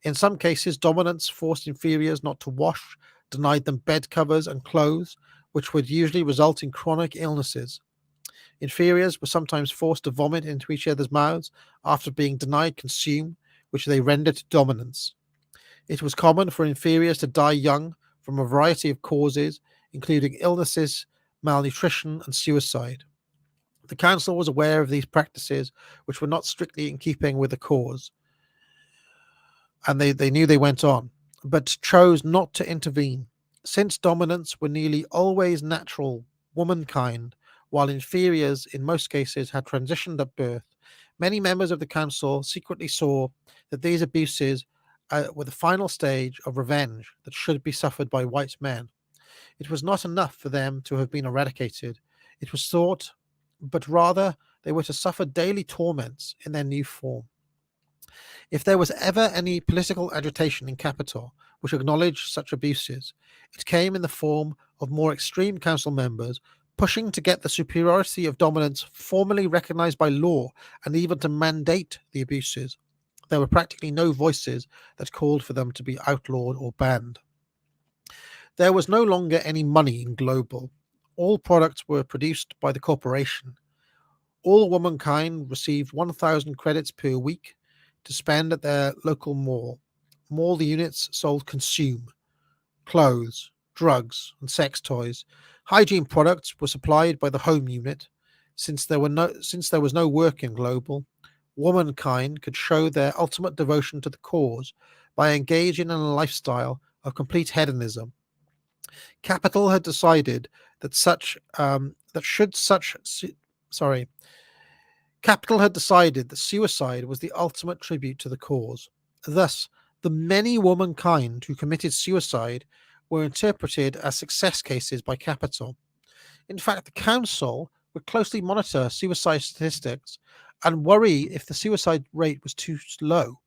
In some cases, dominants forced inferiors not to wash, denied them bed covers and clothes, which would usually result in chronic illnesses. Inferiors were sometimes forced to vomit into each other's mouths after being denied consume, which they rendered to dominants. It was common for inferiors to die young from a variety of causes, including illnesses malnutrition, and suicide. The council was aware of these practices, which were not strictly in keeping with the cause, and they knew they went on, but chose not to intervene. Since dominants were nearly always natural womankind, while inferiors in most cases had transitioned at birth, many members of the council secretly saw that these abuses were the final stage of revenge that should be suffered by white men. It was not enough for them to have been eradicated, it was thought, but rather they were to suffer daily torments in their new form. If there was ever any political agitation in capital which acknowledged such abuses, it came in the form of more extreme council members pushing to get the superiority of dominance formally recognized by law and even to mandate the abuses. There were practically no voices that called for them to be outlawed or banned. There was no longer any money in global. All products were produced by the corporation. All womankind received 1,000 credits per week to spend at their local mall. Mall units sold consume, clothes, drugs, and sex toys. Hygiene products were supplied by the home unit. Since there was no work in global, womankind could show their ultimate devotion to the cause by engaging in a lifestyle of complete hedonism. Capital had decided that Capital had decided that suicide was the ultimate tribute to the cause. Thus, the many womankind who committed suicide were interpreted as success cases by Capital. In fact, the council would closely monitor suicide statistics and worry if the suicide rate was too low.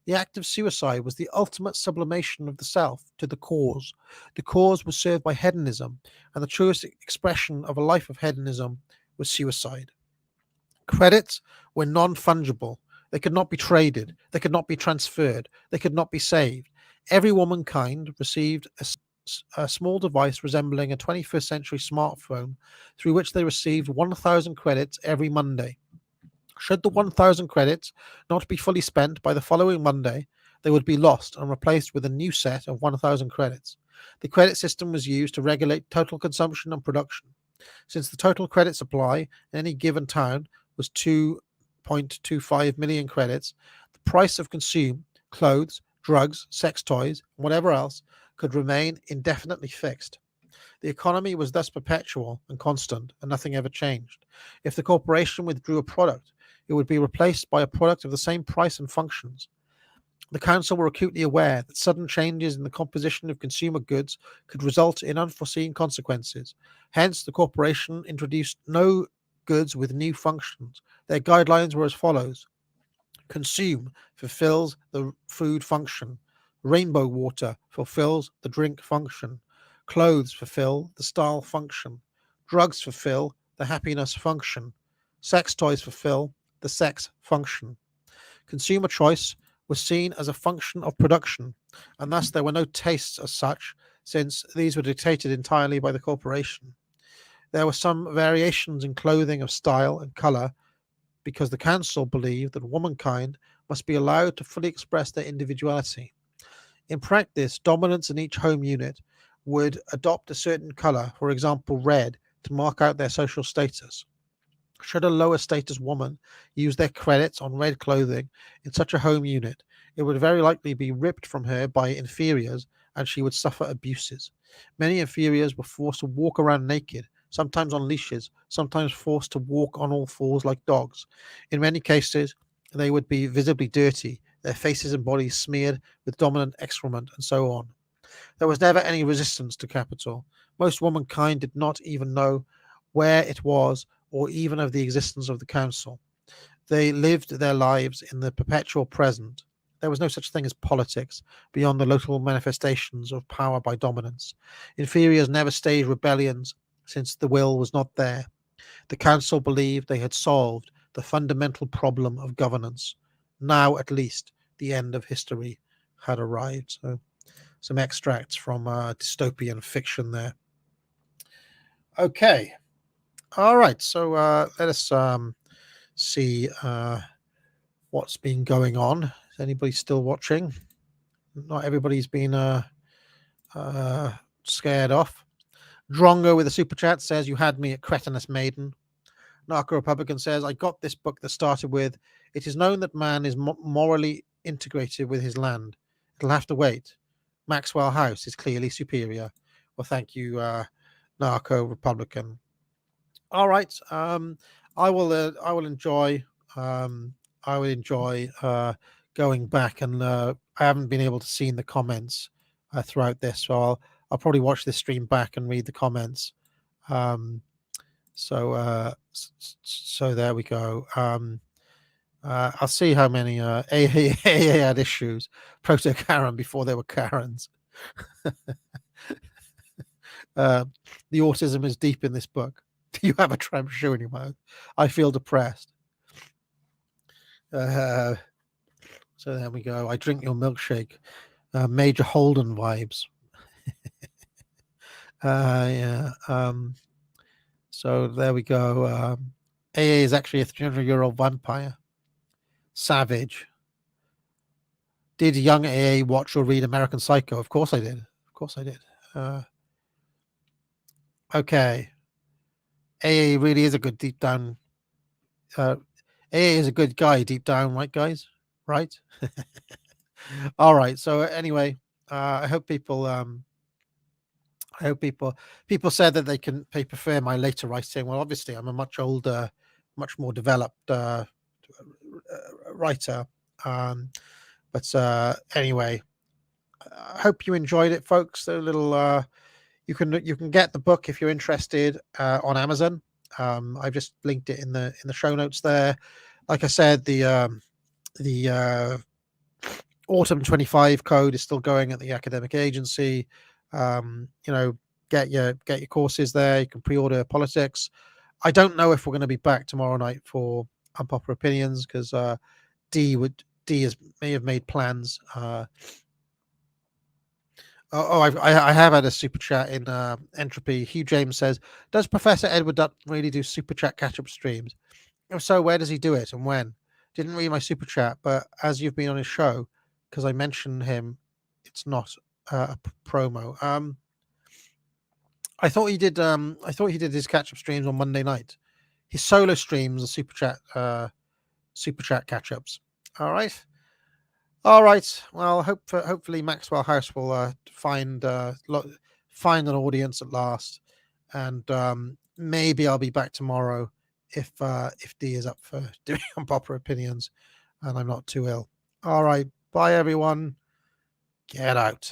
The act of suicide was the ultimate sublimation of the self to the cause. The cause was served by hedonism, and the truest expression of a life of hedonism was suicide. Credits were non-fungible. They could not be traded. They could not be transferred. They could not be saved. Every womankind received a small device resembling a 21st century smartphone through which they received 1,000 credits every Monday. Should the 1,000 credits not be fully spent by the following Monday, they would be lost and replaced with a new set of 1,000 credits. The credit system was used to regulate total consumption and production. Since the total credit supply in any given town was 2.25 million credits, the price of consume, clothes, drugs, sex toys, and whatever else could remain indefinitely fixed. The economy was thus perpetual and constant, and nothing ever changed. If the corporation withdrew a product, it would be replaced by a product of the same price and functions. The council were acutely aware that sudden changes in the composition of consumer goods could result in unforeseen consequences. Hence, the corporation introduced no goods with new functions. Their guidelines were as follows: consume fulfills the food function. Rainbow water fulfills the drink function. Clothes fulfill the style function. Drugs fulfill the happiness function. Sex toys fulfill the sex function. Consumer choice was seen as a function of production, and thus there were no tastes as such, since these were dictated entirely by the corporation. There were some variations in clothing of style and colour, because the council believed that womankind must be allowed to fully express their individuality. In practice, dominants in each home unit would adopt a certain colour, for example red, to mark out their social status. Should a lower status woman use their credits on red clothing in such a home unit, it would very likely be ripped from her by inferiors and she would suffer abuses. Many inferiors were forced to walk around naked, sometimes on leashes, sometimes forced to walk on all fours like dogs. In many cases, they would be visibly dirty, their faces and bodies smeared with dominant excrement, and so on. There was never any resistance to capital. Most womankind did not even know where it was or even of the existence of the council. They lived their lives in the perpetual present. There was no such thing as politics beyond the local manifestations of power by dominance. Inferiors never staged rebellions since the will was not there. The council believed they had solved the fundamental problem of governance. Now, at least, the end of history had arrived. So, some extracts from dystopian fiction there. Okay. All right. So let us see what's been going on. Is anybody still watching? Not everybody's been scared off. Drongo with a super chat says, "You had me at cretinous maiden." Narco Republican says, "I got this book that started with, 'It is known that man is morally integrated with his land. It'll have to wait. Maxwell House is clearly superior." Well, thank you, Narco Republican. All right. I will enjoy. I will enjoy going back, and I haven't been able to see the comments throughout this, so I'll probably watch this stream back and read the comments. So there we go. I'll see how many AA had issues. Proto Karen before they were Karens. The autism is deep in this book. Do you have a tramp shoe in your mouth? I feel depressed. So there we go. I drink your milkshake. Major Holden vibes. Yeah. So there we go. AA is actually a 300-year-old vampire. Savage. Did young AA watch or read American Psycho? Of course I did. Of course I did. Okay. AA really is a good deep down. AA is a good guy deep down, right, guys? Right? All right. So anyway, I hope people people said that they prefer my later writing. Well, obviously I'm a much older, much more developed writer. But anyway, I hope you enjoyed it, folks. A little you can get the book if you're interested on Amazon. I've just linked it in the show notes there. Like I said, the Autumn 25 code is still going at the academic agency. Get your courses there. You can pre-order politics. I don't know if we're going to be back tomorrow night for Unpopular Opinions because D may have made plans. I have had a super chat in Entropy. Hugh James says, "Does Professor Edward Dutton really do super chat catch-up streams? If so, where does he do it and when?" Didn't read my super chat, but as you've been on his show, because I mentioned him, it's not a promo. I thought he did. I thought he did his catch-up streams on Monday night. His solo streams are super chat catch-ups. All right. All right. Well, hopefully Maxwell House will find an audience at last, and maybe I'll be back tomorrow if D is up for doing Unpopular Opinions, and I'm not too ill. All right. Bye, everyone. Get out.